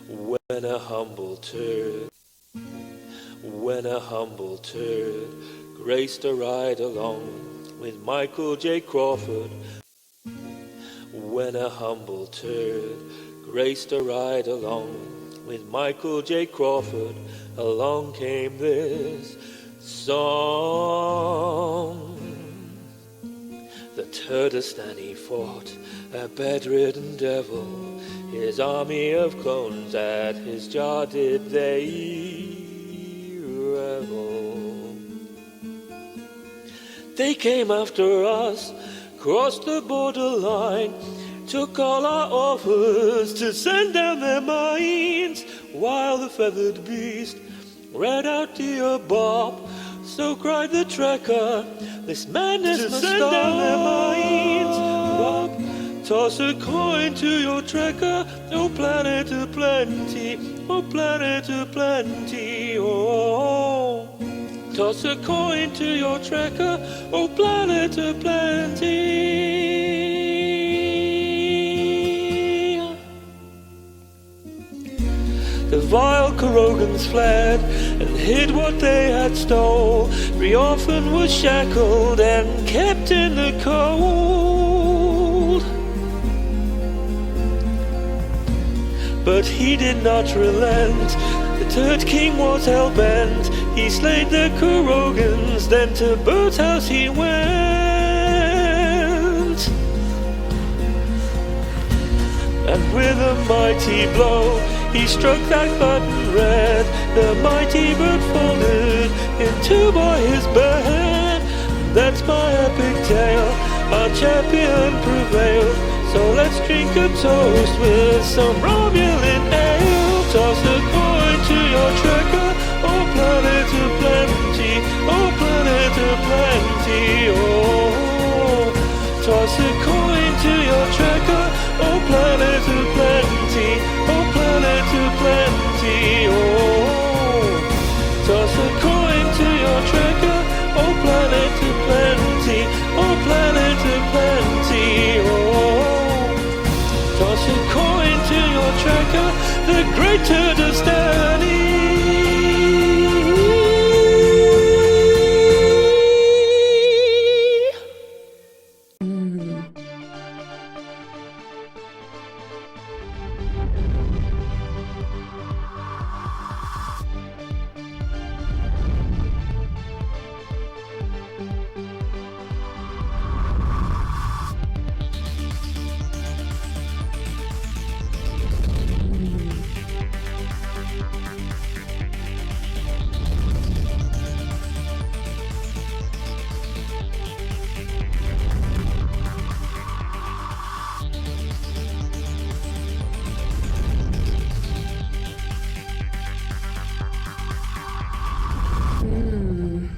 When a humble turd, when a humble turd graced a ride along with Michael J. Crawford. When a humble turd graced a ride along with Michael J. Crawford, along came this song. The Turdistan he fought, a bedridden devil, his army of clones at his jaw did they revel. They came after us, crossed the borderline, took all our offers to send down their mines, while the feathered beast read out dear Bob. So cried the trekker, this madness must send stop. Down their mines, Bob. Toss a coin to your trekker, oh planet of plenty, oh planet of plenty, oh. Toss a coin to your trekker, oh planet of plenty. The vile Kurogans fled and hid what they had stole. Riorfan was shackled and kept in the cold. But he did not relent. The Turd King was hell-bent. He slayed the Kurogans, then to Bird's house he went. And with a mighty blow he struck that button red. The mighty bird folded in two by his bed. That's my epic tale, our champion prevailed. So let's drink a toast with some Romulan ale. Toss a coin to your trekker, oh planet of plenty, oh planet of plenty, oh. Toss a coin to your trekker, oh planet of plenty, oh planet of plenty, oh. Toss a coin to your trekker, oh planet of plenty, oh planet of plenty, oh. Toss a coin to your trekker, the great Turdistani.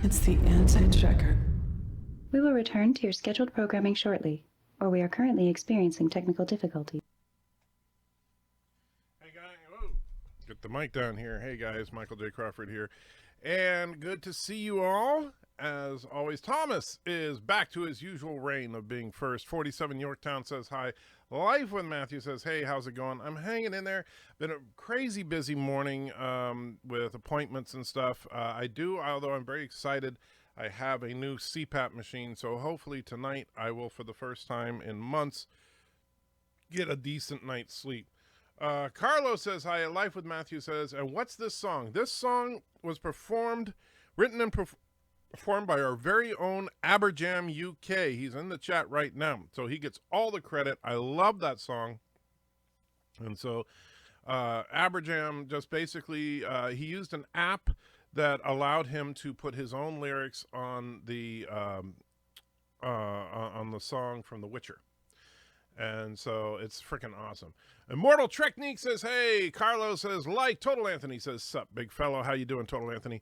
It's the anti-checker. We will return to your scheduled programming shortly, or we are currently experiencing technical difficulties. Hey guys, whoa. Get the mic down here. Hey guys, Michael J. Crawford here. And good to see you all. As always, Thomas is back to his usual reign of being first. 47 Yorktown says hi. Life with Matthew says, hey, how's it going? I'm hanging in there. Been a crazy busy morning with appointments and stuff. Although I'm very excited, I have a new CPAP machine. So hopefully tonight I will, for the first time in months, get a decent night's sleep. Carlos says, hi. Life with Matthew says, and what's this song? This song was written and performed by our very own Aberjam UK. He's in the chat right now, so he gets all the credit. I love that song. And so Aberjam just basically he used an app that allowed him to put his own lyrics on the song from The Witcher. And so it's freaking awesome. Immortal Technique says, hey. Carlos says, like. Total Anthony says, sup, big fellow. How you doing, Total Anthony?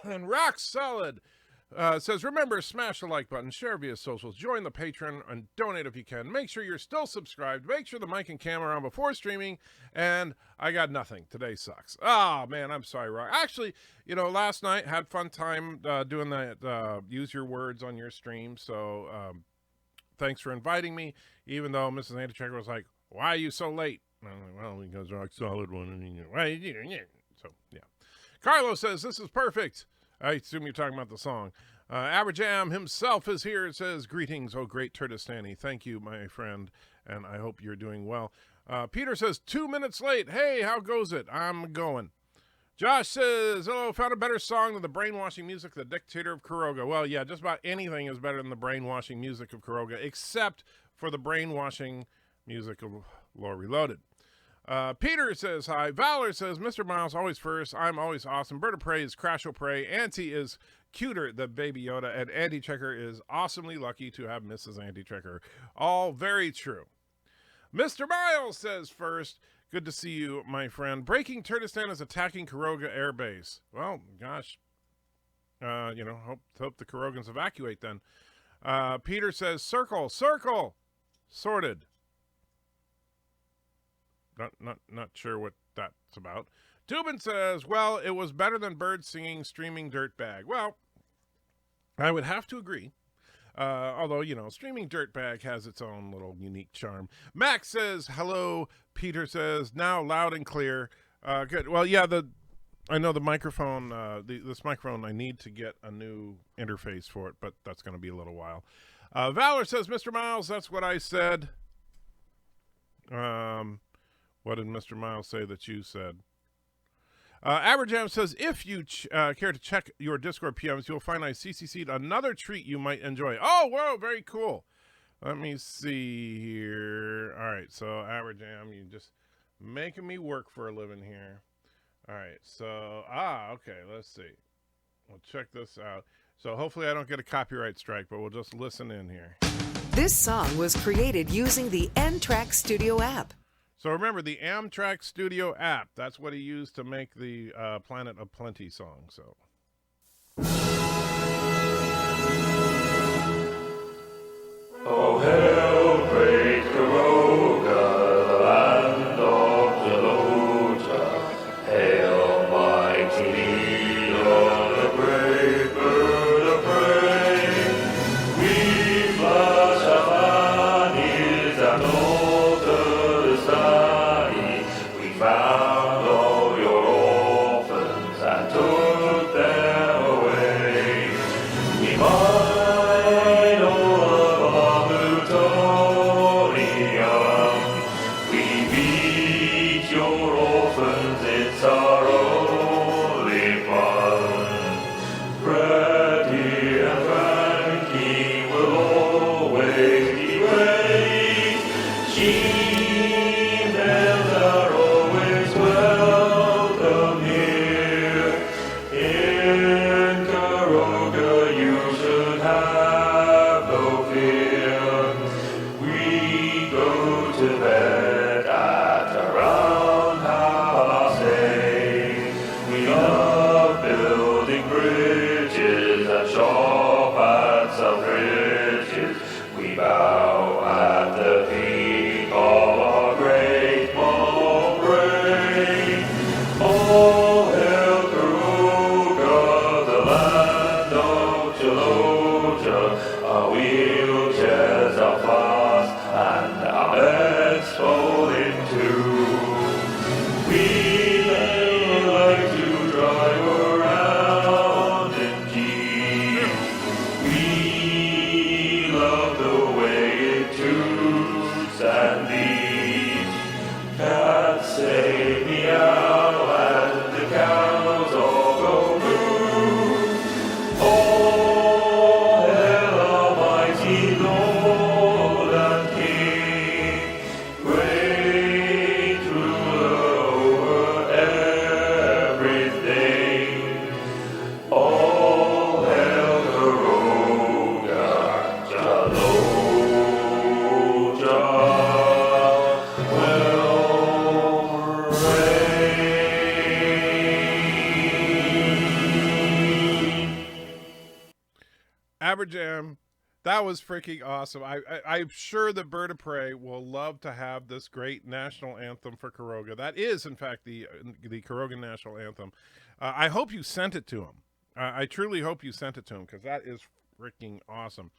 And Rock Solid says, remember, smash the like button, share via socials, join the Patreon, and donate if you can. Make sure you're still subscribed. Make sure the mic and camera are on before streaming. And I got nothing. Today sucks. Oh, man, I'm sorry, Rock. Actually, last night, had fun time doing that use your words on your stream. So thanks for inviting me, even though Mrs. Antichecker was like, why are you so late? Well, because rock solid one. So, yeah. Carlos says, this is perfect. I assume you're talking about the song. Aberjam himself is here. It says, greetings, oh great Turtistani. Thank you, my friend, and I hope you're doing well. Peter says, 2 minutes late. Hey, how goes it? I'm going. Josh says, hello, found a better song than the brainwashing music, The Dictator of Kuroga. Well, yeah, just about anything is better than the brainwashing music of Kuroga, except for the brainwashing music of Lore Reloaded. Peter says, hi. Valor says, Mr. Miles, always first. I'm always awesome. Bird of Prey is Crash O'Prey. Auntie is cuter than Baby Yoda. And Andy Checker is awesomely lucky to have Mrs. Andy Checker. All very true. Mr. Miles says first, good to see you, my friend. Breaking Turtistan is attacking Kuroga Air Base. Well, gosh, hope the Kurogans evacuate then. Peter says, circle, sorted. Not sure what that's about. Tubin says, well, it was better than birds singing Streaming Dirtbag. Well, I would have to agree. Although, Streaming Dirtbag has its own little unique charm. Max says, hello. Peter says, now loud and clear. Good. Well, yeah, I know the microphone, this microphone, I need to get a new interface for it, but that's going to be a little while. Valor says, Mr. Miles, that's what I said. What did Mr. Miles say that you said? Aberjam says, if you care to check your Discord PMs, you'll find I CCC'd another treat you might enjoy. Oh, whoa, very cool. Let me see here. All right, so Aberjam, you just making me work for a living here. All right, so, okay, let's see. We'll check this out. So hopefully I don't get a copyright strike, but we'll just listen in here. This song was created using the N-Track Studio app. So remember, the Amtrak Studio app, that's what he used to make the Planet of Plenty song. So. Oh, hail, great Kuroga, the land of Geloja. Hail, mighty leader, the great bird of prey. We flash our banners and alter the sky. We found all your orphans and took them away. We might all of our plutonium. We beat your orphans, it's our only fun. Freddy and Frankie will always be great. Females are always welcome here. In Kuroga you should have no fear. We go to bed at around 8:30. We love building bridges and shop at some bridges. We bow at the peak of our great Mowbray. All hail Kuroga, the land of Geloja. Our wheelchairs are fast and our beds fold in two. We like to drive around in Jeeps. We love the way it toots and beeps. Cats say meow and the cows all go moo. All hail Almighty Lord and King, great ruler over everything. All hail Kuroga, Geloja, will reign. Aberjam, that was freaking awesome. I'm sure the Bird of Prey will love to have this great national anthem for Kuroga. That is, in fact, the Kurogan national anthem. I hope you sent it to him. I truly hope you sent it to him because that is freaking awesome.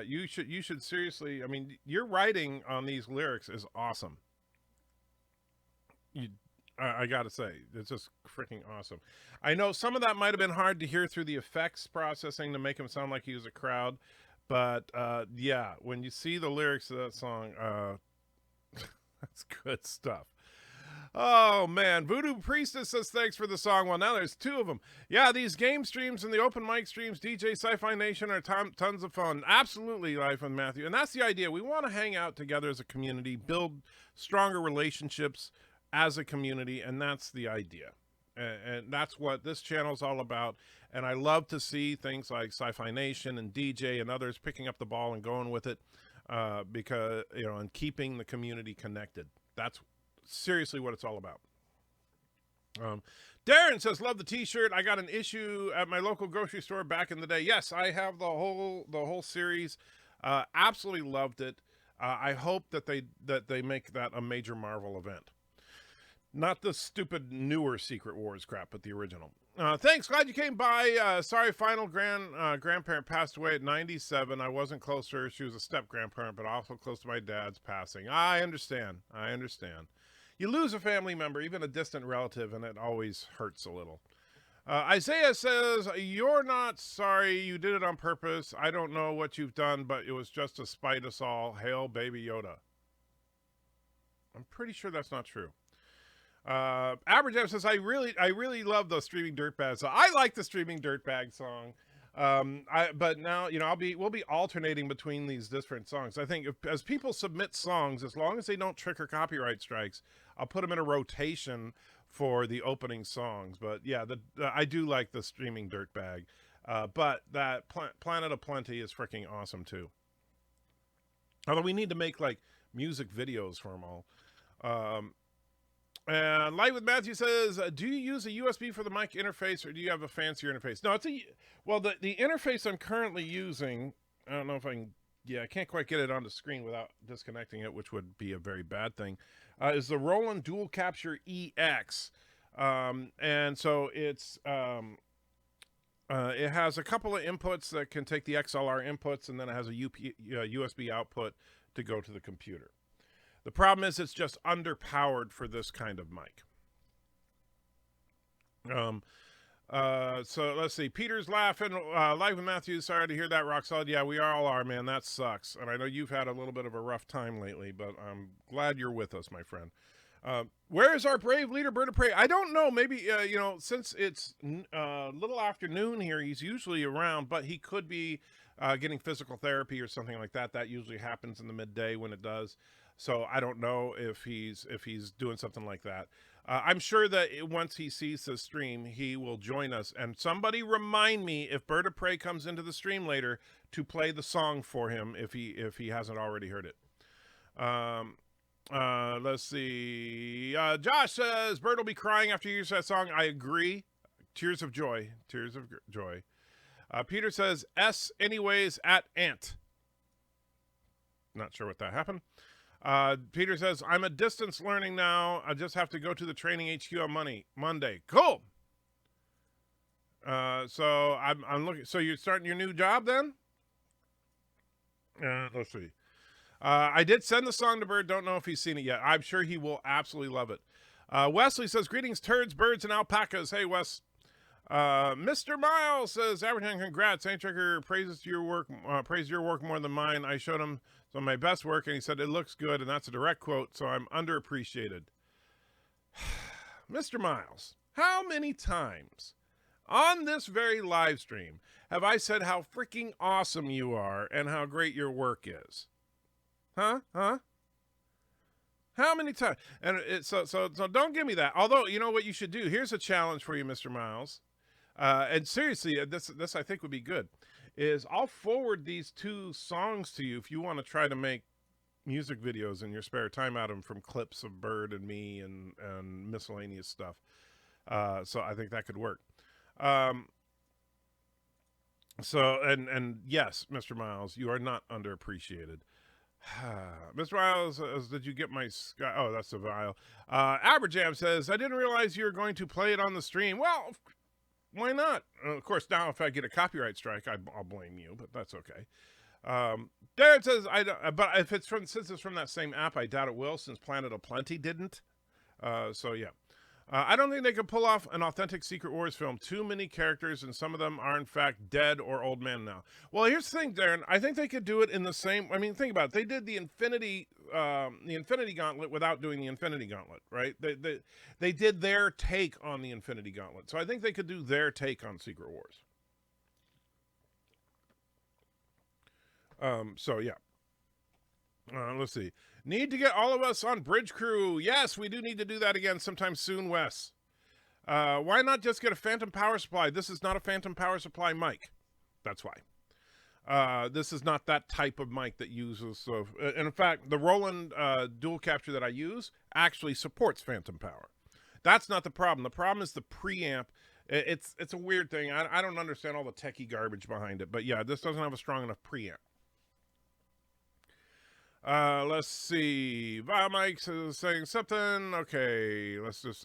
You should seriously. I mean, your writing on these lyrics is awesome. I gotta say, it's just freaking awesome. I know some of that might have been hard to hear through the effects processing to make him sound like he was a crowd, but yeah, when you see the lyrics of that song, that's good stuff. Oh man, Voodoo Priestess says thanks for the song. Well, now there's two of them. Yeah, these game streams and the open mic streams, DJ Sci-Fi Nation, are tons of fun. Absolutely, Life with Matthew, and that's the idea. We want to hang out together as a community, build stronger relationships as a community, and that's the idea. And that's what this channel is all about. And I love to see things like Sci-Fi Nation and DJ and others picking up the ball and going with it, because and keeping the community connected. That's seriously what it's all about. Darren says, love the t-shirt. I got an issue at my local grocery store back in the day. Yes, I have the whole series. Absolutely loved it. I hope that they make that a major Marvel event. Not the stupid newer Secret Wars crap, but the original. Thanks. Glad you came by. Sorry, final grandparent passed away at 97. I wasn't close to her. She was a step-grandparent, but also close to my dad's passing. I understand. You lose a family member, even a distant relative, and it always hurts a little. Isaiah says, you're not sorry. You did it on purpose. I don't know what you've done, but it was just to spite us all. Hail, Baby Yoda. I'm pretty sure that's not true. Aberjam says, I really love those Streaming Dirtbag songs. I like the Streaming Dirtbag song. But now, we'll be alternating between these different songs. I think as people submit songs, as long as they don't trigger copyright strikes, I'll put them in a rotation for the opening songs. But yeah, I do like the Streaming Dirtbag. But that Planet of Plenty is freaking awesome too. Although we need to make like music videos for them all. And Light with Matthew says, do you use a USB for the mic interface, or do you have a fancier interface? No, the interface I'm currently using, I don't know if I can't quite get it on the screen without disconnecting it, which would be a very bad thing, is the Roland Dual Capture EX. And so it has a couple of inputs that can take the XLR inputs, and then it has a USB output to go to the computer. The problem is it's just underpowered for this kind of mic. So let's see. Peter's laughing. Live with Matthew. Sorry to hear that, Rock Solid. Yeah, we all are, man. That sucks. And I know you've had a little bit of a rough time lately, but I'm glad you're with us, my friend. Where is our brave leader, Bird of Prey? I don't know. Maybe, since it's little afternoon here, he's usually around, but he could be getting physical therapy or something like that. That usually happens in the midday when it does. So I don't know if he's doing something like that. I'm sure that once he sees the stream, he will join us. And somebody remind me, if Bird of Prey comes into the stream later, to play the song for him if he hasn't already heard it. Let's see. Josh says Bird will be crying after you use that song. I agree. Tears of joy. Peter says S anyways at Ant. Not sure what that happened. Peter says, I'm a distance learning now. I just have to go to the training HQ on Monday. Cool. So I'm looking. So you're starting your new job then? Let's see. I did send the song to Bird. Don't know if he's seen it yet. I'm sure he will absolutely love it. Wesley says, greetings, turds, birds, and alpacas. Hey, Wes. Mr. Miles says, Aberton, congrats. Saint Tracker praises your work more than mine. I showed him some of my best work, and he said it looks good, and that's a direct quote, so I'm underappreciated. Mr. Miles, how many times on this very live stream have I said how freaking awesome you are and how great your work is? Huh? How many times? And so don't give me that. Although, you know what you should do? Here's a challenge for you, Mr. Miles. And seriously, this I think would be good. Is I'll forward these two songs to you if you want to try to make music videos in your spare time out of them, from clips of Bird and me and miscellaneous stuff. So I think that could work. So yes, Mr. Miles, you are not underappreciated. Mr. Miles, did you get my sky? Oh, that's a vial. Aberjam says, I didn't realize you were going to play it on the stream. Well, why not? Of course, now if I get a copyright strike, I'll blame you, but that's okay. Darren says, but since it's from that same app, I doubt it will, since Planet of Plenty didn't. So yeah. I don't think they could pull off an authentic Secret Wars film. Too many characters, and some of them are in fact dead or old men now. Well, here's the thing, Darren. I think they could do it in the same. I mean, think about it. They did the Infinity Gauntlet without doing the Infinity Gauntlet, right? They did their take on the Infinity Gauntlet. So I think they could do their take on Secret Wars. So yeah. Let's see. Need to get all of us on Bridge Crew. Yes, we do need to do that again sometime soon, Wes. Why not just get a phantom power supply? This is not a phantom power supply mic. That's why. This is not that type of mic that uses... and in fact, the Roland dual capture that I use actually supports phantom power. That's not the problem. The problem is the preamp. It's a weird thing. I don't understand all the techie garbage behind it. But yeah, this doesn't have a strong enough preamp. Let's see. Mike is saying something. Okay, let's just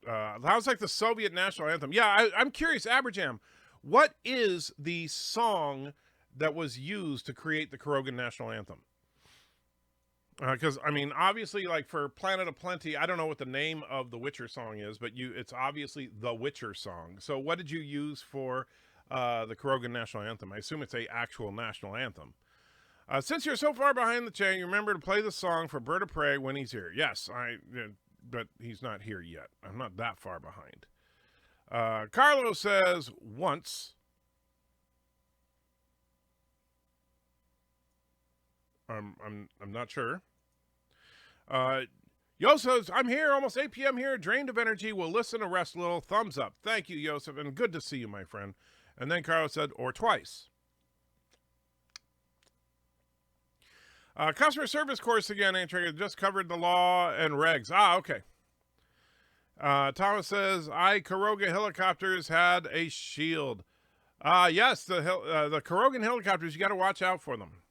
sounds like the Soviet national anthem. Yeah, I'm curious, Aberjam, what is the song that was used to create the Krogan national anthem? Because I mean, obviously, like for Planet of Plenty, I don't know what the name of the Witcher song is, but it's obviously the Witcher song. So what did you use for the Krogan national anthem? I assume it's a actual national anthem. Since you're so far behind the chain, you remember to play the song for Bird of Prey when he's here. Yes, but he's not here yet. I'm not that far behind. Carlos says once. I'm not sure. Yosef, I'm here, almost 8 p.m. here, drained of energy. Will listen and rest a little. Thumbs up. Thank you, Yosef, and good to see you, my friend. And then Carlos said, or twice. Customer service course again, Antrager. Just covered the law and regs. Okay. Thomas says, Kuroga helicopters had a shield. Yes, the Kurogan helicopters, you got to watch out for them.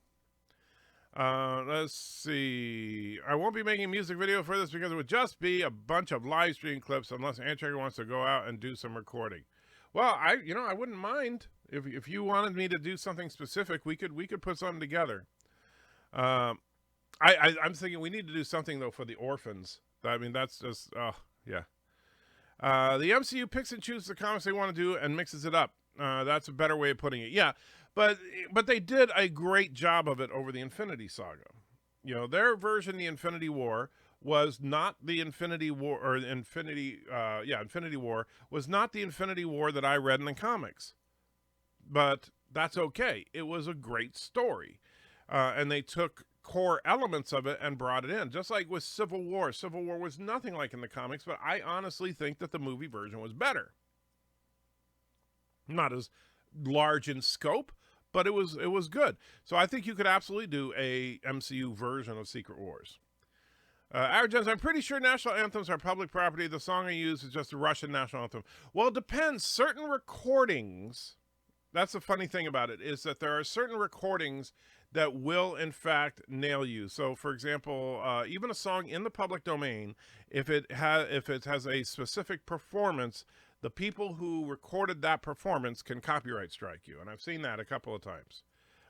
Let's see. I won't be making a music video for this because it would just be a bunch of live stream clips unless Antrager wants to go out and do some recording. Well, I wouldn't mind if you wanted me to do something specific. We could put something together. I'm thinking we need to do something though for the orphans. I mean, that's just yeah. The MCU picks and chooses the comics they want to do and mixes it up. That's a better way of putting it. Yeah, but they did a great job of it over the Infinity Saga. You know, their version, the Infinity War, was not the Infinity War or Infinity War was not the Infinity War that I read in the comics. But that's okay. It was a great story. And they took core elements of it and brought it in. Just like with Civil War. Civil War was nothing like in the comics, but I honestly think that the movie version was better. Not as large in scope, but it was good. So I think you could absolutely do a MCU version of Secret Wars. Average, I'm pretty sure national anthems are public property. The song I use is just a Russian national anthem. Well, it depends. Certain recordings, that's the funny thing about it, is that there are certain recordings that will, in fact, nail you. So, for example, even a song in the public domain, if it has a specific performance, the people who recorded that performance can copyright strike you. And I've seen that a couple of times.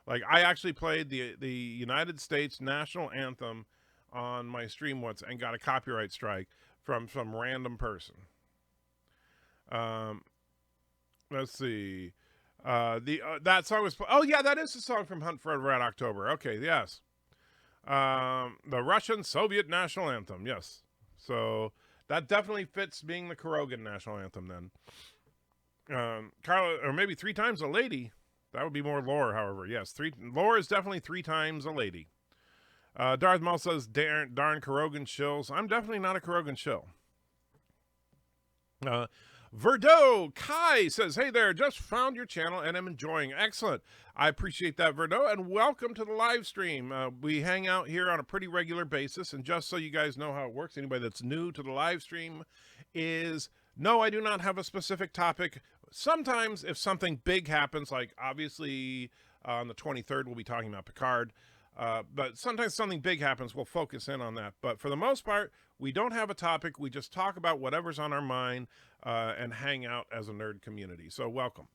Like, I actually played the United States national anthem on my stream once and got a copyright strike from some random person. Let's see. That song was... Oh, yeah, that is the song from Hunt for a Red October. Okay, yes. The Russian-Soviet national anthem, yes. So that definitely fits being the Kurogan national anthem then. Carla, or maybe 3 times a lady. That would be more lore, however. Yes, lore is definitely 3 times a lady. Darth Maul says, darn Kurogan shills. I'm definitely not a Kurogan shill. Verdo Kai says, hey there, just found your channel and I'm enjoying. Excellent. I appreciate that, Verdo, and welcome to the live stream. We hang out here on a pretty regular basis, and just so you guys know how it works, anybody that's new to the live stream is, no, I do not have a specific topic. Sometimes if something big happens, like obviously on the 23rd, we'll be talking about Picard, but sometimes something big happens, we'll focus in on that. But for the most part, we don't have a topic. We just talk about whatever's on our mind and hang out as a nerd community. So welcome.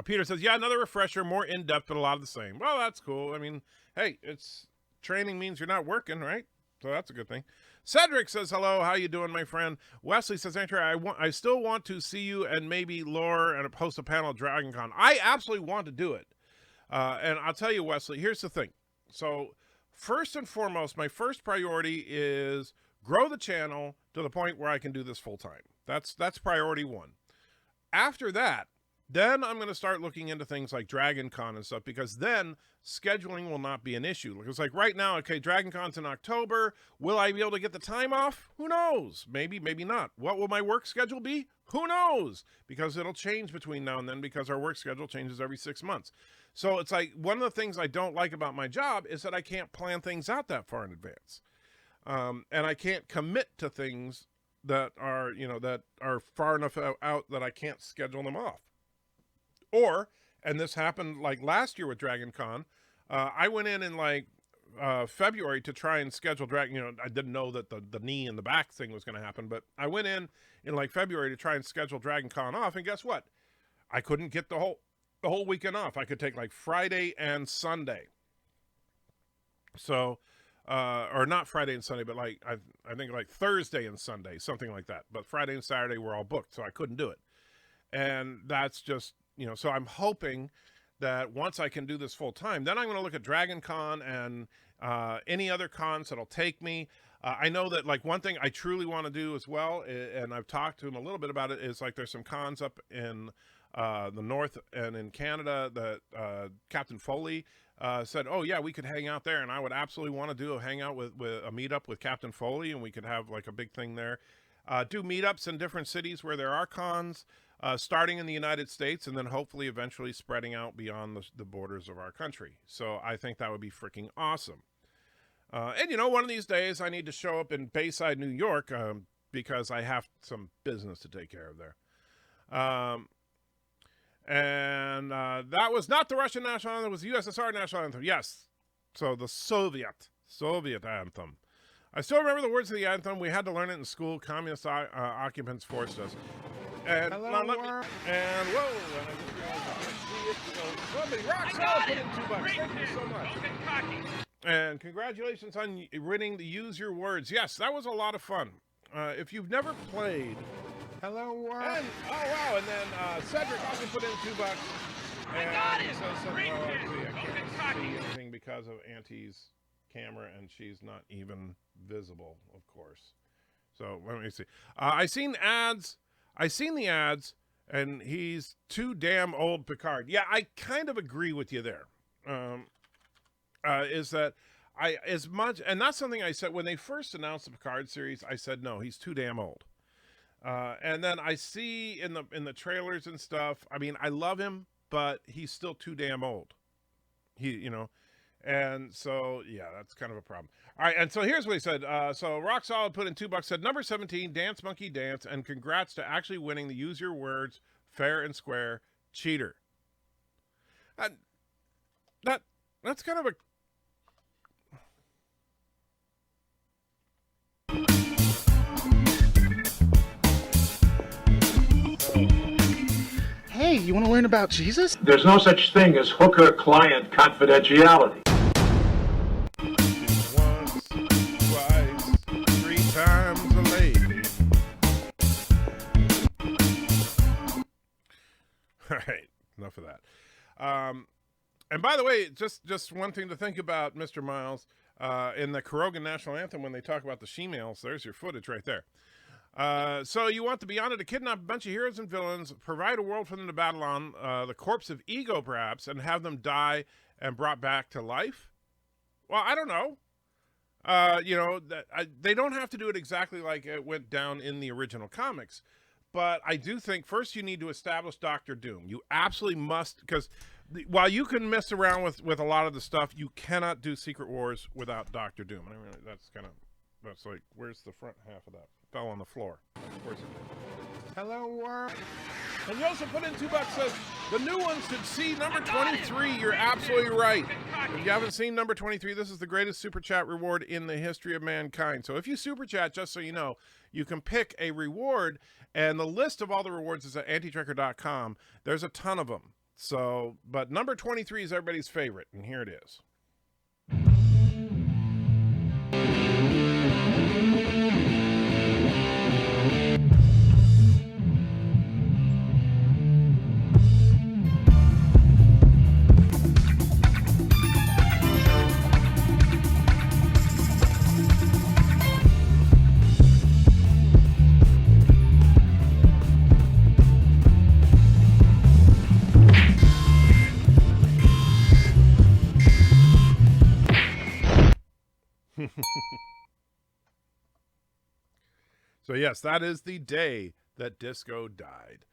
Peter says, yeah, another refresher, more in-depth, but a lot of the same. Well, that's cool. I mean, hey, it's training means you're not working, right? So that's a good thing. Cedric says hello. How you doing, my friend? Wesley says, Andrew, I still want to see you and maybe Laura and host a panel at Dragon Con. I absolutely want to do it. And I'll tell you, Wesley, here's the thing. So first and foremost, my first priority is grow the channel to the point where I can do this full time. That's priority one. After that, then I'm going to start looking into things like Dragon Con and stuff, because then scheduling will not be an issue. Because like right now, okay, Dragon Con's in October. Will I be able to get the time off? Who knows? Maybe, maybe not. What will my work schedule be? Who knows? Because it'll change between now and then, because our work schedule changes every 6 months. So it's like one of the things I don't like about my job is that I can't plan things out that far in advance. And I can't commit to things that are, you know, that are far enough out that I can't schedule them off. Or, and this happened like last year with Dragon Con, I went in like February to try and schedule Dragon. You know, I didn't know that the knee and the back thing was going to happen, but I went in like February to try and schedule Dragon Con off, and guess what? I couldn't get the whole weekend off. I could take like Friday and Sunday. So, or not Friday and Sunday, but like I think like Thursday and Sunday, something like that. But Friday and Saturday were all booked, so I couldn't do it. And that's just, you know, so I'm hoping that once I can do this full time, then I'm going to look at Dragon Con and any other cons that'll take me. I know that like one thing I truly want to do as well, and I've talked to him a little bit about it, is like there's some cons up in the north and in Canada that Captain Foley said, oh yeah, we could hang out there, and I would absolutely want to do a hangout with a meetup with Captain Foley, and we could have like a big thing there. Do meetups in different cities where there are cons, starting in the United States, and then hopefully eventually spreading out beyond the borders of our country. So I think that would be freaking awesome. And you know, one of these days I need to show up in Bayside, New York, because I have some business to take care of there. And that was not the Russian national anthem, it was the USSR national anthem. Yes. So the Soviet anthem. I still remember the words of the anthem. We had to learn it in school. Communist occupants forced us. And hello, and whoa, and I just realized I can't see it. So somebody rock solid put in $2. Thank you so much. And congratulations on winning the Use Your Words. Yes, that was a lot of fun. If you've never played, hello world. And, oh wow, and then Cedric also put in $2. And I got it. So, I can't see anything because of Auntie's camera, and she's not even visible, of course. So let me see. I seen the ads, and he's too damn old, Picard. Yeah, I kind of agree with you there. Is that as much, and that's something I said when they first announced the Picard series. I said no, he's too damn old. And then I see in the trailers and stuff, I mean, I love him, but he's still too damn old. And so, yeah, that's kind of a problem. All right, and so here's what he said. So Rock Solid put in $2, said, number 17, Dance Monkey Dance, and congrats to actually winning the Use Your Words fair and square cheater. That's kind of a... Hey, you want to learn about Jesus? There's no such thing as hooker-client confidentiality. Once, twice, 3 times a lady. All right, enough of that. And by the way, just one thing to think about, Mr. Miles, in the Korogan National Anthem, when they talk about the she-males, there's your footage right there. So you want the Beyond to kidnap a bunch of heroes and villains, provide a world for them to battle on, the corpse of ego perhaps, and have them die and brought back to life? Well, I don't know. They don't have to do it exactly like it went down in the original comics. But I do think first you need to establish Doctor Doom. You absolutely must, because while you can mess around with a lot of the stuff, you cannot do Secret Wars without Doctor Doom. I mean, that's like, where's the front half of that? Fell on the floor. Of course it did. Hello world. And Joseph put in $2, says, the new ones should see number 23. You're absolutely right. If you haven't seen number 23, this is the greatest super chat reward in the history of mankind. So if you super chat, just so you know, you can pick a reward, and the list of all the rewards is at antitrekker.com. There's a ton of them. So, but number 23 is everybody's favorite, and here it is. So yes, that is the day that disco died.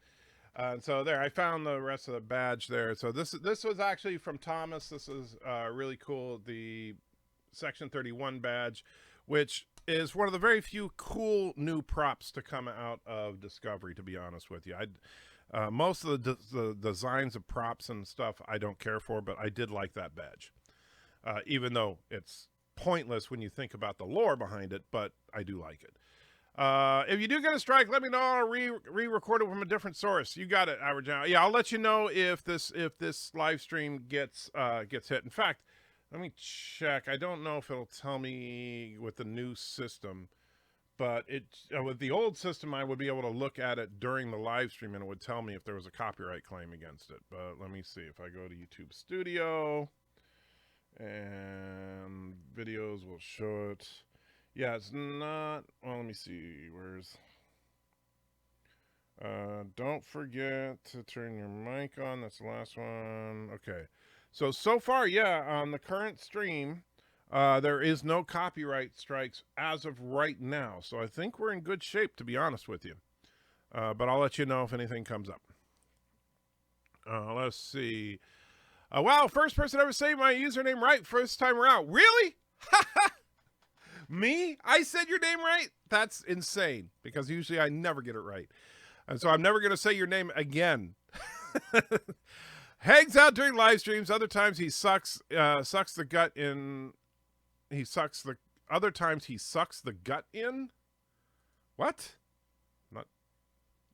So there, I found the rest of the badge there. So this was actually from Thomas. This is really cool. The Section 31 badge, which is one of the very few cool new props to come out of Discovery, to be honest with you. Most of the designs of props and stuff I don't care for, but I did like that badge. Even though it's pointless when you think about the lore behind it, but I do like it. If you do get a strike, let me know. I'll re-record it from a different source. You got it, Average Out. Yeah, I'll let you know if this live stream gets hit. In fact, let me check. I don't know if it'll tell me with the new system, but with the old system, I would be able to look at it during the live stream, and it would tell me if there was a copyright claim against it. But let me see if I go to YouTube Studio, and videos will show it. Yeah, it's not. Well, let me see. Where's? Don't forget to turn your mic on. That's the last one. Okay. So far, yeah, on the current stream, there is no copyright strikes as of right now. So I think we're in good shape, to be honest with you. But I'll let you know if anything comes up. Let's see. Wow, first person ever say my username right first time around. Really? Me? I said your name right? That's insane, because usually I never get it right. And so I'm never going to say your name again. Hangs out during live streams. Other times he sucks the gut in. Other times he sucks the gut in? What? Not.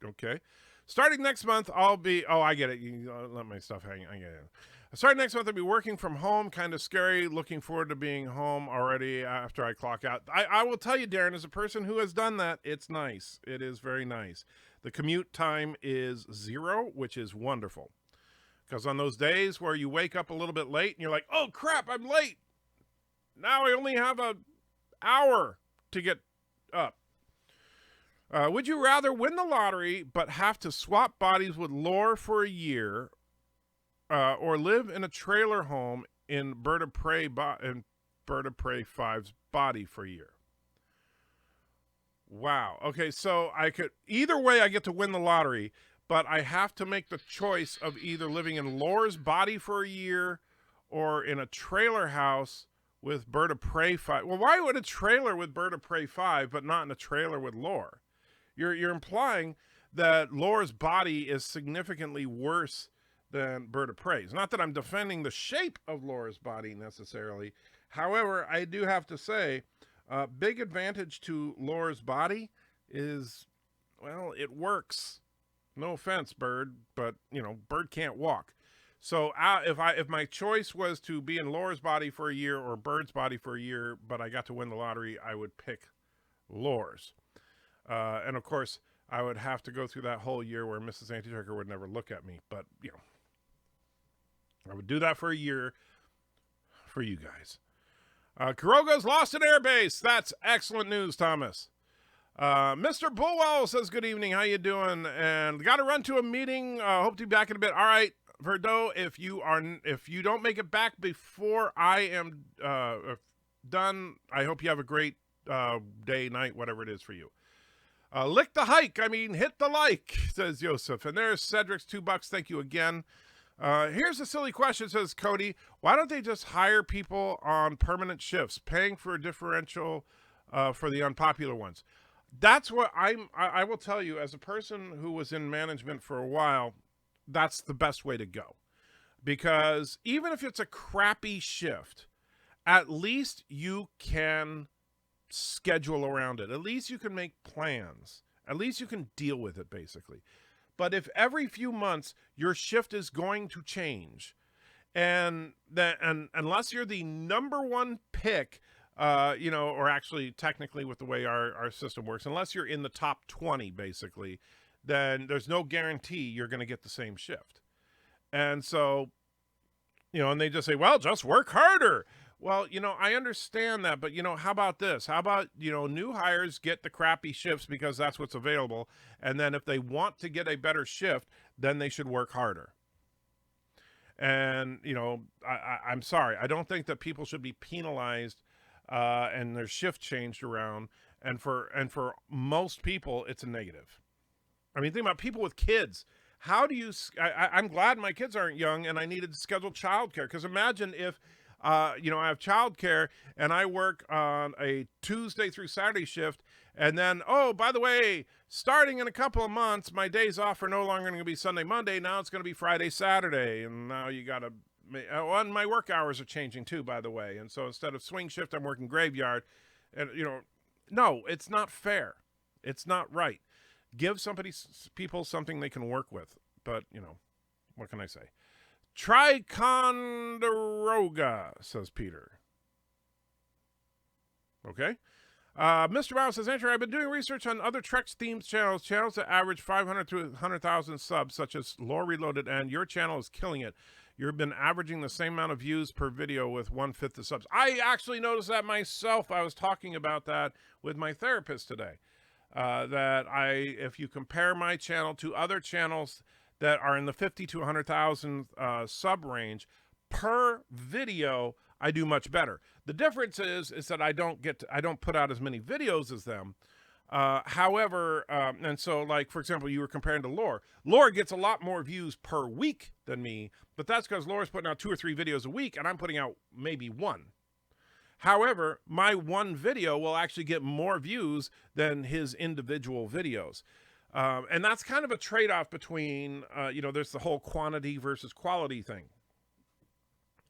Okay. Starting next month, I'll be. Oh, I get it. You let my stuff hang. I get it. Starting next month, I'll be working from home. Kind of scary. Looking forward to being home already after I clock out. I will tell you, Darren, as a person who has done that, it's nice. It is very nice. The commute time is 0, which is wonderful. Because on those days where you wake up a little bit late and you're like, oh, crap, I'm late. Now I only have an hour to get up. Would you rather win the lottery but have to swap bodies with Lore for a year, or live in a trailer home in Bird of Prey 5's body for a year? Wow. Okay, so either way I get to win the lottery, but I have to make the choice of either living in Lore's body for a year or in a trailer house with Bird of Prey 5. Well, why would a trailer with Bird of Prey 5 but not in a trailer with Lore? You're implying that Lore's body is significantly worse than Bird of Prey's. Not that I'm defending the shape of Lore's body necessarily. However, I do have to say, big advantage to Lore's body is, well, it works. No offense, Bird, but, Bird can't walk. So if my choice was to be in Lore's body for a year or Bird's body for a year, but I got to win the lottery, I would pick Lore's. And of course, I would have to go through that whole year where Mrs. Anti-Tracker would never look at me. But, I would do that for a year for you guys. Kuroga's lost an airbase. That's excellent news, Thomas. Mr. Bullwell says, good evening. How you doing? And got to run to a meeting. Hope to be back in a bit. All right, Verdo, if you don't make it back before I am done, I hope you have a great day, night, whatever it is for you. Lick the hike. Hit the like, says Joseph. And there's Cedric's $2. Thank you again. Here's a silly question, says Cody. Why don't they just hire people on permanent shifts, paying for a differential for the unpopular ones? That's what I will tell you, as a person who was in management for a while, that's the best way to go. Because even if it's a crappy shift, at least you can schedule around it. At least you can make plans. At least you can deal with it, basically. But if every few months your shift is going to change, and unless you're the number one pick, or actually technically with the way our system works, unless you're in the top 20, basically, then there's no guarantee you're going to get the same shift. And so, and they just say, well, just work harder. Well, I understand that, but, how about this? How about, new hires get the crappy shifts because that's what's available. And then if they want to get a better shift, then they should work harder. And, I'm sorry. I don't think that people should be penalized and their shift changed around. And for most people, it's a negative. I mean, think about people with kids. How do you, I'm glad my kids aren't young and I needed to schedule childcare. Because imagine if, I have childcare and I work on a Tuesday through Saturday shift. And then, oh, by the way, starting in a couple of months, my days off are no longer going to be Sunday, Monday. Now it's going to be Friday, Saturday. And now you got to, and my work hours are changing too, by the way. And so instead of swing shift, I'm working graveyard. And, no, it's not fair. It's not right. Give people something they can work with. But, what can I say? Ticonderoga, says Peter. Okay. Mr. Mouse says, Andrew, I've been doing research on other Treks themes channels that average 500 to 100,000 subs, such as Lore Reloaded, and your channel is killing it. You've been averaging the same amount of views per video with 1/5 the subs. I actually noticed that myself. I was talking about that with my therapist today. If you compare my channel to other channels that are in the 50 to 100,000 sub range per video, I do much better. The difference is that I don't put out as many videos as them. However, and so like, for example, you were comparing to Lore. Lore gets a lot more views per week than me, but that's because Lore's putting out 2 or 3 videos a week and I'm putting out maybe 1. However, my one video will actually get more views than his individual videos. And that's kind of a trade-off between, there's the whole quantity versus quality thing.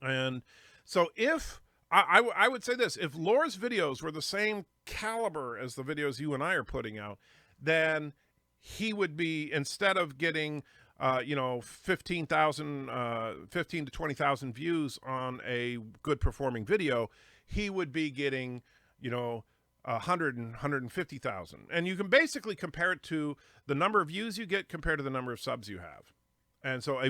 And so if, I would say this, if Lore's videos were the same caliber as the videos you and I are putting out, then he would be, instead of getting, 15 to 20,000 views on a good performing video, he would be getting, 100 and 150,000. And you can basically compare it to the number of views you get compared to the number of subs you have. And so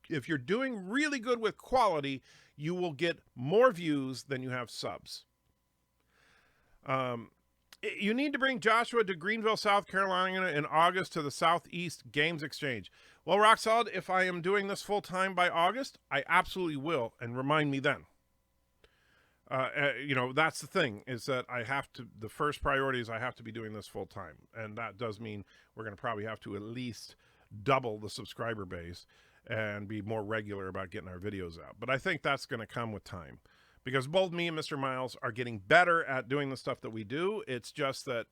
if you're doing really good with quality, you will get more views than you have subs. You need to bring Joshua to Greenville, South Carolina in August to the Southeast Games Exchange. Well, Rock Solid, if I am doing this full time by August, I absolutely will, and remind me then. That's the thing, is that the first priority is I have to be doing this full time. And that does mean we're going to probably have to at least double the subscriber base and be more regular about getting our videos out. But I think that's going to come with time, because both me and Mr. Miles are getting better at doing the stuff that we do. It's just that,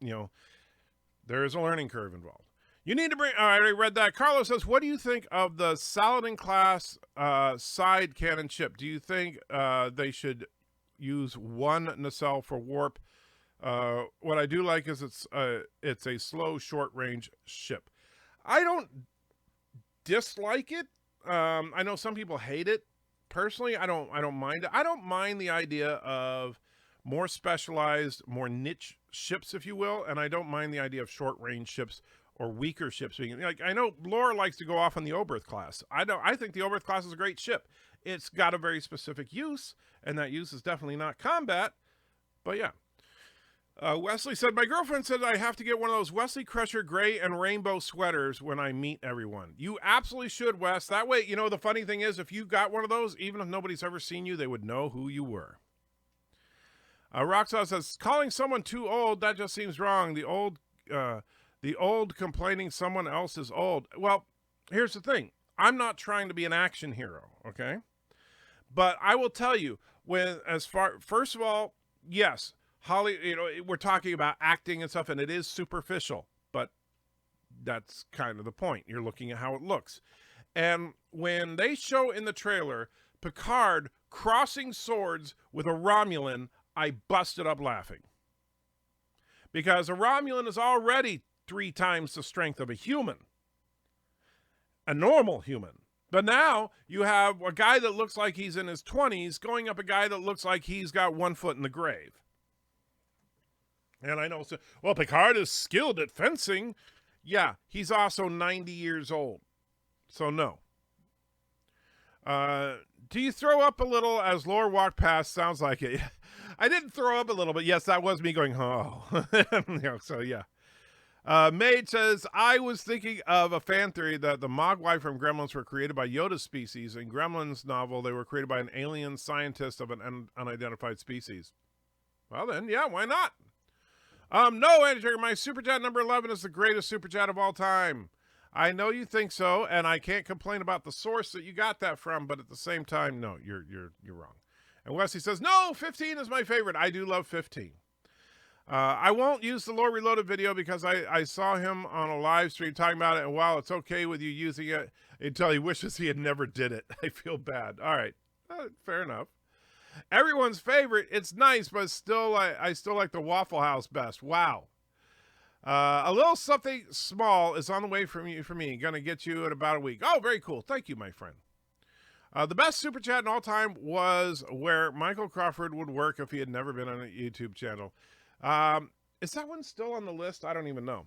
there is a learning curve involved. You need to bring, I already read that. Carlos says, what do you think of the Saladin class side cannon ship? Do you think they should use one nacelle for warp? What I do like is it's a slow, short-range ship. I don't dislike it. I know some people hate it. Personally, I don't mind it. I don't mind the idea of more specialized, more niche ships, if you will, and I don't mind the idea of short-range ships or weaker ships being, like, I know Laura likes to go off on the Oberth class. I think the Oberth class is a great ship. It's got a very specific use, and that use is definitely not combat. But yeah. Wesley said, my girlfriend said I have to get one of those Wesley Crusher gray and rainbow sweaters when I meet everyone. You absolutely should, Wes. That way, the funny thing is, if you got one of those, even if nobody's ever seen you, they would know who you were. Roxas says, calling someone too old, that just seems wrong. The old complaining someone else is old. Well, here's the thing. I'm not trying to be an action hero, okay? But I will tell you, first of all, yes, Holly, we're talking about acting and stuff, and it is superficial, but that's kind of the point. You're looking at how it looks. And when they show in the trailer Picard crossing swords with a Romulan, I busted up laughing. Because a Romulan is already 3 times the strength of a human. A normal human. But now you have a guy that looks like he's in his 20s going up a guy that looks like he's got 1 foot in the grave. And I know, well, Picard is skilled at fencing. Yeah, he's also 90 years old. So no. Do you throw up a little as Lore walked past? Sounds like it. I didn't throw up a little, but yes, that was me going, oh. So yeah. Maid says, I was thinking of a fan theory that the Mogwai from Gremlins were created by Yoda's species. In Gremlins novel, they were created by an alien scientist of an unidentified species. Well then, yeah, why not? No, Andrew, my super chat number 11 is the greatest super chat of all time. I know you think so, and I can't complain about the source that you got that from, but at the same time, no, you're wrong. And Wesley says, no, 15 is my favorite. I do love 15. I won't use the Lore Reloaded video because I saw him on a live stream talking about it, and while it's okay with you using it until he wishes he had never did it, I feel bad. All right, fair enough. Everyone's favorite. It's nice, but still, I still like the Waffle House best. Wow. A little something small is on the way for me. Gonna get you in about a week. Oh, very cool. Thank you, my friend. The best super chat in all time was where Michael Crawford would work if he had never been on a YouTube channel. Is that one still on the list? I don't even know.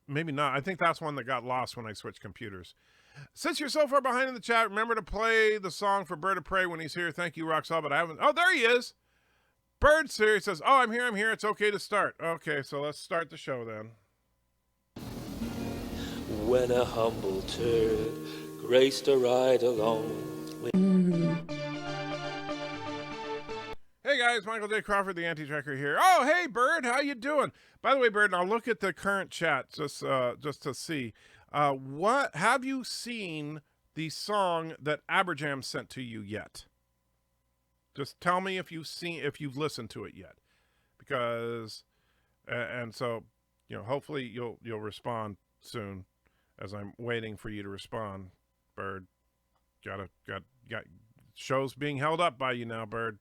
Maybe not. I think that's one that got lost when I switched computers. Since you're so far behind in the chat, remember to play the song for Bird of Prey when he's here. Thank you, Roxal, but I haven't. Oh, there he is. Bird's here. He says, oh, I'm here. It's okay to start. Okay, so let's start the show then. When a humble turd graced a ride along with... Hey guys, Michael J. Crawford, the Anti-Tracker here. Oh, hey Bird, how you doing? By the way, Bird, I'll look at the current chat just to see. What have you seen the song that Aberjam sent to you yet? Just tell me if you've listened to it yet, because and so hopefully you'll respond soon, as I'm waiting for you to respond. Bird, got shows being held up by you now, Bird.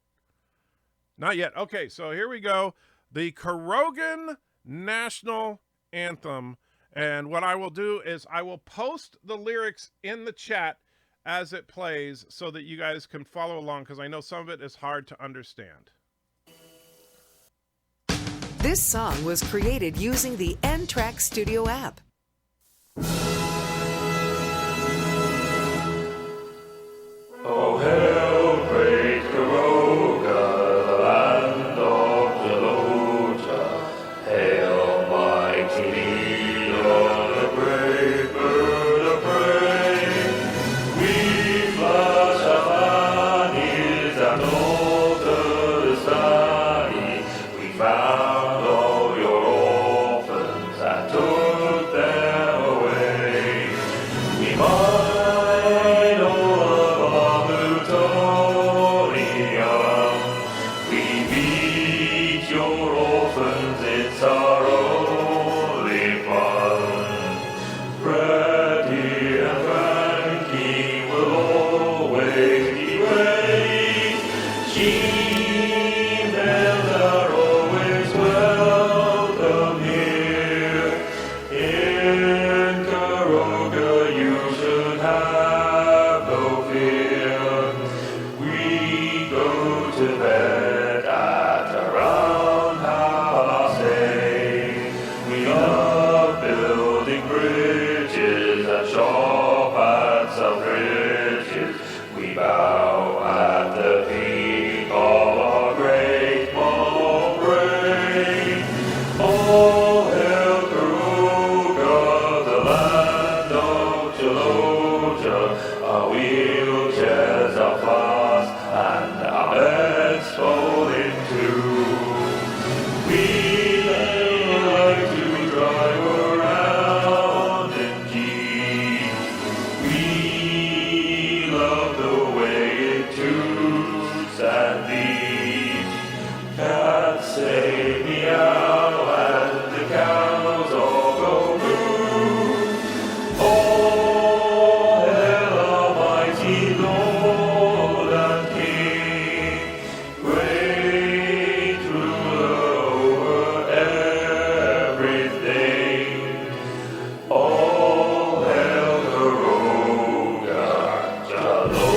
Not yet. Okay, so here we go. The Korogan National Anthem. And what I will do is I will post the lyrics in the chat as it plays so that you guys can follow along, because I know some of it is hard to understand. This song was created using the N-Track Studio app. Oh, hail, great Karoga, the land of Geloja. Hail, mighty leader, the brave bird of prey. We flash our banners and alter the sunny. We found all your orphans and took them away. We mine all of our plutonium. We beat your orphans, it's our only fun. Freddie and Frankie will always be great. Females are always welcome here. In Karoga you should have no fear. We go to bed at around 8:30. We love building bridges and shop at some bridges. We bow at the peak of our great moral brain. All hail Karuga, the land of Geloja. Our wheelchairs are fast and our beds fall in two. We like to drive around in Jeeps. We love the way it toots and beeps. Cats say meow and the cows all go moo. All hail Almighty Lord and King, great ruler over everything. All hail Karoga, Jaloja,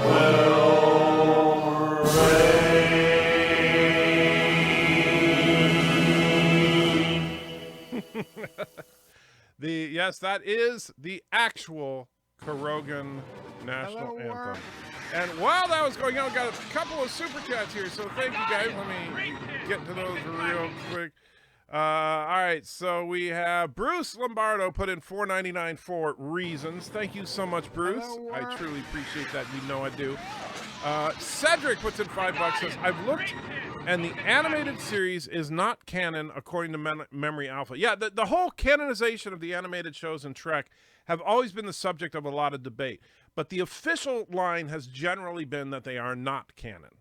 well rain. Yes, that is the actual Korogan National Hello, world. Anthem. And while that was going on, we got a couple of super chats here, so thank you guys. Let me get to those real quick. All right, so we have Bruce Lombardo put in $4.99 for Reasons. Thank you so much, Bruce. I truly appreciate that. You know I do. Cedric puts in $5. Says, I've looked, and the animated series is not canon according to Memory Alpha. Yeah, the whole canonization of the animated shows in Trek have always been the subject of a lot of debate. But the official line has generally been that they are not canon.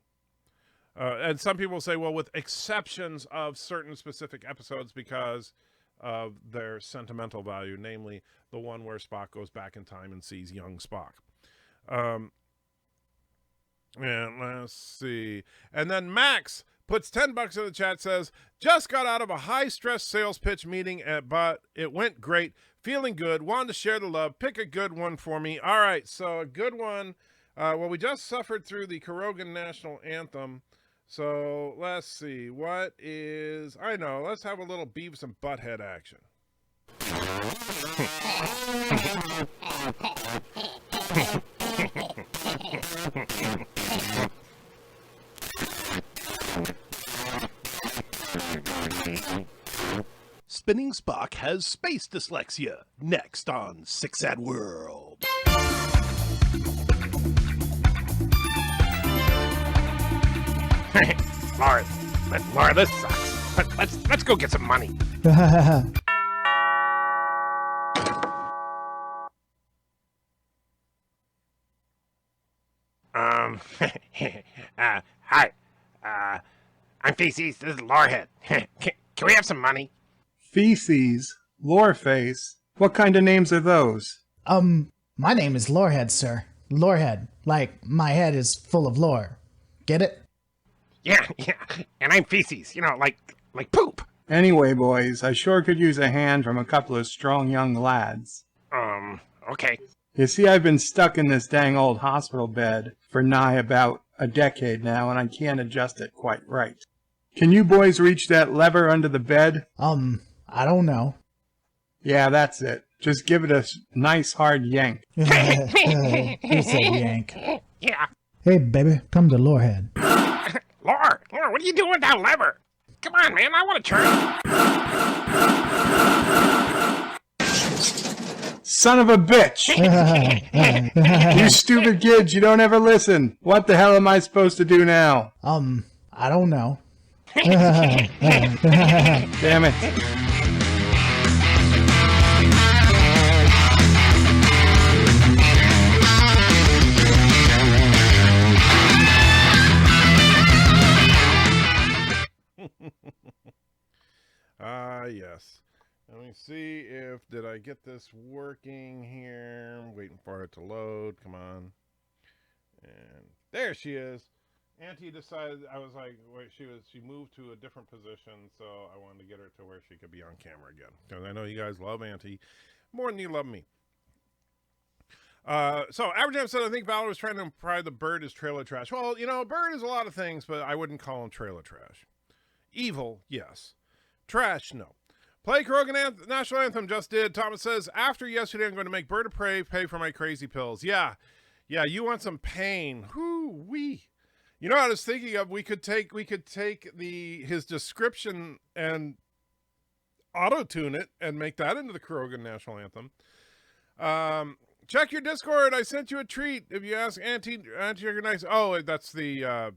And some people say, well, with exceptions of certain specific episodes because of their sentimental value, namely the one where Spock goes back in time and sees young Spock. And let's see. And then Max puts $10 in the chat, says, just got out of a high-stress sales pitch meeting, but it went great. Feeling good. Wanted to share the love. Pick a good one for me. All right, so a good one. Well, we just suffered through the Korogan National Anthem. So let's see. What is... I know. Let's have a little Beavis and Butthead action. Spinning Spock has space dyslexia. Next on Six Ad World. Laura, this sucks. Let's go get some money. Hi. I'm Feces. This is Lorehead. Can we have some money? Feces, Loreface. What kind of names are those? My name is Lorehead, sir. Lorehead. Like, my head is full of lore. Get it? Yeah. And I'm Feces. Like poop. Anyway, boys, I sure could use a hand from a couple of strong young lads. Okay. You see, I've been stuck in this dang old hospital bed for nigh about a decade now, and I can't adjust it quite right. Can you boys reach that lever under the bed? I don't know. Yeah, that's it. Just give it a nice hard yank. Who said yank? Yeah. Hey, baby, come to Lorehead. Laura, what are you doing with that lever? Come on, man, I want to turn. Son of a bitch! You stupid kids, you don't ever listen. What the hell am I supposed to do now? I don't know. Damn it. Yes. Let me see if, did I get this working here? I'm waiting for it to load. Come on. And there she is. Auntie decided, I was like, wait, she moved to a different position, so I wanted to get her to where she could be on camera again. Because I know you guys love Auntie more than you love me. So Aberjam said, I think Valor was trying to imply the bird is trailer trash. Well, bird is a lot of things, but I wouldn't call him trailer trash. Evil, yes. Trash, no. Play Korogan National Anthem, just did. Thomas says, after yesterday, I'm going to make Bird of Prey pay for my crazy pills. Yeah, you want some pain. Whoo-wee. You know what I was thinking of? We could take his description and auto-tune it and make that into the Korogan National Anthem. Check your Discord. I sent you a treat. If you ask Auntie nice. Oh, that's the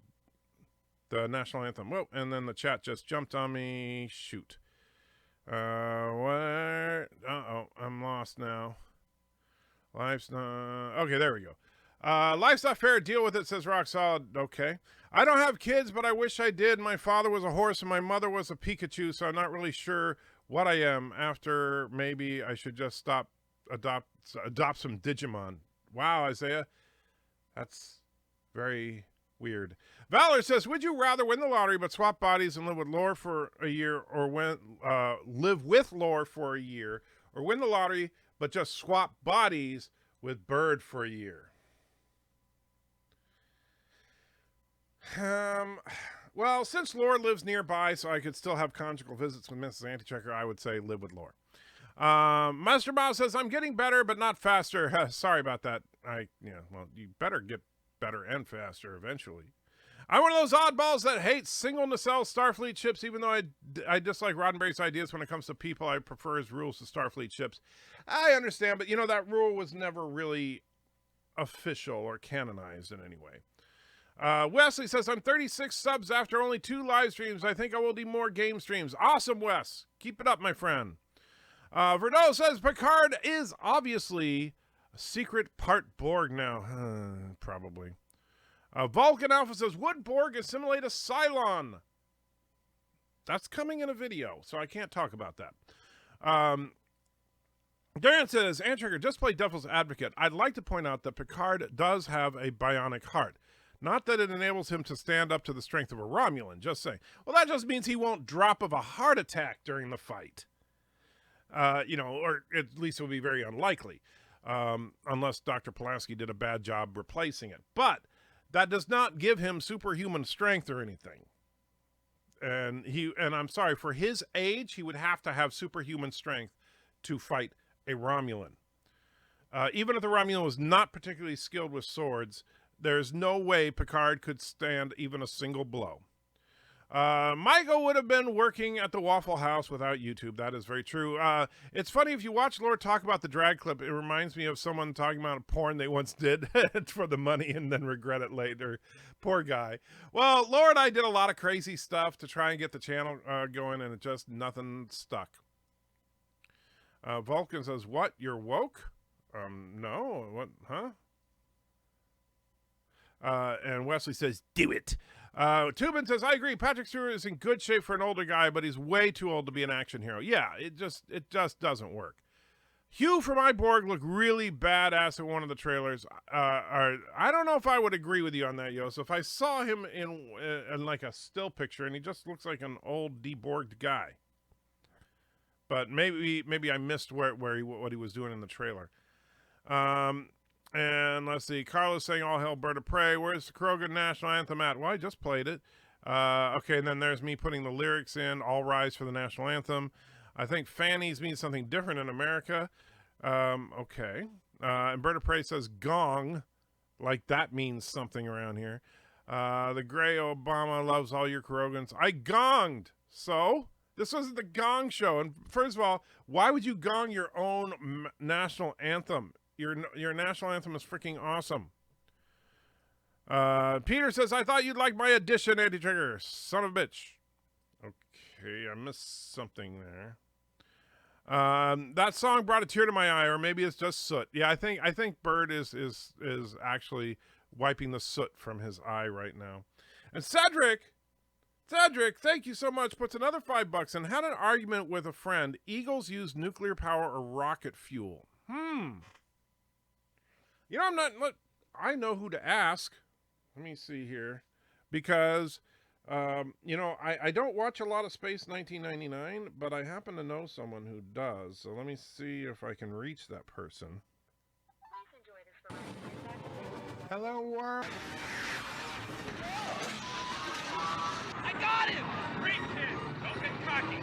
National Anthem. Whoa, and then the chat just jumped on me. Shoot. What? Uh-oh, I'm lost now. Life's not... Okay, there we go. Life's not fair. Deal with it, says Rock Solid. Okay. I don't have kids, but I wish I did. My father was a horse and my mother was a Pikachu, so I'm not really sure what I am. After, maybe I should just adopt some Digimon. Wow, Isaiah. That's very weird. Valor says, would you rather win the lottery but swap bodies and live with Lore for a year, or live with Lore for a year, or win the lottery but just swap bodies with Bird for a year? Well, since Lore lives nearby, so I could still have conjugal visits with Mrs. Antichecker, I would say live with Lore. Master Bob says, I'm getting better, but not faster. Sorry about that. Well, you better get better and faster eventually. I'm one of those oddballs that hates single nacelle Starfleet ships, even though I dislike Roddenberry's ideas when it comes to people. I prefer his rules to Starfleet ships. I understand, but, that rule was never really official or canonized in any way. Wesley says, I'm 36 subs after only 2 live streams. I think I will do more game streams. Awesome, Wes. Keep it up, my friend. Verdot says, Picard is obviously a secret part Borg now. Probably. Vulcan Alpha says, would Borg assimilate a Cylon? That's coming in a video, so I can't talk about that. Darren says, Antrigger, just play devil's advocate. I'd like to point out that Picard does have a bionic heart. Not that it enables him to stand up to the strength of a Romulan, just saying. Well, that just means he won't drop of a heart attack during the fight. Or at least it would be very unlikely, unless Dr. Pulaski did a bad job replacing it. But that does not give him superhuman strength or anything. And I'm sorry, for his age, he would have to have superhuman strength to fight a Romulan. Even if the Romulan was not particularly skilled with swords, there's no way Picard could stand even a single blow. Michael would have been working at the Waffle House without YouTube. That is very true. It's funny, if you watch Lord talk about the drag clip, it reminds me of someone talking about a porn they once did for the money and then regret it later. Poor guy. Well, Lord, I did a lot of crazy stuff to try and get the channel going, and it just nothing stuck. Vulcan says, what? You're woke? No. What? Huh? And Wesley says, do it. Tubin says, I agree. Patrick Stewart is in good shape for an older guy, but he's way too old to be an action hero. Yeah, it just doesn't work. Hugh from Iborg looked really badass in one of the trailers. I don't know if I would agree with you on that, Yosef. I saw him in like a still picture, and he just looks like an old deborged guy. But maybe I missed what he was doing in the trailer. And let's see, Carlos saying, all hell bird of prey. Where's the Krogan national anthem at? Well, I just played it. Okay, and then there's me putting the lyrics in, all rise for the national anthem. I think fannies means something different in America. Okay. And bird of prey says gong, like that means something around here. The gray Obama loves all your Krogans. I gonged. So this wasn't the Gong Show. And first of all, why would you gong your own national anthem? Your national anthem is freaking awesome. Peter says, I thought you'd like my addition, Andy Trigger. Son of a bitch. Okay, I missed something there. That song brought a tear to my eye, or maybe it's just soot. Yeah, I think Bird is actually wiping the soot from his eye right now. And Cedric, thank you so much, puts another $5 and had an argument with a friend. Eagles use nuclear power or rocket fuel. I know who to ask. Let me see here. Because, I don't watch a lot of Space 1999, but I happen to know someone who does. So let me see if I can reach that person. Hello, world. I got him! Great kid! Don't get cocky.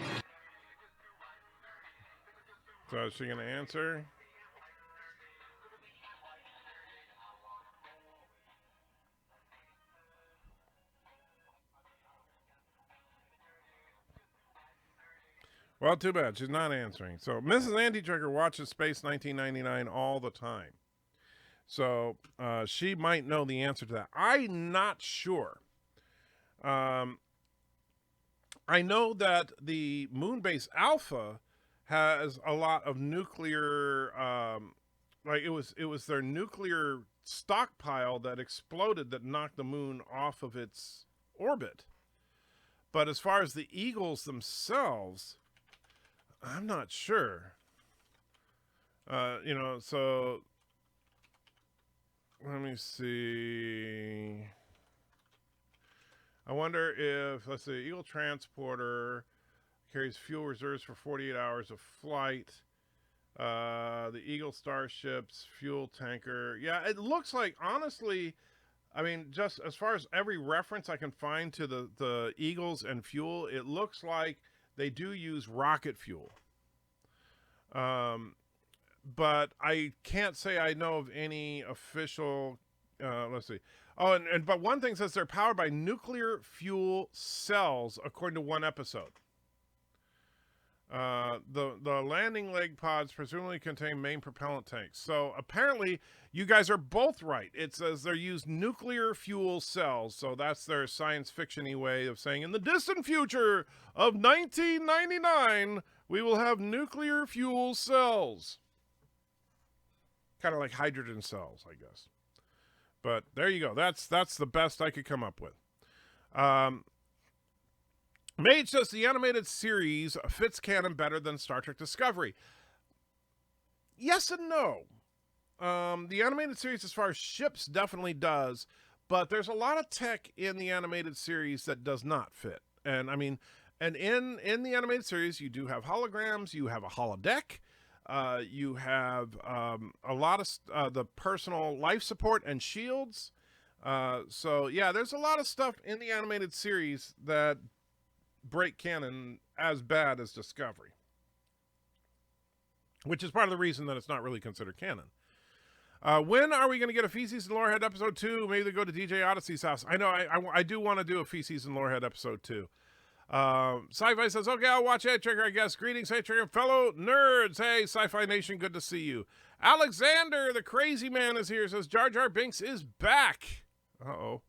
So is she going to answer? Well, too bad. She's not answering. So Mrs. Anti-Trigger watches Space 1999 all the time. So she might know the answer to that. I'm not sure. I know that the Moonbase Alpha has a lot of nuclear, it was their nuclear stockpile that exploded that knocked the moon off of its orbit. But as far as the Eagles themselves, I'm not sure. So let me see. I wonder if, let's see, Eagle Transporter carries fuel reserves for 48 hours of flight. The Eagle Starships, fuel tanker. Yeah, it looks like, honestly, I mean, just as far as every reference I can find to the Eagles and fuel, it looks like they do use rocket fuel. But I can't say I know of any official let's see. Oh, but one thing says they're powered by nuclear fuel cells, according to one episode. The landing leg pods presumably contain main propellant tanks. So apparently you guys are both right. It says they use nuclear fuel cells. So that's their science fiction-y way of saying in the distant future of 1999, we will have nuclear fuel cells. Kind of like hydrogen cells, I guess. But there you go. That's the best I could come up with. Mage says the animated series fits canon better than Star Trek Discovery. Yes and no. The animated series, as far as ships, definitely does, but there's a lot of tech in the animated series that does not fit. And I mean, and in the animated series, you do have holograms, you have a holodeck, you have a lot of the personal life support and shields. So yeah, there's a lot of stuff in the animated series that break canon as bad as Discovery, which is part of the reason that it's not really considered canon. When are we going to get a Feces and Lorehead episode 2? Maybe they go to DJ Odyssey's house. I know I do want to do a Feces and Lorehead episode 2. Sci-Fi says, okay, I'll watch Head Trigger, I guess. Greetings, Head Trigger fellow nerds. Hey, Sci-Fi Nation, good to see you. Alexander, the crazy man, is here. Says, Jar Jar Binks is back. Uh-oh.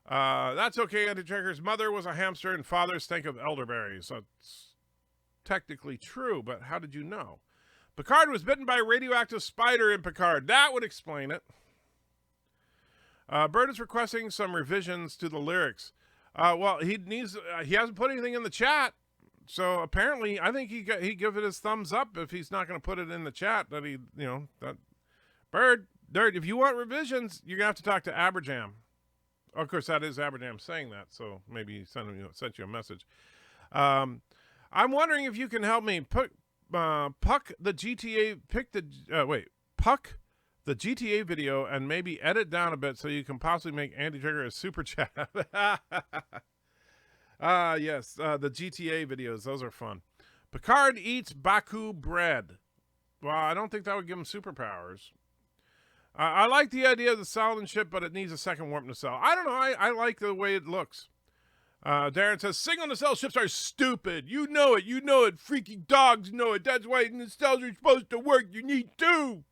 That's okay, Anti-Trigger's mother was a hamster and father stank of elderberries. That's technically true, but how did you know? Picard was bitten by a radioactive spider in Picard. That would explain it. Bird is requesting some revisions to the lyrics. Well, he hasn't put anything in the chat, so apparently I think he'd give it his thumbs up if he's not going to put it in the chat. That Bird, if you want revisions, you're going to have to talk to Aberjam. Of course, that is Aberjam saying that, so maybe he sent you a message. I'm wondering if you can help me puck the GTA video and maybe edit down a bit so you can possibly make Andy Trigger a super chat. Yes, the GTA videos, those are fun. Picard eats Baku bread. Well, I don't think that would give him superpowers. I like the idea of the Saladin ship, but it needs a second warp nacelle. I don't know. I like the way it looks. Darren says, single nacelle ships are stupid. You know it. Freaking dogs know it. That's why nacelles are supposed to work. You need two.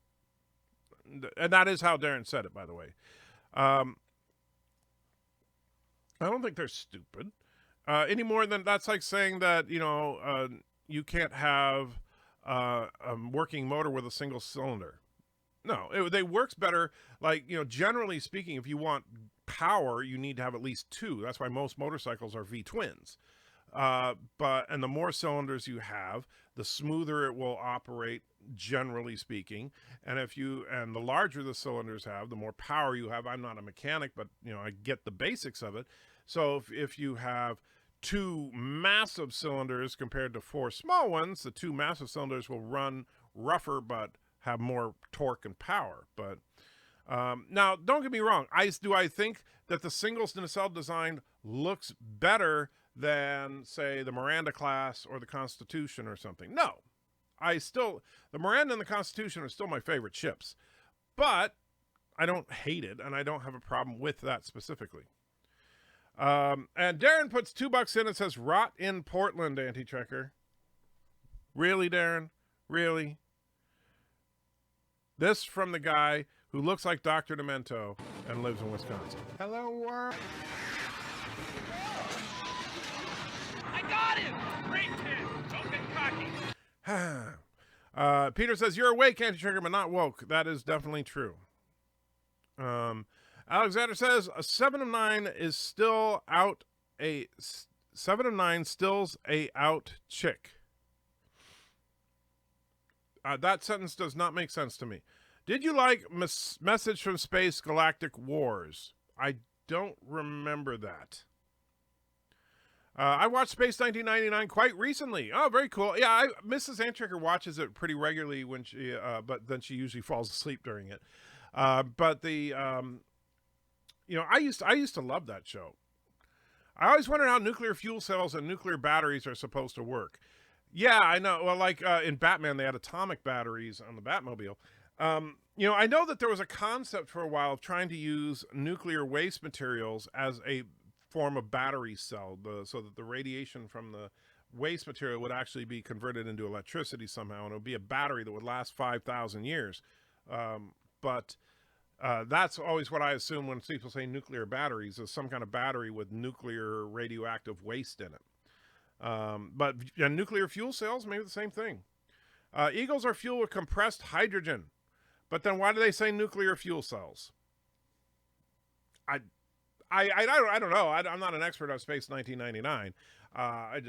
And that is how Darren said it, by the way. I don't think they're stupid. Any more than that's like saying that, you can't have a working motor with a single cylinder. No, they works better. Like, generally speaking, if you want power, you need to have at least two. That's why most motorcycles are V-twins. And the more cylinders you have, the smoother it will operate, generally speaking. And the larger the cylinders have, the more power you have. I'm not a mechanic, but I get the basics of it. So if you have two massive cylinders compared to four small ones, the two massive cylinders will run rougher, but have more torque and power. But now, don't get me wrong. I think that the single nacelle design looks better than, say, the Miranda class or the Constitution or something. No, the Miranda and the Constitution are still my favorite ships, but I don't hate it, and I don't have a problem with that specifically. And Darren puts $2 in and says, rot in Portland, Anti-Trekker. Really, Darren? Really? This from the guy who looks like Dr. Demento and lives in Wisconsin. Hello, world. I got him! Great hit! Don't get cocky. Peter says, you're awake, Anti-Trigger, but not woke. That is definitely true. Alexander says, a 7 of 9 is still out. A 7 of 9 still's a out chick. That sentence does not make sense to me. Did you like Message from Space Galactic Wars? I don't remember that. I watched Space 1999 quite recently. Oh, very cool. Yeah, Mrs. Antricker watches it pretty regularly when but then she usually falls asleep during it. But I used to love that show. I always wondered how nuclear fuel cells and nuclear batteries are supposed to work. Yeah, I know. Well, like in Batman, they had atomic batteries on the Batmobile. I know that there was a concept for a while of trying to use nuclear waste materials as a form of battery cell, so that the radiation from the waste material would actually be converted into electricity somehow, and it would be a battery that would last 5,000 years. But that's always what I assume when people say nuclear batteries, is some kind of battery with nuclear radioactive waste in it. But nuclear fuel cells, maybe the same thing. Eagles are fueled with compressed hydrogen. But then why do they say nuclear fuel cells? I don't know. I'm not an expert on Space 1999. I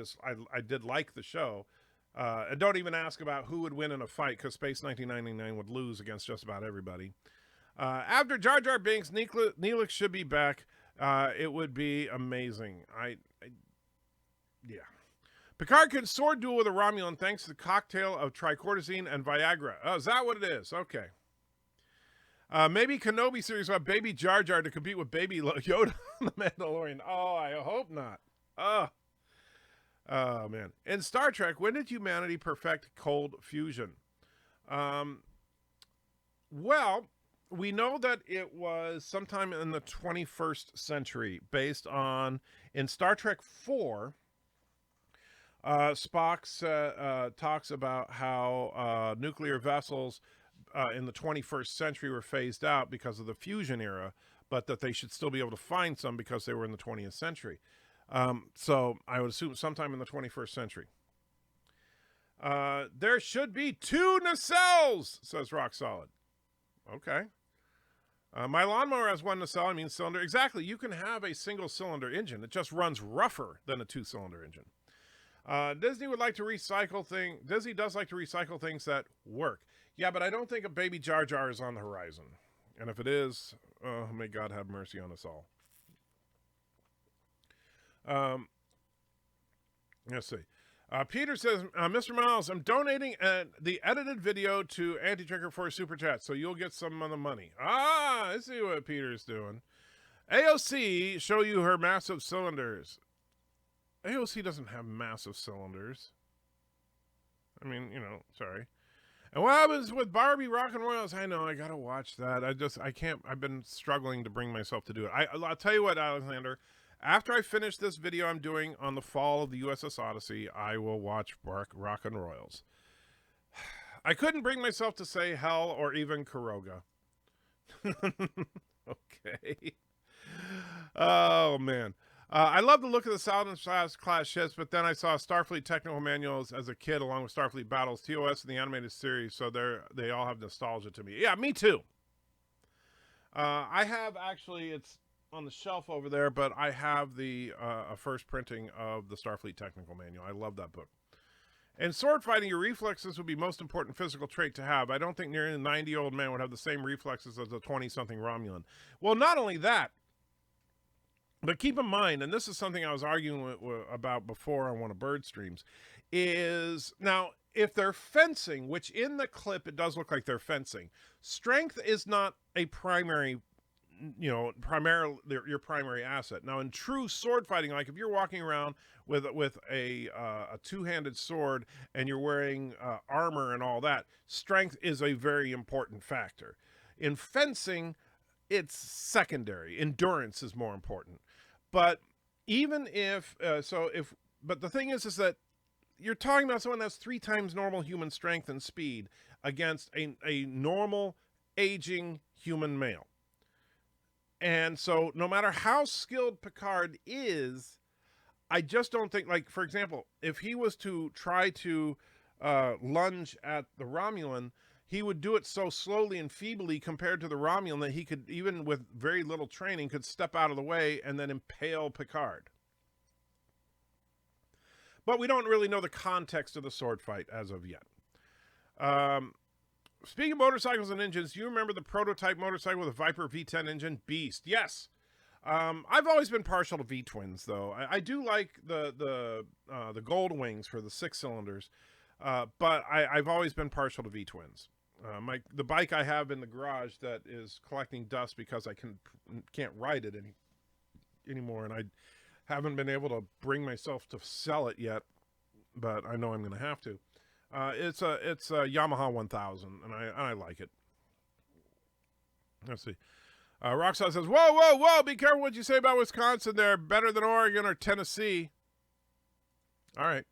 did like the show. And don't even ask about who would win in a fight, because Space 1999 would lose against just about everybody. After Jar Jar Binks, Neelix should be back. It would be amazing. Yeah. Picard can sword duel with a Romulan thanks to the cocktail of tricortisine and Viagra. Oh, is that what it is? Okay. Maybe Kenobi series about Baby Jar Jar to compete with Baby Yoda on The Mandalorian. Oh, I hope not. Oh, man. In Star Trek, when did humanity perfect cold fusion? Well, we know that it was sometime in the 21st century, based on, in Star Trek 4, Spock talks about how nuclear vessels in the 21st century were phased out because of the fusion era, but that they should still be able to find some because they were in the 20th century. So I would assume sometime in the 21st century. There should be 2 nacelles, says Rock Solid. Okay. My lawnmower has 1 nacelle, I mean cylinder. Exactly. You can have a single cylinder engine. It just runs rougher than a 2-cylinder engine. Disney does like to recycle things that work. Yeah, but I don't think a Baby Jar Jar is on the horizon. And if it is, may God have mercy on us all. Let's see. Peter says, Mr. Miles, I'm donating the edited video to Anti-Trigger for a Super Chat, so you'll get some of the money. I see what Peter's doing. AOC show you her massive cylinders. AOC doesn't have massive cylinders. I mean, sorry. And what happens with Barbie Rock and Royals? I know, I gotta watch that. I can't, I've been struggling to bring myself to do it. I'll tell you what, Alexander, after I finish this video I'm doing on the fall of the USS Odyssey, I will watch Rock and Royals. I couldn't bring myself to say Hell or even Kuroga. Okay. Oh, man. I love the look of the Saladin class ships, but then I saw Starfleet technical manuals as a kid along with Starfleet Battles, TOS, and the animated series, so they all have nostalgia to me. Yeah, me too. I have actually, it's on the shelf over there, but I have the first printing of the Starfleet technical manual. I love that book. In sword fighting, your reflexes would be most important physical trait to have. I don't think nearly a 90-year-old man would have the same reflexes as a 20-something Romulan. Well, not only that, but keep in mind, and this is something I was arguing about before on one of Bird streams, is now if they're fencing, which in the clip it does look like they're fencing, strength is not a primary, primarily your primary asset. Now in true sword fighting, like if you're walking around with a two-handed sword and you're wearing armor and all that, strength is a very important factor. In fencing, it's secondary. Endurance is more important. But even if, but the thing is that you're talking about someone that's 3 times normal human strength and speed against a normal aging human male. And so no matter how skilled Picard is, I just don't think, like, for example, if he was to try to lunge at the Romulan, he would do it so slowly and feebly compared to the Romulan that he could, even with very little training, could step out of the way and then impale Picard. But we don't really know the context of the sword fight as of yet. Speaking of motorcycles and engines, do you remember the prototype motorcycle with a Viper V10 engine? Beast. Yes. I've always been partial to V-twins, though. I do like the gold wings for the 6 cylinders, but I've always been partial to V-twins. The bike I have in the garage that is collecting dust because I can't ride it anymore, and I haven't been able to bring myself to sell it yet, but I know I'm going to have to. It's a Yamaha 1000, and I like it. Let's see. Rockstar says, whoa, whoa, whoa, be careful what you say about Wisconsin. They're better than Oregon or Tennessee. All right.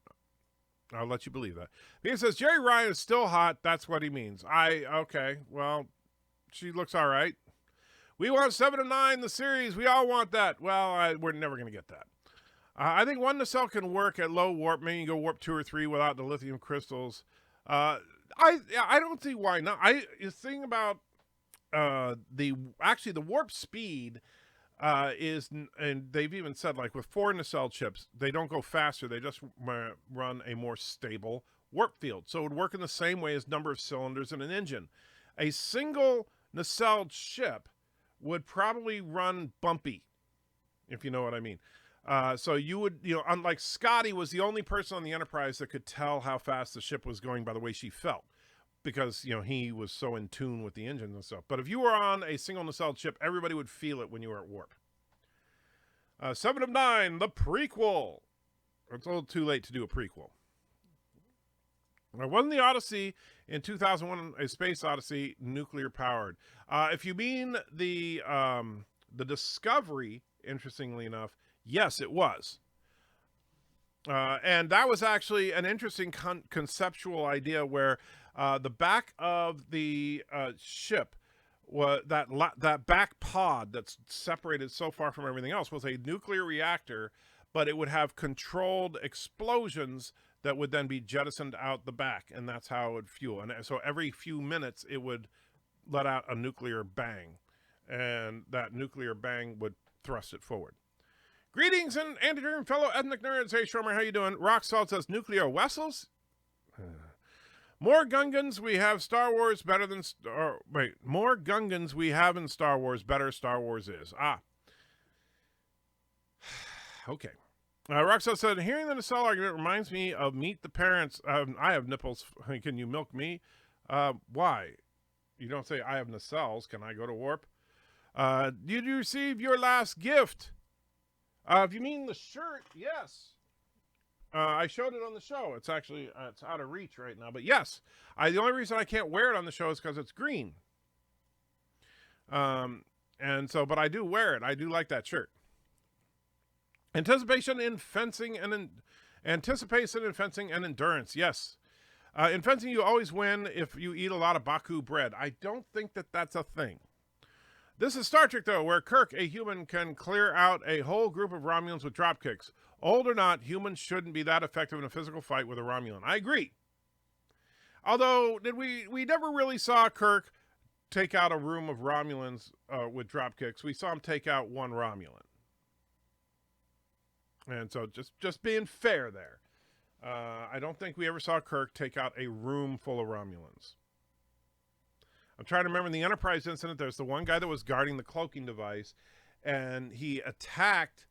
I'll let you believe that. He says, Jerry Ryan is still hot. That's what he means. Okay. Well, she looks all right. We want 7 of 9 the series. We all want that. Well, we're never going to get that. I think 1 nacelle can work at low warp. Maybe you can go warp 2 or 3 without the lithium crystals. I don't see why not. The thing about the warp speed is, and they've even said, like with 4 nacelle chips, they don't go faster. They just run a more stable warp field. So it would work in the same way as number of cylinders in an engine. A single nacelle chip would probably run bumpy, if you know what I mean. So you would, unlike Scotty was the only person on the Enterprise that could tell how fast the ship was going by the way she felt, because, he was so in tune with the engines and stuff. But if you were on a single nacelle chip, everybody would feel it when you were at warp. 7 of 9, the prequel. It's a little too late to do a prequel. Wasn't the Odyssey in 2001, A Space Odyssey, nuclear powered? If you mean the Discovery, interestingly enough, yes, it was. And that was actually an interesting conceptual idea where the back of the ship, that back pod that's separated so far from everything else, was a nuclear reactor, but it would have controlled explosions that would then be jettisoned out the back, and that's how it would fuel. And so every few minutes, it would let out a nuclear bang, and that nuclear bang would thrust it forward. Greetings and anti-germ fellow ethnic nerds. Hey, Shomer, how you doing? Rock Salt says, nuclear vessels? More Gungans we have Star Wars better than... more Gungans we have in Star Wars, better Star Wars is. Okay. Roxanne said, hearing the nacelle argument reminds me of Meet the Parents. I have nipples. Can you milk me? Why? You don't say, I have nacelles. Can I go to warp? Did you receive your last gift? If you mean the shirt, yes. I showed it on the show. It's actually, it's out of reach right now. But yes, the only reason I can't wear it on the show is because it's green. But I do wear it. I do like that shirt. Anticipation in fencing and endurance. Yes. In fencing, you always win if you eat a lot of Baku bread. I don't think that that's a thing. This is Star Trek, though, where Kirk, a human, can clear out a whole group of Romulans with drop kicks. Old or not, humans shouldn't be that effective in a physical fight with a Romulan. I agree. Although, we never really saw Kirk take out a room of Romulans with drop kicks. We saw him take out one Romulan. And so just being fair there. I don't think we ever saw Kirk take out a room full of Romulans. I'm trying to remember in the Enterprise incident, there's the one guy that was guarding the cloaking device, and he attacked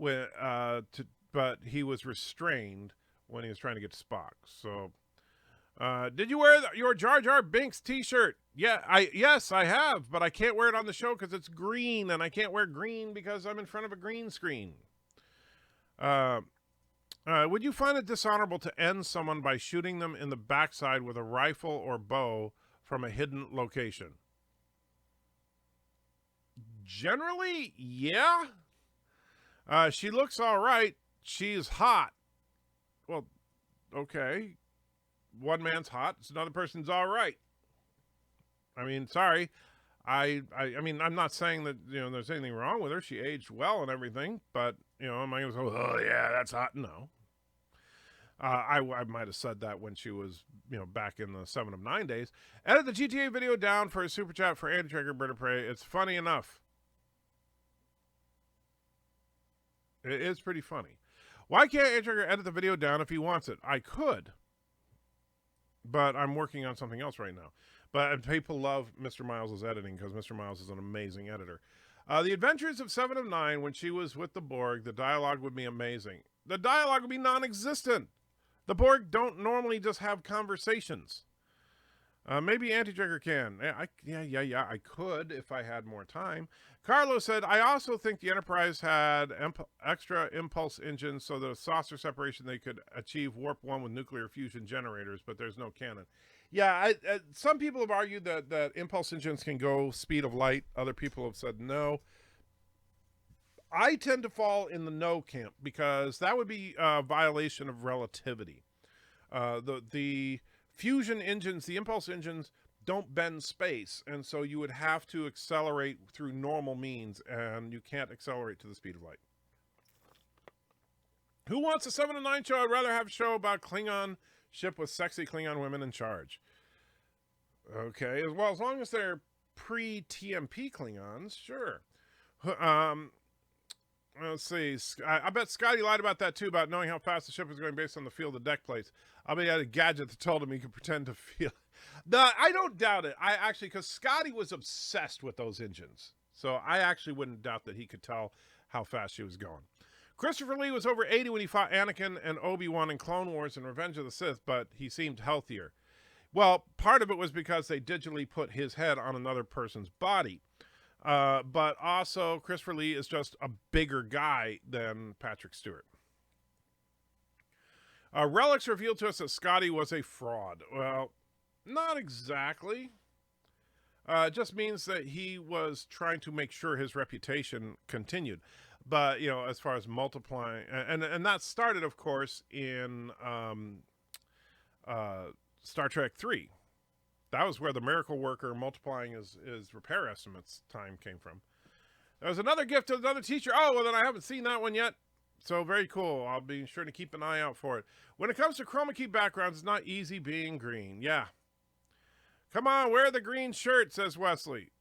but he was restrained when he was trying to get to Spock. So, did you wear your Jar Jar Binks t-shirt? Yes, I have, but I can't wear it on the show because it's green, and I can't wear green because I'm in front of a green screen. Would you find it dishonorable to end someone by shooting them in the backside with a rifle or bow from a hidden location? Generally, yeah. She looks all right. She's hot. Well, okay. One man's hot. So another person's all right. I mean, sorry. I mean, I'm not saying that, there's anything wrong with her. She aged well and everything, but, am I going to say, oh, yeah, that's hot? No. I might have said that when she was, back in the 7 of 9 days. Edit the GTA video down for a super chat for Anti-Tracker Bird of Prey. It's funny enough. It is pretty funny. Why can't Anti-Tracker edit the video down if he wants it? I could. But I'm working on something else right now. But people love Mr. Miles' editing because Mr. Miles is an amazing editor. The Adventures of 7 of 9, when she was with the Borg, the dialogue would be amazing. The dialogue would be non-existent. The Borg don't normally just have conversations. Maybe Anti-Trigger can. Yeah, I could if I had more time. Carlos said, I also think the Enterprise had extra impulse engines so that a saucer separation they could achieve warp 1 with nuclear fusion generators, but there's no cannon. Yeah, some people have argued that impulse engines can go speed of light. Other people have said no. I tend to fall in the no camp because that would be a violation of relativity. The fusion engines, the impulse engines, don't bend space, and so you would have to accelerate through normal means, and you can't accelerate to the speed of light. Who wants a 7 to 9 show? I'd rather have a show about Klingon ship with sexy Klingon women in charge. Okay, well, as long as they're pre-TMP Klingons, sure. Let's see. I bet Scotty lied about that, too, about knowing how fast the ship was going based on the feel of the deck plates. I bet he had a gadget that told him he could pretend to feel. No, I don't doubt it. I actually, because Scotty was obsessed with those engines. So I actually wouldn't doubt that he could tell how fast she was going. Christopher Lee was over 80 when he fought Anakin and Obi-Wan in Clone Wars and Revenge of the Sith, but he seemed healthier. Well, part of it was because they digitally put his head on another person's body. But also, Christopher Lee is just a bigger guy than Patrick Stewart. Relics revealed to us that Scotty was a fraud. Well, not exactly. It just means that he was trying to make sure his reputation continued. But, you know, as far as multiplying, and that started, of course, in Star Trek 3. That was where the miracle worker multiplying his repair estimates time came from. There was another gift to another teacher. Oh, well, then I haven't seen that one yet. So very cool. I'll be sure to keep an eye out for it. When it comes to chroma key backgrounds, it's not easy being green. Yeah. Come on, wear the green shirt, says Wesley.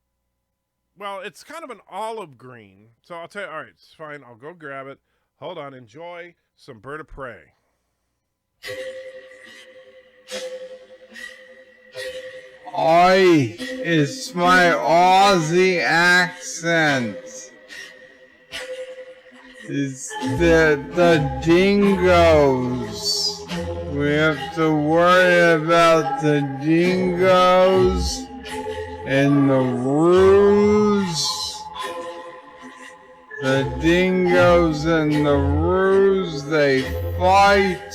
Well, it's kind of an olive green. So I'll tell you, all right, it's fine. I'll go grab it. Hold on. Enjoy some Bird of Prey. Oi, it's my Aussie accent. It's the dingoes. We have to worry about the dingoes and the roos. The dingoes and the roos, they fight.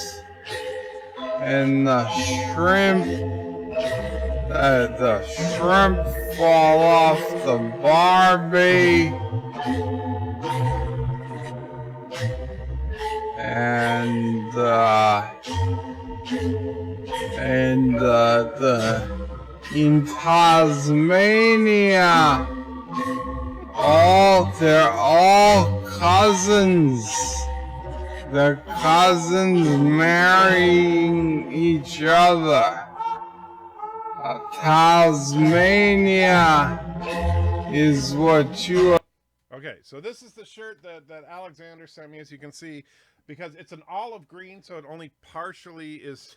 And the shrimp fall off the Barbie. And in Tasmania, they're all cousins. The cousins marrying each other. Tasmania is what you are. Okay, so this is the shirt that Alexander sent me, as you can see, because it's an olive green, so it only partially is.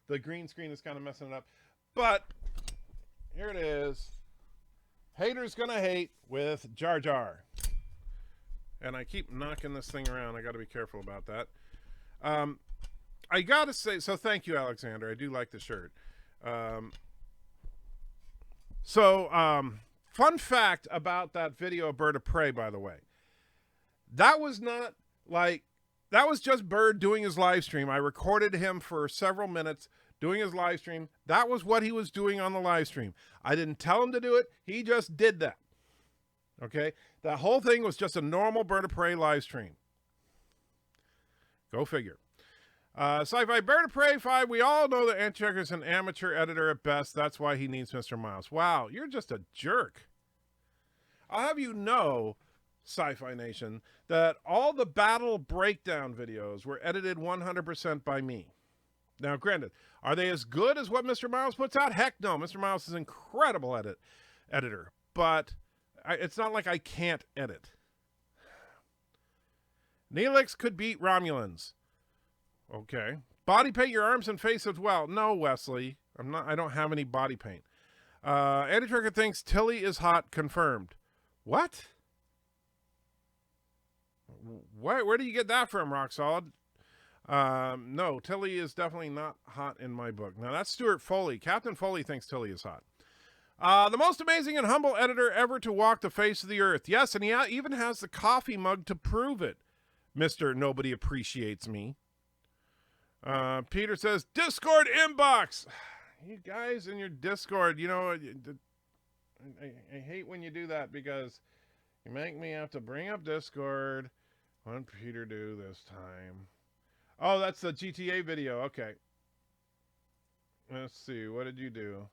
The green screen is kind of messing it up. But here it is. Haters Gonna Hate with Jar Jar. And I keep knocking this thing around. I got to be careful about that. I got to say, so thank you, Alexander. I do like the shirt. Fun fact about that video of Bird of Prey, by the way. That was just Bird doing his live stream. I recorded him for several minutes doing his live stream. That was what he was doing on the live stream. I didn't tell him to do it. He just did that. Okay? That whole thing was just a normal Bird of Prey live stream. Go figure. Sci-Fi Bird of Prey 5, we all know that Anti-Checker is an amateur editor at best. That's why he needs Mr. Miles. Wow, you're just a jerk. I'll have you know, Sci-Fi Nation, that all the battle breakdown videos were edited 100% by me. Now, granted, are they as good as what Mr. Miles puts out? Heck no. Mr. Miles is an incredible editor, but it's not like I can't edit. Neelix could beat Romulans. Okay. Body paint your arms and face as well. No, Wesley. I don't have any body paint. Anti-Tracker thinks Tilly is hot. Confirmed. What? Where do you get that from, Rock Solid? No, Tilly is definitely not hot in my book. Now, that's Stuart Foley. Captain Foley thinks Tilly is hot. The most amazing and humble editor ever to walk the face of the earth. Yes, and he even has the coffee mug to prove it. Mr. Nobody Appreciates Me. Peter says, Discord inbox. You guys in your Discord, you know, I hate when you do that because you make me have to bring up Discord. What did Peter do this time? Oh, that's the GTA video. Okay. Let's see. What did you do?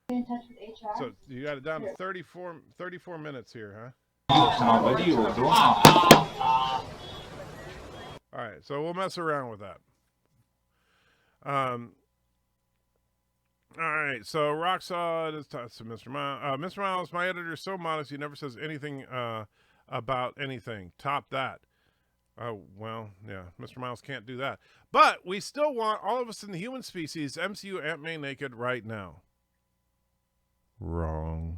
In touch with HR. So you got it down to 34 minutes here, huh? All right. So we'll mess around with that. All right. So Roxaw is to Mr. Miles. Mr. Miles, my editor is so modest. He never says anything about anything. Top that. Oh, well, yeah, Mr. Miles can't do that. But we still want all of us in the human species, MCU Aunt May naked right now. Wrong.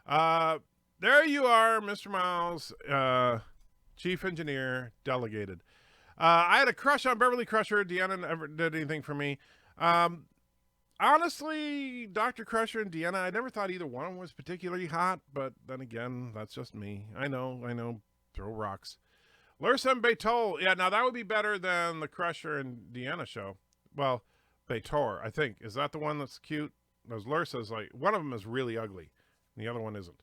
There you are, Mr. Miles, Chief Engineer, Delegated. I had a crush on Beverly Crusher. Deanna never did anything for me. Honestly, Dr. Crusher and Deanna, I never thought either one of them was particularly hot, but then again, that's just me. I know, throw rocks. Lursem Beitol. Yeah, now that would be better than the Crusher and Deanna show. Well, Beitor, I think. Is that the one that's cute? Those Lursa's like, one of them is really ugly, and the other one isn't.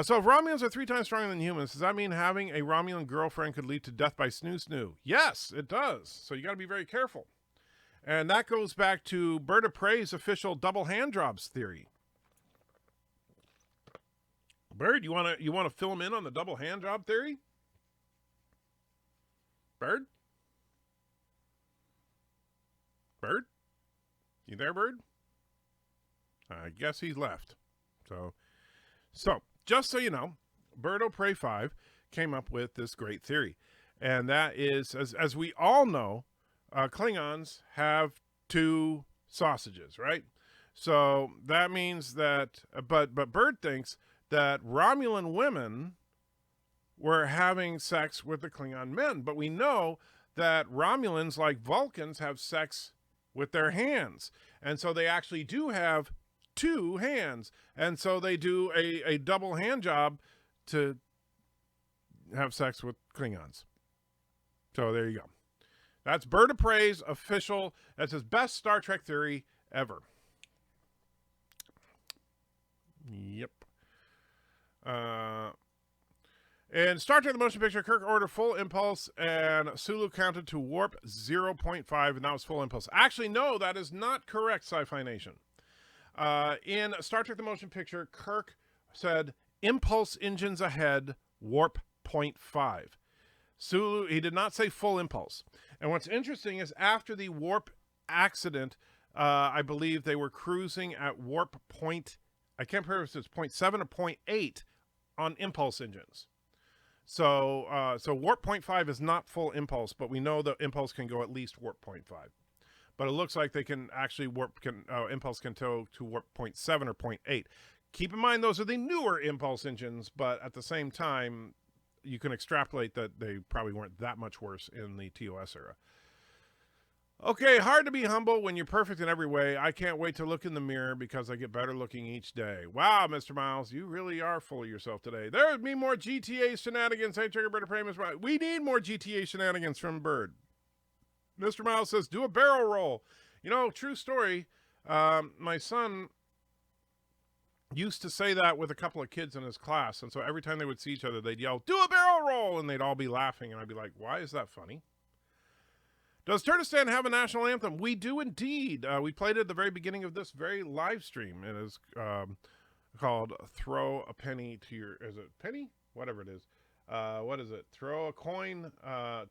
So if Romulans are 3 times stronger than humans, does that mean having a Romulan girlfriend could lead to death by snoo-snoo? Yes, it does. So you got to be very careful. And that goes back to Bird of Prey's official double hand jobs theory. Bird, you want to fill him in on the double hand job theory? Bird? Bird? You there, Bird? I guess he's left. So just so you know, Bird of Prey 5 came up with this great theory. And that is, as we all know, Klingons have 2 sausages, right? So that means that, but Bird thinks that Romulan women were having sex with the Klingon men. But we know that Romulans, like Vulcans, have sex with their hands. And so they actually do have 2 hands. And so they do a double hand job to have sex with Klingons. So there you go. That's Bird of Prey's official, that's his best Star Trek theory ever. Yep. In Star Trek the Motion Picture, Kirk ordered full impulse and Sulu counted to warp 0.5 and that was full impulse. Actually, no, that is not correct, Sci-Fi Nation. In Star Trek the Motion Picture, Kirk said, impulse engines ahead, warp 0.5. Sulu, he did not say full impulse. And what's interesting is after the warp accident, I believe they were cruising at warp point, I can't remember if it's 0.7 or 0.8 on impulse engines. So warp 0.5 is not full impulse, but we know the impulse can go at least warp 0.5. But it looks like they can actually impulse can tow to warp 0.7 or 0.8. Keep in mind, those are the newer impulse engines, but at the same time, you can extrapolate that they probably weren't that much worse in the TOS era. Okay, hard to be humble when you're perfect in every way. I can't wait to look in the mirror because I get better looking each day. Wow, Mr. Miles, you really are full of yourself today. There would be more GTA shenanigans. Hey, Trigger Bird of Prey, Mr. Miles. We need more GTA shenanigans from Bird. Mr. Miles says, do a barrel roll. You know, true story. My son used to say that with a couple of kids in his class. And so every time they would see each other, they'd yell, do a barrel roll. And they'd all be laughing. And I'd be like, why is that funny? Does Turkestan have a national anthem? We do indeed. We played it at the very beginning of this very live stream. It is called Throw a Penny to Your... Is it penny? Whatever it is. What is it? Throw a coin to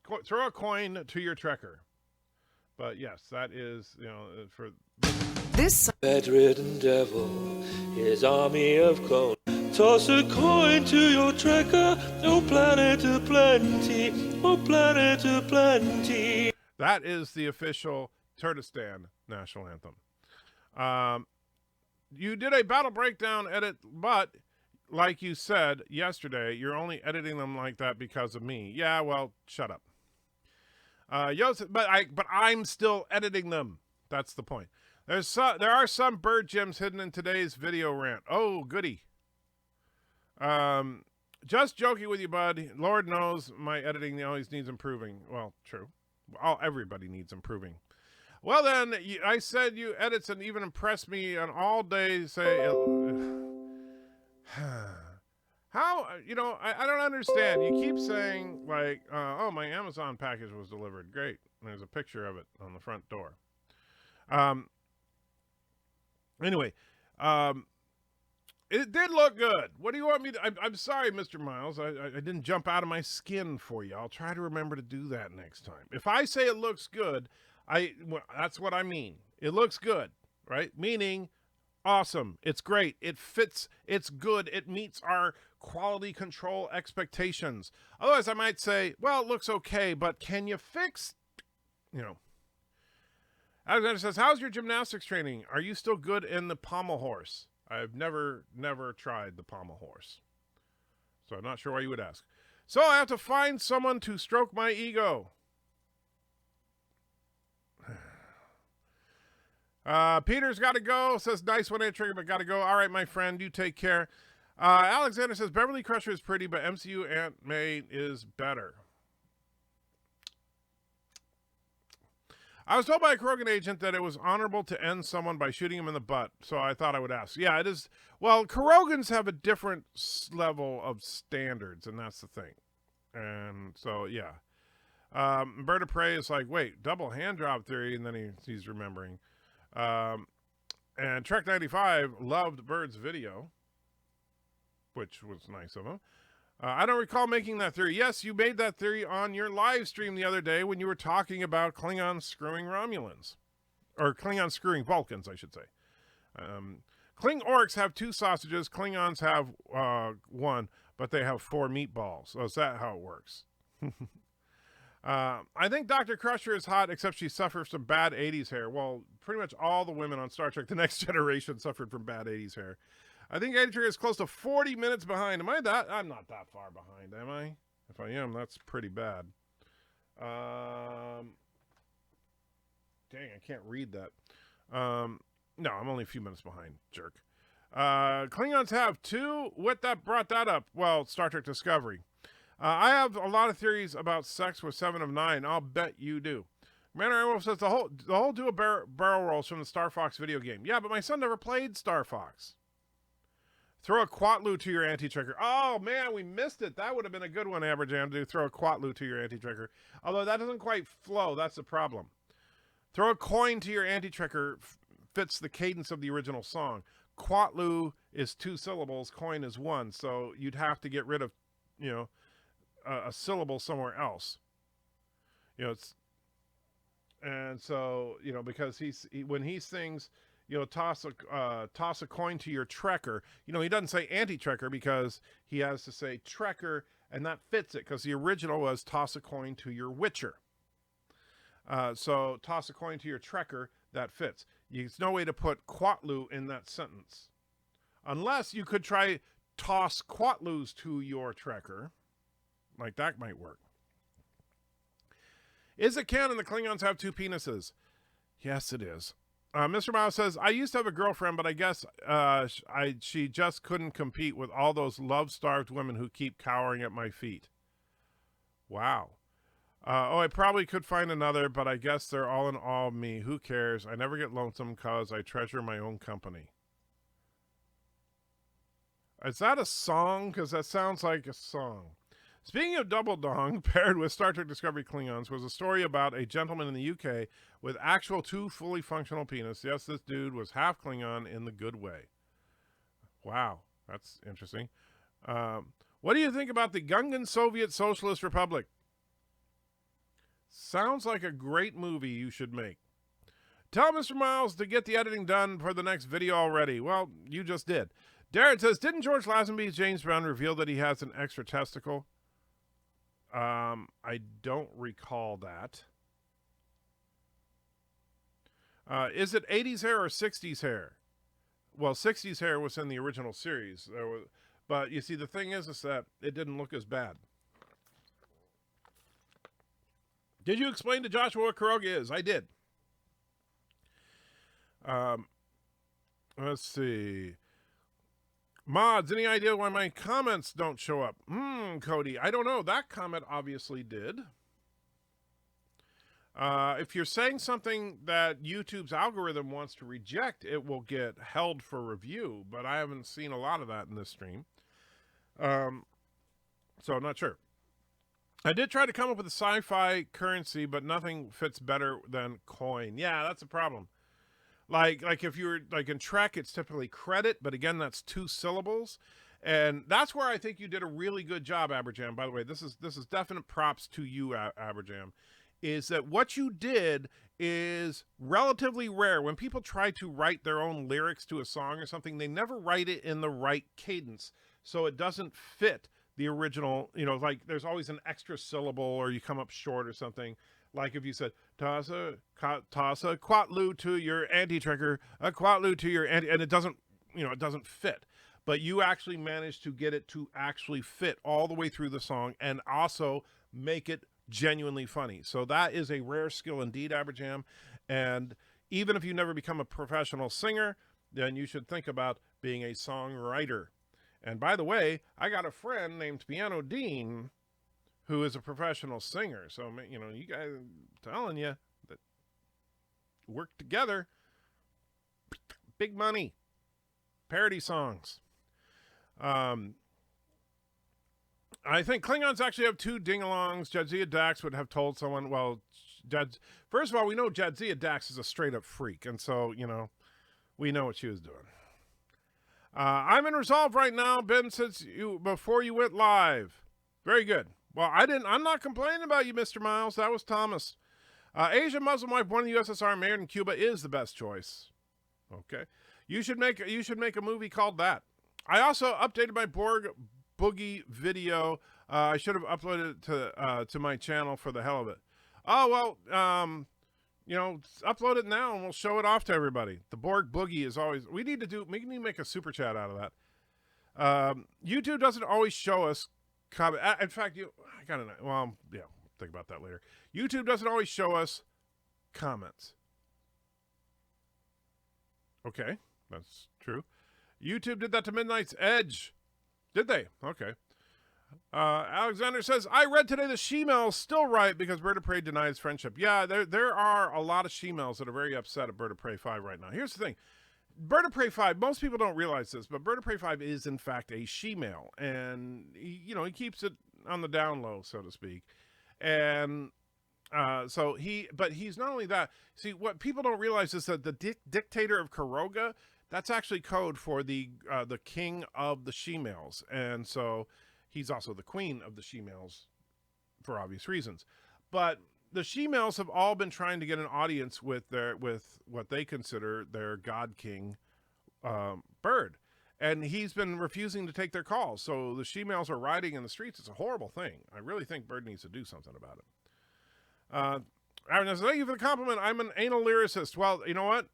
your trekker. But yes, that is, you know, for... This Bedridden devil, his army of clones. Toss a coin to your trekker, oh planet of plenty, oh planet of plenty. That is the official Turkestan national anthem. You did a battle breakdown edit, but like you said yesterday, you're only editing them like that because of me. Yeah, well, shut up. but I'm still editing them. That's the point. There are some bird gems hidden in today's video rant. Oh, goody. Just joking with you, bud. Lord knows my editing always needs improving. Well, true. Everybody needs improving. Well, then, I said you edits and even impressed me on all day. Say, how, I don't understand. You keep saying, like, oh, my Amazon package was delivered. Great. And there's a picture of it on the front door. Anyway, it did look good. What do you want me to... I'm sorry, Mr. Miles. I didn't jump out of my skin for you. I'll try to remember to do that next time. If I say it looks good, that's what I mean. It looks good, right? Meaning, awesome. It's great. It fits. It's good. It meets our quality control expectations. Otherwise, I might say, well, it looks okay, but can you fix... Alexander says, how's your gymnastics training? Are you still good in the pommel horse? I've never tried the pommel horse. So I'm not sure why you would ask. So I have to find someone to stroke my ego. Peter's got to go. Says, nice one, trigger, but got to go. All right, my friend, you take care. Alexander says, Beverly Crusher is pretty, but MCU Aunt May is better. I was told by a Krogan agent that it was honorable to end someone by shooting him in the butt, so I thought I would ask. Yeah, it is. Well, Krogans have a different level of standards, and that's the thing. And so, yeah. Bird of Prey is like, wait, double hand drop theory, and then he's remembering. And Trek 95 loved Bird's video, which was nice of him. I don't recall making that theory. Yes, you made that theory on your live stream the other day when you were talking about Klingons screwing Romulans. Or Klingons screwing Vulcans, I should say. Kling orcs have 2 sausages. Klingons have 1, but they have 4 meatballs. So is that how it works? I think Dr. Crusher is hot, except she suffers from bad 80s hair. Well, pretty much all the women on Star Trek The Next Generation suffered from bad 80s hair. I think Adrian is close to 40 minutes behind. Am I that? I'm not that far behind, am I? If I am, that's pretty bad. Dang, I can't read that. No, I'm only a few minutes behind, jerk. Klingons have 2. What brought that up? Well, Star Trek Discovery. I have a lot of theories about sex with 7 of 9. I'll bet you do. Commander Airwolf says the whole do a barrel rolls from the Star Fox video game. Yeah, but my son never played Star Fox. Throw a Quatlu to your anti-tracker. Oh, man, we missed it. That would have been a good one, Aberjam, to do. Throw a Quatlu to your anti-tracker. Although that doesn't quite flow. That's the problem. Throw a coin to your anti-tracker fits the cadence of the original song. Quatlu is 2 syllables. Coin is 1. So you'd have to get rid of, a syllable somewhere else. And so, because when he sings... toss a coin to your trekker. He doesn't say anti-trekker because he has to say trekker, and that fits it because the original was toss a coin to your witcher. So toss a coin to your trekker, that fits. There's no way to put Quatlu in that sentence. Unless you could try toss Quatlus to your trekker. Like that might work. Is it canon the Klingons have 2 penises? Yes, it is. Mr. Miles says, I used to have a girlfriend, but I guess she just couldn't compete with all those love-starved women who keep cowering at my feet. Wow. I probably could find another, but I guess they're all in awe of me. Who cares? I never get lonesome because I treasure my own company. Is that a song? Because that sounds like a song. Speaking of double dong, paired with Star Trek Discovery Klingons, was a story about a gentleman in the UK with actual 2 fully functional penis. Yes, this dude was half Klingon in the good way. Wow, that's interesting. What do you think about the Gungan Soviet Socialist Republic? Sounds like a great movie you should make. Tell Mr. Miles to get the editing done for the next video already. Well, you just did. Darren says, didn't George Lazenby's James Brown reveal that he has an extra testicle? I don't recall that. Is it 80s hair or 60s hair? Well, 60s hair was in the original series. But you see, the thing is that it didn't look as bad. Did you explain to Joshua what Karoga is? I did. Let's see. Mods, any idea why my comments don't show up? Cody, I don't know. That comment obviously did. If you're saying something that YouTube's algorithm wants to reject, it will get held for review, but I haven't seen a lot of that in this stream. So I'm not sure. I did try to come up with a sci-fi currency, but nothing fits better than coin. Yeah, that's a problem. Like if you're like in Trek, it's typically credit, but again, that's 2 syllables. And that's where I think you did a really good job, Aberjam. By the way, this is definite props to you, Aberjam. Is that what you did is relatively rare. When people try to write their own lyrics to a song or something, they never write it in the right cadence. So it doesn't fit the original, like there's always an extra syllable or you come up short or something. Like if you said, toss a quatlu to your anti-trigger, a quatlu to your anti, and it doesn't, it doesn't fit. But you actually managed to get it to actually fit all the way through the song and also make it genuinely funny. So that is a rare skill indeed, Aberjam. And even if you never become a professional singer, then you should think about being a songwriter. And by the way, I got a friend named Piano Dean who is a professional singer. So, you guys, I'm telling you that work together. Big money. Parody songs. I think Klingons actually have 2 ding-alongs. Jadzia Dax would have told someone, well, first of all, we know Jadzia Dax is a straight-up freak, and so, we know what she was doing. I'm in Resolve right now, Ben, before you went live. Very good. Well, I'm not complaining about you, Mr. Miles. That was Thomas. Asian Muslim wife, born in the USSR, married in Cuba, is the best choice. Okay. You should make a movie called that. I also updated my Borg Boogie video. I should have uploaded it to my channel for the hell of it. Oh, well, upload it now and we'll show it off to everybody. The Borg Boogie is always, we need to make a super chat out of that. YouTube doesn't always show us comment. In fact, I gotta know. Well, yeah, think about that later. YouTube doesn't always show us comments. Okay, that's true. YouTube did that to Midnight's Edge. Did they? Okay. Alexander says, I read today the she-males still right because Bird of Prey denies friendship. Yeah, there are a lot of she-males that are very upset at Bird of Prey 5 right now. Here's the thing. Bird of Prey 5, most people don't realize this, but Bird of Prey 5 is, in fact, a she-male. And, he keeps it on the down low, so to speak. And but he's not only that. See, what people don't realize is that the dictator of Karoga, that's actually code for the king of the she-males. And so he's also the queen of the she-males for obvious reasons. But the she-males have all been trying to get an audience with what they consider their god king, Bird. And he's been refusing to take their calls. So the she-males are rioting in the streets. It's a horrible thing. I really think Bird needs to do something about it. Aaron says, thank you for the compliment. I'm an anal lyricist. Well, you know what?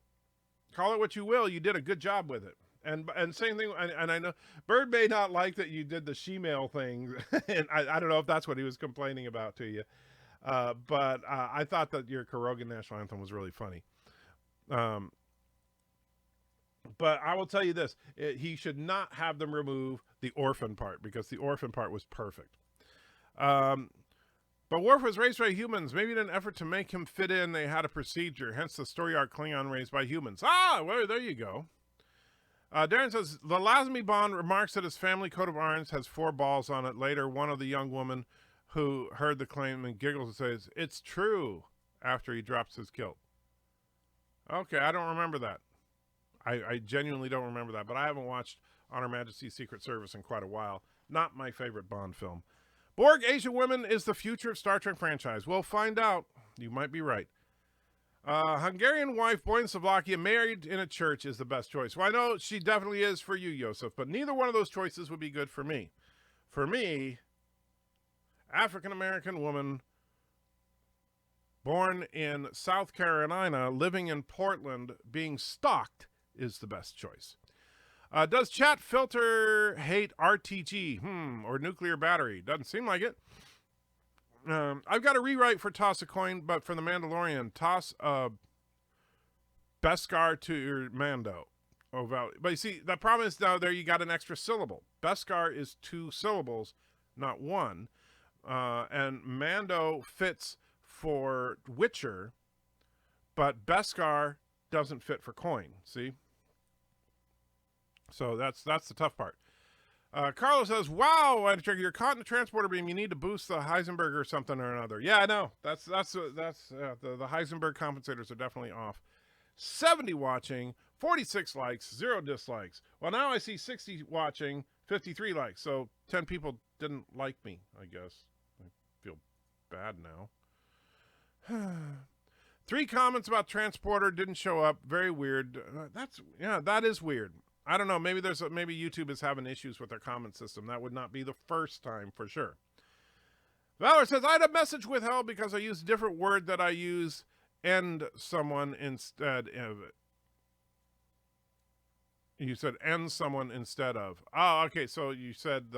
Call it what you will. You did a good job with it. And same thing, and I know Bird may not like that you did the she-male thing, and I don't know if that's what he was complaining about to you. But I thought that your Karogan national anthem was really funny. But I will tell you this, he should not have them remove the orphan part, because the orphan part was perfect. But Worf was raised by humans. Maybe in an effort to make him fit in, they had a procedure, hence the story arc Klingon raised by humans. Ah, well, there you go. Darren says, the Lazenby Bond remarks that his family coat of arms has 4 balls on it. Later, one of the young women who heard the claim and giggles and says, it's true, after he drops his kilt. Okay, I don't remember that. I genuinely don't remember that, but I haven't watched On Her Majesty's Secret Service in quite a while. Not my favorite Bond film. Borg Asian women is the future of Star Trek franchise. We'll find out. You might be right. Hungarian wife, born in Slovakia, married in a church is the best choice. Well, I know she definitely is for you, Joseph, but neither one of those choices would be good for me. For me, African-American woman, born in South Carolina, living in Portland, being stalked is the best choice. Does chat filter hate RTG? Or nuclear battery? Doesn't seem like it. I've got a rewrite for toss a coin, but for the Mandalorian, toss a Beskar to your Mando. Oh, but you see, the problem is now there you got an extra syllable. Beskar is 2 syllables, not 1. And Mando fits for Witcher, but Beskar doesn't fit for coin. See? So that's the tough part. Carlos says, "Wow, you're caught in a transporter beam. You need to boost the Heisenberg or something or another." Yeah, I know. That's the Heisenberg compensators are definitely off. 70 watching, 46 likes, 0 dislikes. Well, now I see 60 watching, 53 likes. So 10 people didn't like me, I guess. I feel bad now. 3 comments about transporter didn't show up. Very weird. That is weird. I don't know. Maybe maybe YouTube is having issues with their comment system. That would not be the first time for sure. Valor says, "I had a message withheld because I used a different word that I use end someone instead of it." You said end someone instead of. Oh, okay. So you said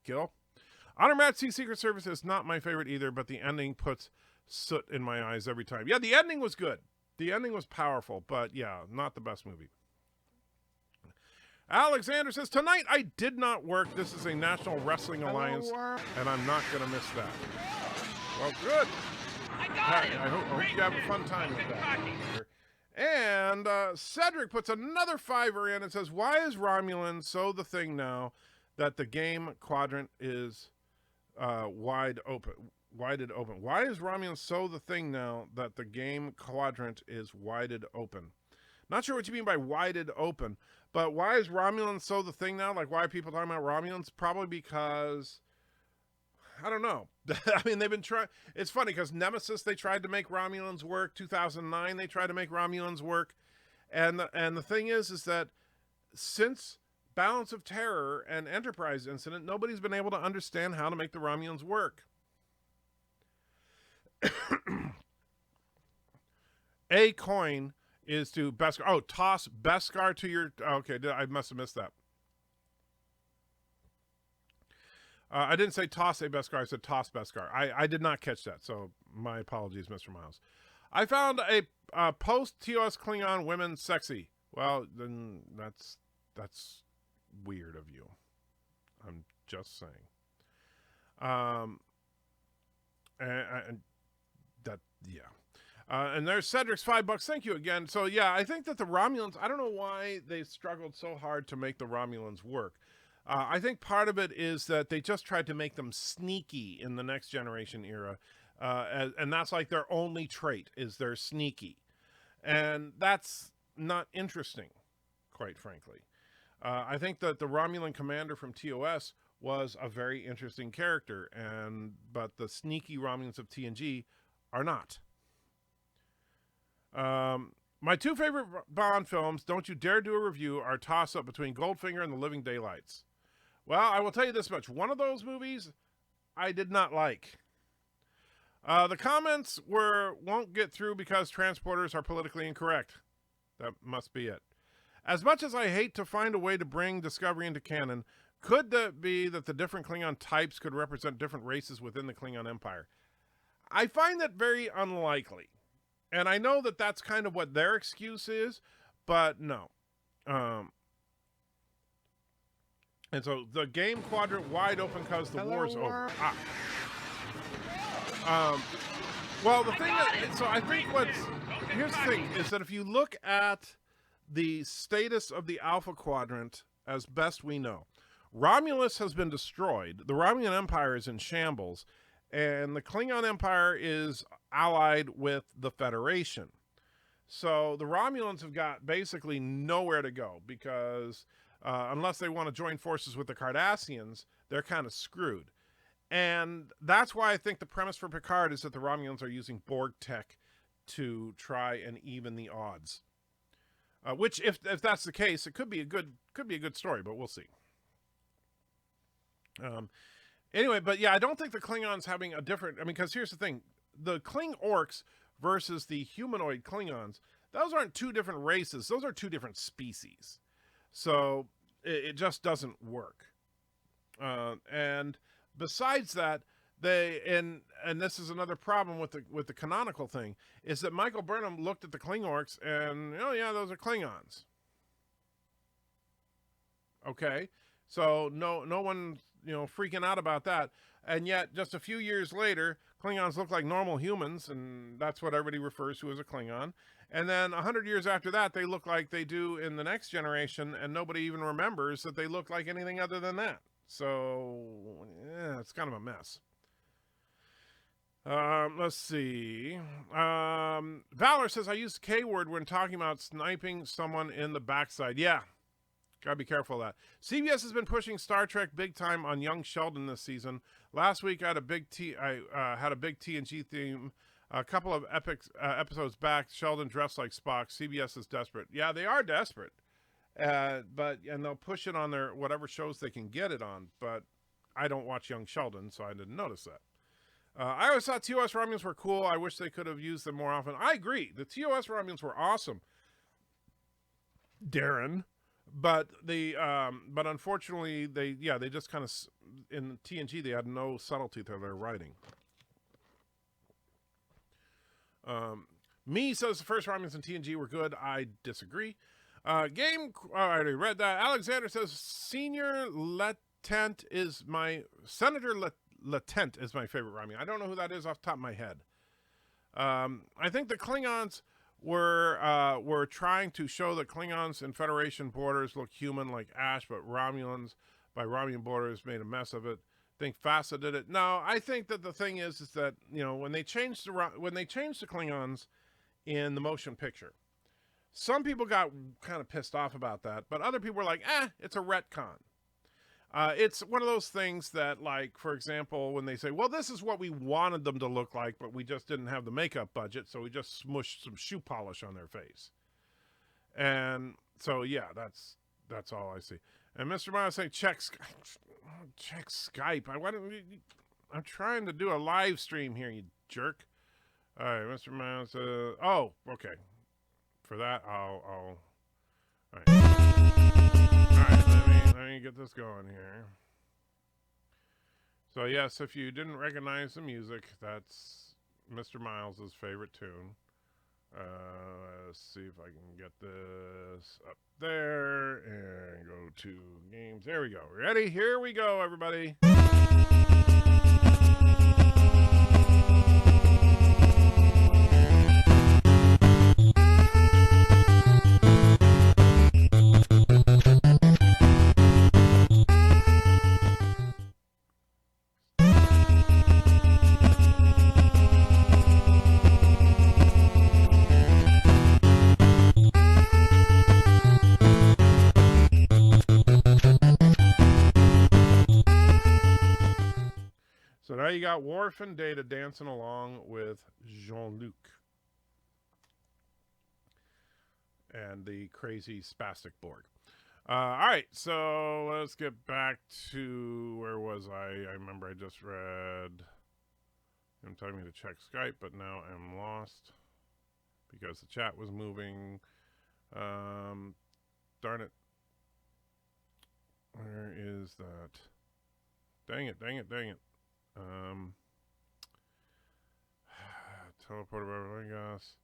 kill. Honor Matt C. Secret Service is not my favorite either, but the ending puts soot in my eyes every time. Yeah, the ending was good. The ending was powerful, but yeah, not the best movie. Alexander says, "Tonight I did not work. This is a National Wrestling Alliance, and I'm not going to miss that." Well, good. I hope you have a fun time with that. And Cedric puts another $5 in and says, "Why is Romulan so the thing now that the game quadrant is wide open? Why is Romulan so the thing now that the game quadrant is wided open?" Not sure what you mean by wided open, but why is Romulan so the thing now? Like, why are people talking about Romulans? Probably because, I don't know. I mean, they've been trying. It's funny because Nemesis, they tried to make Romulans work. 2009, they tried to make Romulans work. And the thing is that since Balance of Terror and Enterprise incident, nobody's been able to understand how to make the Romulans work. A coin is to Beskar. Oh, toss Beskar to your... Okay, I must have missed that. I didn't say toss a Beskar. I said toss Beskar. I did not catch that, so my apologies, Mr. Miles. I found a post-TOS Klingon women sexy. Well, then that's weird of you. I'm just saying. And there's Cedric's $5. Thank you again. So yeah, I think that the Romulans, I don't know why they struggled so hard to make the Romulans work. I think part of it is that they just tried to make them sneaky in the Next Generation era. And that's like their only trait is they're sneaky. And that's not interesting, quite frankly. I think that the Romulan commander from TOS was a very interesting character, but the sneaky Romulans of TNG are not. My 2 favorite Bond films, Don't You Dare Do a Review, are toss-up between Goldfinger and The Living Daylights. Well, I will tell you this much. One of those movies I did not like. The comments won't get through because transporters are politically incorrect. That must be it. As much as I hate to find a way to bring Discovery into canon, could that be that the different Klingon types could represent different races within the Klingon Empire? I find that very unlikely. And I know that that's kind of what their excuse is, but no. And so the game quadrant wide open because the war's over. Well, the thing is, so I think here's the thing, is that if you look at the status of the Alpha Quadrant, as best we know, Romulus has been destroyed, the Romulan Empire is in shambles, and the Klingon Empire is allied with the Federation. So the Romulans have got basically nowhere to go because unless they want to join forces with the Cardassians, they're kind of screwed. And that's why I think the premise for Picard is that the Romulans are using Borg tech to try and even the odds. Which, if that's the case, it could be a good story, but we'll see. Anyway, but yeah, I don't think the Klingons having a different... I mean, because here's the thing. The Kling Orcs versus the humanoid Klingons, those aren't 2 different races. Those are 2 different species. So it just doesn't work. And besides that, and this is another problem with the canonical thing, is that Michael Burnham looked at the Klingorks and, oh yeah, those are Klingons. Okay, so no one freaking out about that, and yet just a few years later, Klingons look like normal humans, and that's what everybody refers to as a Klingon. And then 100 years after that, they look like they do in the next generation, and nobody even remembers that they look like anything other than that. So yeah, it's kind of a mess. Let's see. Valor says, I used K-word when talking about sniping someone in the backside. Yeah, gotta be careful of that. CBS has been pushing Star Trek big time on young Sheldon this season. Last week I had a big TNG theme. A couple of episodes back, Sheldon dressed like Spock. CBS is desperate. Yeah, they are desperate. And they'll push it on their whatever shows they can get it on. But I don't watch young Sheldon, so I didn't notice that. I always thought TOS Romulans were cool. I wish they could have used them more often. I agree. The TOS Romulans were awesome, Darren. But but unfortunately, they just kind of, in TNG, they had no subtlety to their writing. Me says the first Romulans in TNG were good. I disagree. I already read that. Alexander says Senator Latent is my favorite Romulan. I don't know who that is off the top of my head. I think the Klingons were trying to show that Klingons and Federation borders look human like Ash, but Romulans by Romulan borders made a mess of it. I think FASA did it. No, I think that the thing is that when they changed the Klingons in the motion picture, some people got kind of pissed off about that, but other people were like, it's a retcon. It's one of those things that, like, for example, when they say, well, this is what we wanted them to look like, but we just didn't have the makeup budget, so we just smushed some shoe polish on their face. And so, yeah, that's all I see. And Mr. Miles saying, check Skype. I'm trying to do a live stream here, you jerk. All right, Mr. Miles. Oh, okay. For that, I'll all right. All right, let me get this going here. So yes, if you didn't recognize the music, that's Mr. Miles' favorite tune. Let's see if I can get this up there and go to games. There we go. Ready? Here we go, everybody. So now you got Worf and Data dancing along with Jean-Luc and the crazy spastic Borg. All right, so let's get back to, where was I? I remember I just read, I'm telling me to check Skype, but now I'm lost because the chat was moving. Darn it. Where is that? Dang it. Teleporter by Lagos.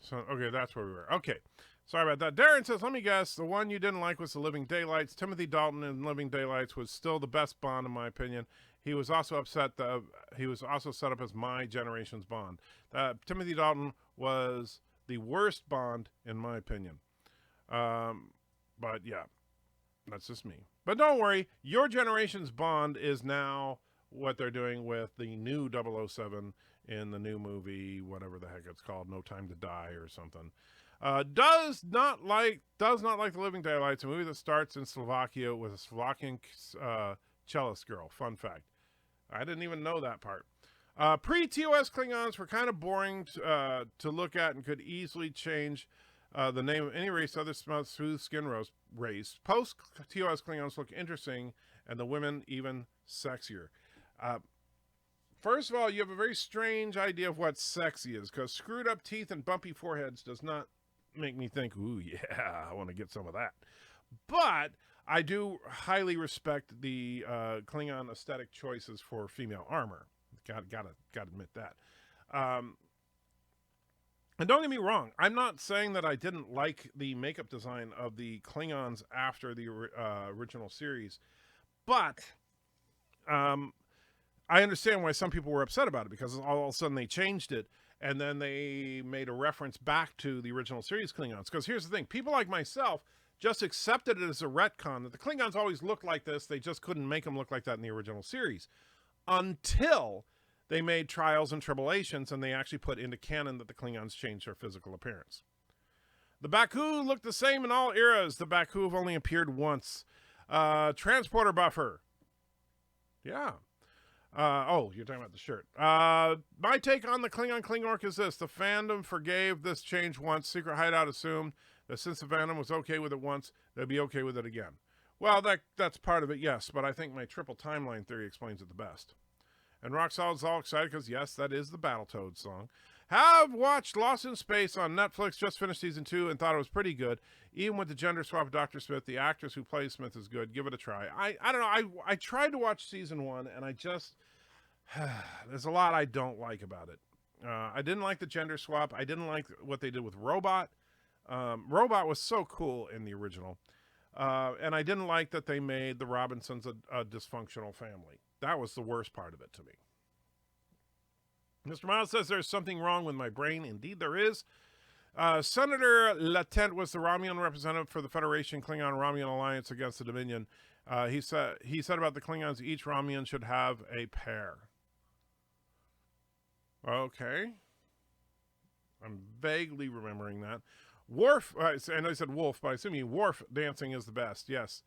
So, okay, that's where we were. Okay, sorry about that. Darren says, let me guess, the one you didn't like was The Living Daylights. Timothy Dalton in Living Daylights was still the best Bond, in my opinion. He was also upset that he was also set up as my generation's Bond. Timothy Dalton was the worst Bond, in my opinion. But yeah, that's just me. But don't worry, your generation's Bond is now what they're doing with the new 007 in the new movie, whatever the heck it's called, No Time to Die or something. Does not like The Living Daylights, a movie that starts in Slovakia with a Slovakian cellist girl. Fun fact. I didn't even know that part. Pre-TOS Klingons were kind of boring to look at and could easily change the name of any race other than smooth skin race. Post-TOS Klingons look interesting, and the women even sexier. First of all, you have a very strange idea of what sexy is, because screwed up teeth and bumpy foreheads does not make me think, ooh, yeah, I want to get some of that. But I do highly respect the Klingon aesthetic choices for female armor. Gotta admit that. And don't get me wrong, I'm not saying that I didn't like the makeup design of the Klingons after the original series, but I understand why some people were upset about it, because all of a sudden they changed it, and then they made a reference back to the original series Klingons. Because here's the thing, people like myself just accepted it as a retcon that the Klingons always looked like this, they just couldn't make them look like that in the original series, until they made Trials and Tribulations, and they actually put into canon that the Klingons changed their physical appearance. The Baku look the same in all eras. The Baku have only appeared once. Transporter buffer. Yeah. Oh, you're talking about the shirt. My take on the Klingon Klingork is this. The fandom forgave this change once. Secret Hideout assumed that since the fandom was okay with it once, they'd be okay with it again. Well, that's part of it, yes, but I think my triple timeline theory explains it the best. And Rock Solid's all excited because, yes, that is the Battletoads song. Have watched Lost in Space on Netflix, just finished season 2 and thought it was pretty good. Even with the gender swap of Dr. Smith, the actress who plays Smith is good. Give it a try. I don't know. I tried to watch season 1, and I just... there's a lot I don't like about it. I didn't like the gender swap. I didn't like what they did with Robot. Robot was so cool in the original. And I didn't like that they made the Robinsons a dysfunctional family. That was the worst part of it to me. Mr. Miles says there's something wrong with my brain. Indeed, there is. Senator Latent was the Romulan representative for the Federation Klingon-Romulan Alliance against the Dominion. He said about the Klingons, each Romulan should have a pair. Okay. I'm vaguely remembering that. Worf, I know he said Wolf, but I assume he Worf dancing is the best. Yes.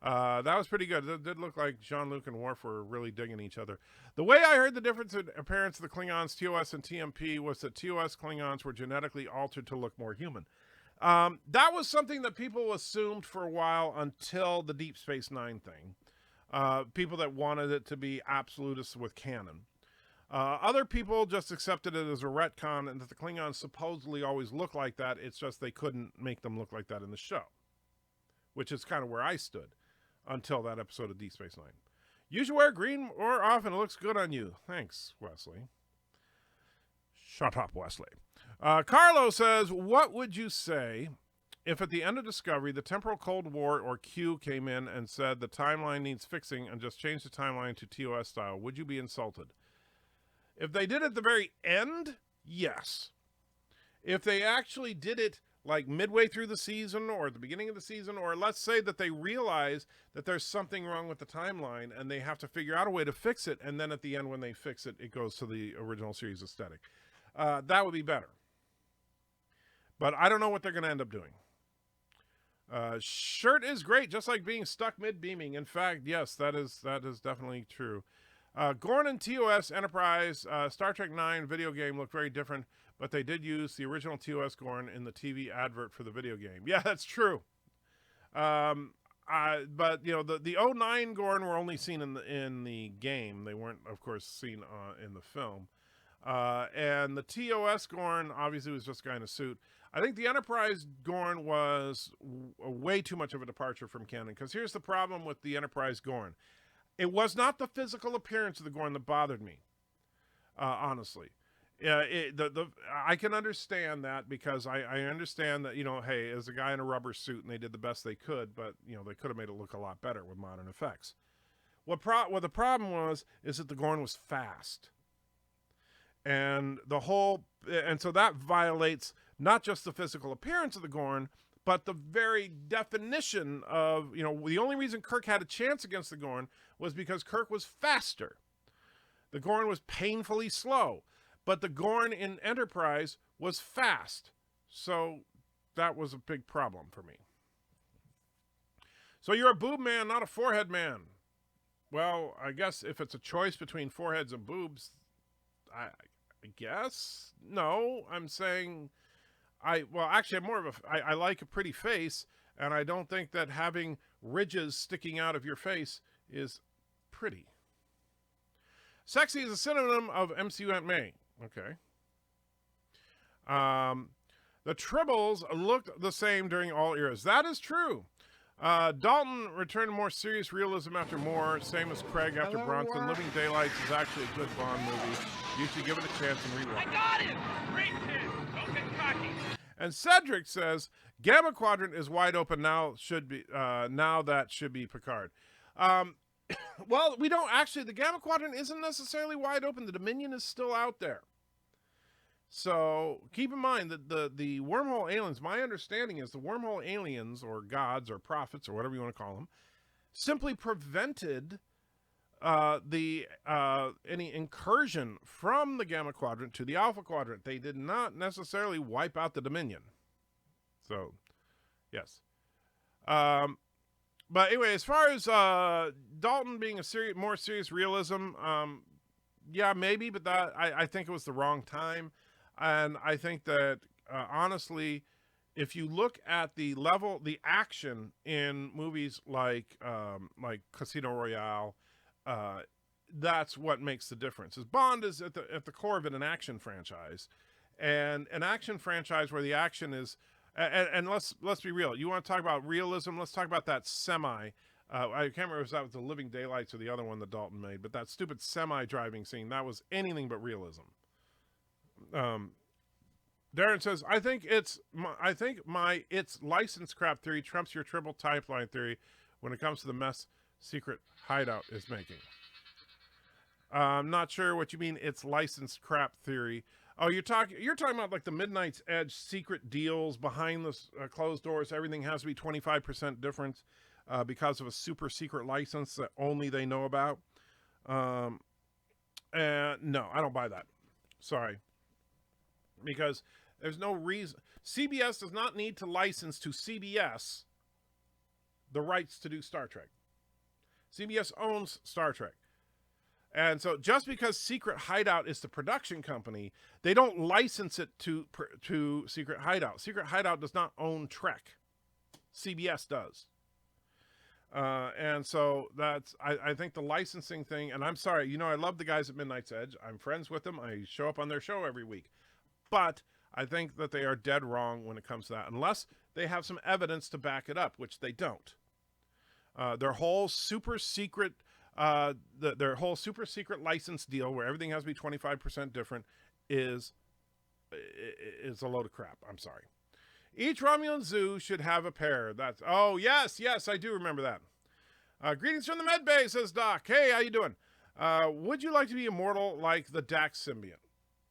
That was pretty good. It did look like Jean-Luc and Worf were really digging each other. The way I heard the difference in appearance of the Klingons, TOS and TMP, was that TOS Klingons were genetically altered to look more human. That was something that people assumed for a while until the Deep Space Nine thing. People that wanted it to be absolutist with canon. Other people just accepted it as a retcon and that the Klingons supposedly always look like that. It's just they couldn't make them look like that in the show, which is kind of where I stood until that episode of Deep Space Nine. You should wear green more often. It looks good on you. Thanks, Wesley. Shut up, Wesley. Carlo says, what would you say if at the end of Discovery, the Temporal Cold War or Q came in and said the timeline needs fixing and just changed the timeline to TOS style? Would you be insulted? If they did it at the very end, yes. If they actually did it like midway through the season or at the beginning of the season, or let's say that they realize that there's something wrong with the timeline and they have to figure out a way to fix it, and then at the end when they fix it, it goes to the original series aesthetic. That would be better. But I don't know what they're going to end up doing. Shirt is great, just like being stuck mid-beaming. In fact, yes, that is definitely true. Gorn and TOS Enterprise Star Trek 9 video game look very different, but they did use the original TOS Gorn in the TV advert for the video game. Yeah, that's true. But you know, the 09 Gorn were only seen in the game. They weren't, of course, seen in the film. And the TOS Gorn obviously was just a guy in a suit. I think the Enterprise Gorn was way too much of a departure from canon, because here's the problem with the Enterprise Gorn. It was not the physical appearance of the Gorn that bothered me, honestly. I can understand that, because I understand that, you know, hey, as a guy in a rubber suit, and they did the best they could, but, you know, they could have made it look a lot better with modern effects. What the problem was is that the Gorn was fast. And so that violates not just the physical appearance of the Gorn, but the very definition of, you know, the only reason Kirk had a chance against the Gorn was because Kirk was faster. The Gorn was painfully slow, but the Gorn in Enterprise was fast. So that was a big problem for me. So you're a boob man, not a forehead man. Well, I guess if it's a choice between foreheads and boobs, I guess. No, I'm saying I like a pretty face, and I don't think that having ridges sticking out of your face is pretty. Sexy is a synonym of MCU Aunt May. Okay. The Tribbles looked the same during all eras. That is true. Dalton returned to more serious realism after Moore, same as Craig after Bronson. Living Daylights is actually a good Bond movie. You should give it a chance and rewatch. I got him! Great hit! Don't get cocky. And Cedric says Gamma Quadrant is wide open now. Now that should be Picard. Well, we don't actually. The Gamma Quadrant isn't necessarily wide open. The Dominion is still out there. So keep in mind that the wormhole aliens, my understanding is the wormhole aliens or gods or prophets or whatever you want to call them, simply prevented any incursion from the Gamma Quadrant to the Alpha Quadrant. They did not necessarily wipe out the Dominion. So, yes. But anyway, as far as Dalton being a more serious realism, yeah, maybe, but that I think it was the wrong time. And I think that, honestly, if you look at the action in movies like Casino Royale, that's what makes the difference. Is Bond is at the core of it an action franchise, and an action franchise where the action is, and let's be real. You want to talk about realism? Let's talk about that semi. I can't remember if that was the Living Daylights or the other one that Dalton made, but that stupid semi-driving scene, that was anything but realism. Darren says, I think it's license crap theory trumps your triple pipeline theory when it comes to the mess secret hideout is making. I'm not sure what you mean. It's licensed crap theory. Oh, you're talking about like the Midnight's Edge secret deals behind the closed doors. Everything has to be 25% difference because of a super secret license that only they know about. And no, I don't buy that. Sorry. Because there's no reason. CBS does not need to license to CBS the rights to do Star Trek. CBS owns Star Trek. And so just because Secret Hideout is the production company, they don't license it to Secret Hideout. Secret Hideout does not own Trek. CBS does. And so that's, I think the licensing thing, and I'm sorry, I love the guys at Midnight's Edge. I'm friends with them. I show up on their show every week. But I think that they are dead wrong when it comes to that, unless they have some evidence to back it up, which they don't. Their whole super secret their whole super secret license deal where everything has to be 25% different is a load of crap. I'm sorry. Each Romulan zoo should have a pair. Oh, yes, I do remember that. Greetings from the med bay, says Doc. Hey, how you doing? Would you like to be immortal like the Dax symbiont?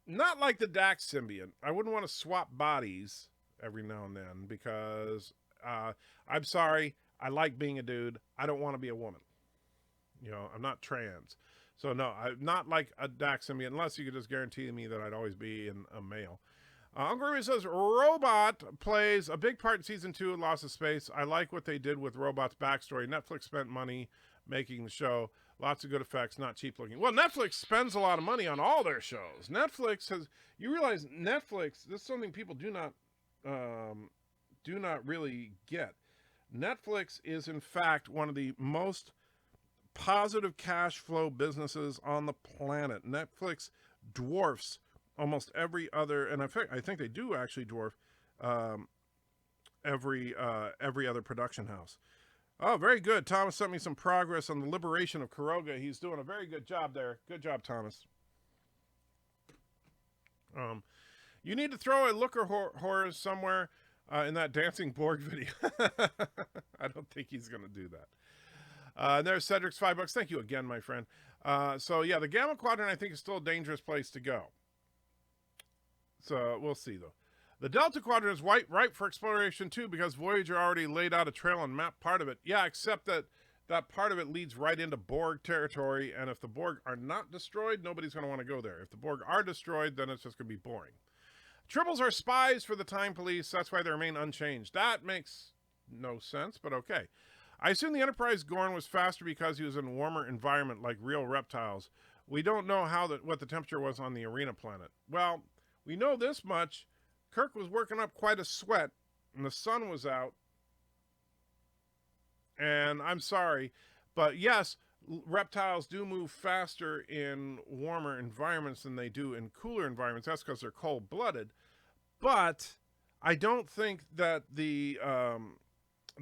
Not like the Dax symbiont. I wouldn't want to swap bodies every now and then because I'm sorry. I like being a dude. I don't want to be a woman. I'm not trans. So no, I'm not like a Dax symbiont unless you could just guarantee me that I'd always be a male. Uncle Ruby says, Robot plays a big part in season 2 of Lost in Space. I like what they did with Robot's backstory. Netflix spent money making the show. Lots of good effects, not cheap looking. Well, Netflix spends a lot of money on all their shows. Netflix has, you realize Netflix, this is something people do not really get. Netflix is in fact one of the most positive cash flow businesses on the planet. Netflix dwarfs almost every other, and in fact, I think they do actually dwarf every other production house. Oh, very good. Thomas sent me some progress on the liberation of Kuroga. He's doing a very good job there. Good job, Thomas. You need to throw a looker horror somewhere in that dancing Borg video. I don't think he's going to do that. And there's Cedric's $5. Thank you again, my friend. So yeah, the Gamma Quadrant I think is still a dangerous place to go. So we'll see though. The Delta Quadrant is ripe for exploration too because Voyager already laid out a trail and mapped part of it. Yeah, except that part of it leads right into Borg territory, and if the Borg are not destroyed, nobody's going to want to go there. If the Borg are destroyed, then it's just going to be boring. Tribbles are spies for the Time Police. That's why they remain unchanged. That makes no sense, but okay. I assume the Enterprise Gorn was faster because he was in a warmer environment like real reptiles. We don't know what the temperature was on the Arena planet. Well, we know this much. Kirk was working up quite a sweat, and the sun was out. And I'm sorry, but yes, reptiles do move faster in warmer environments than they do in cooler environments. That's because they're cold-blooded. But I don't think that the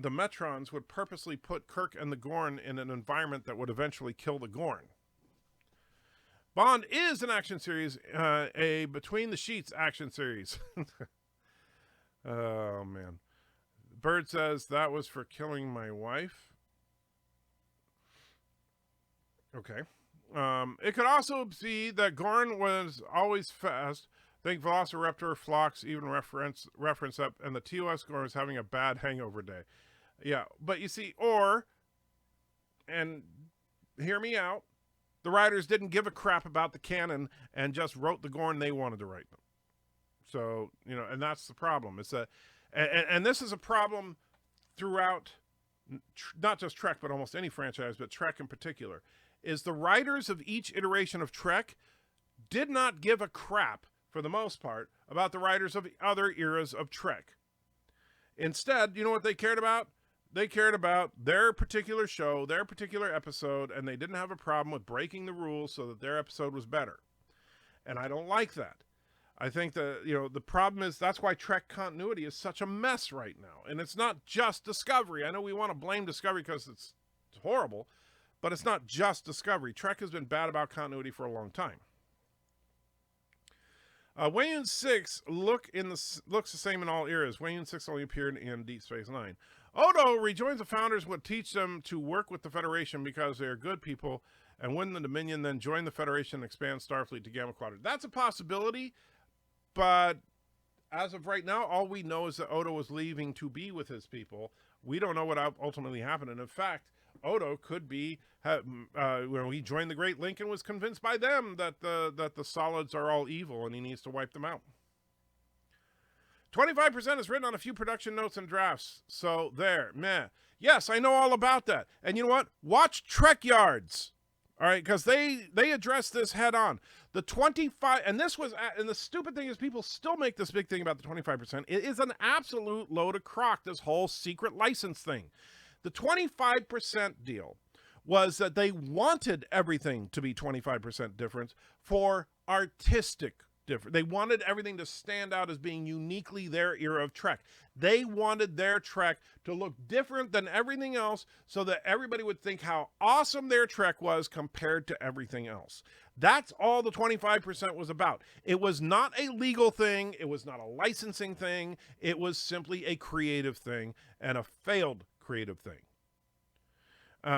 the Metrons would purposely put Kirk and the Gorn in an environment that would eventually kill the Gorn. Bond is an action series, a Between the Sheets action series. Oh, man. Bird says, that was for killing my wife. Okay. It could also be that Gorn was always fast. Think Velociraptor, Phlox, even reference that, and the TOS Gorn was having a bad hangover day. Yeah, but you see, and hear me out, the writers didn't give a crap about the canon and just wrote the Gorn they wanted to write them. So, and that's the problem. It's and this is a problem throughout, not just Trek, but almost any franchise, but Trek in particular, is the writers of each iteration of Trek did not give a crap, for the most part, about the writers of other eras of Trek. Instead, you know what they cared about? They cared about their particular show, their particular episode, and they didn't have a problem with breaking the rules so that their episode was better. And I don't like that. I think that, the problem is that's why Trek continuity is such a mess right now. And it's not just Discovery. I know we want to blame Discovery because it's horrible, but it's not just Discovery. Trek has been bad about continuity for a long time. Wayne 6 looks the same in all eras. Wayne 6 only appeared in Deep Space Nine. Odo rejoins the Founders, would teach them to work with the Federation because they are good people, and win the Dominion, then join the Federation and expand Starfleet to Gamma Quadrant. That's a possibility, but as of right now, all we know is that Odo was leaving to be with his people. We don't know what ultimately happened, and in fact, Odo could be, when he joined the Great Link and was convinced by them that the solids are all evil and he needs to wipe them out. 25% is written on a few production notes and drafts. So there, meh. Yes, I know all about that. And you know what? Watch Trek Yards. All right, because they address this head on. The 25, and the stupid thing is people still make this big thing about the 25%. It is an absolute load of crock, this whole secret license thing. The 25% deal was that they wanted everything to be 25% different for artistic difference. They wanted everything to stand out as being uniquely their era of Trek. They wanted their Trek to look different than everything else so that everybody would think how awesome their Trek was compared to everything else. That's all the 25% was about. It was not a legal thing. It was not a licensing thing. It was simply a creative thing, and a failed creative thing.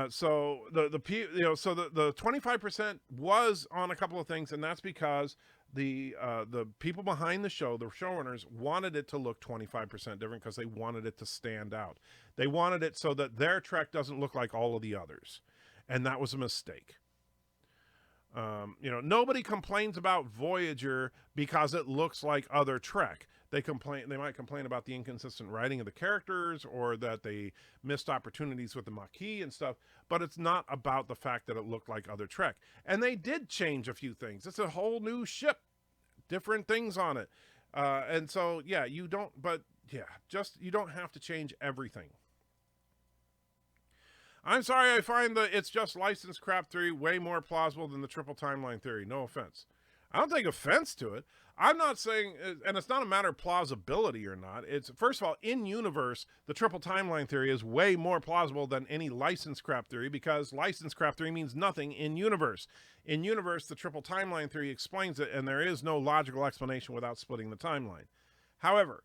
So the 25% was on a couple of things, and that's because the people behind the show, the showrunners, wanted it to look 25% different because they wanted it to stand out. They wanted it so that their Trek doesn't look like all of the others, and that was a mistake. Nobody complains about Voyager because it looks like other Trek. They might complain about the inconsistent writing of the characters or that they missed opportunities with the Maquis and stuff, but it's not about the fact that it looked like other Trek. And they did change a few things. It's a whole new ship, different things on it. And so, yeah, you don't have to change everything. I'm sorry, I find the it's just licensed crap theory way more plausible than the triple timeline theory. No offense. I don't take offense to it. I'm not saying, and it's not a matter of plausibility or not. It's, first of all, in universe, the triple timeline theory is way more plausible than any licensed crap theory because licensed crap theory means nothing in universe. In universe, the triple timeline theory explains it, and there is no logical explanation without splitting the timeline. However,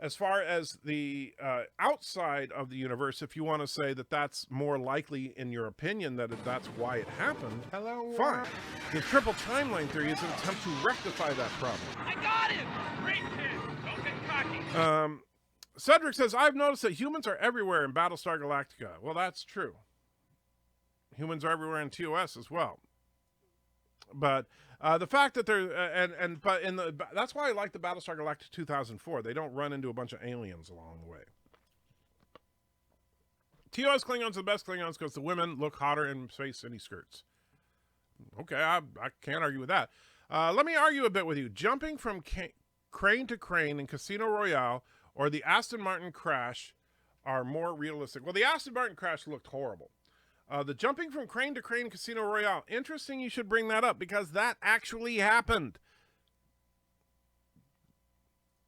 as far as the outside of the universe, if you want to say that that's more likely in your opinion that that's why it happened, fine. The triple timeline theory is an attempt to rectify that problem. I got him! Great kid! Don't get cocky. Cedric says, I've noticed that humans are everywhere in Battlestar Galactica. Well, that's true. Humans are everywhere in TOS as well. But the fact that they're that's why I like the Battlestar Galactica 2004. They don't run into a bunch of aliens along the way. TOS Klingons are the best Klingons because the women look hotter in space mini skirts. Okay, I can't argue with that. Let me argue a bit with you. Jumping from crane to crane in Casino Royale or the Aston Martin crash are more realistic. Well, the Aston Martin crash looked horrible. The jumping from crane to crane in Casino Royale. Interesting you should bring that up because that actually happened.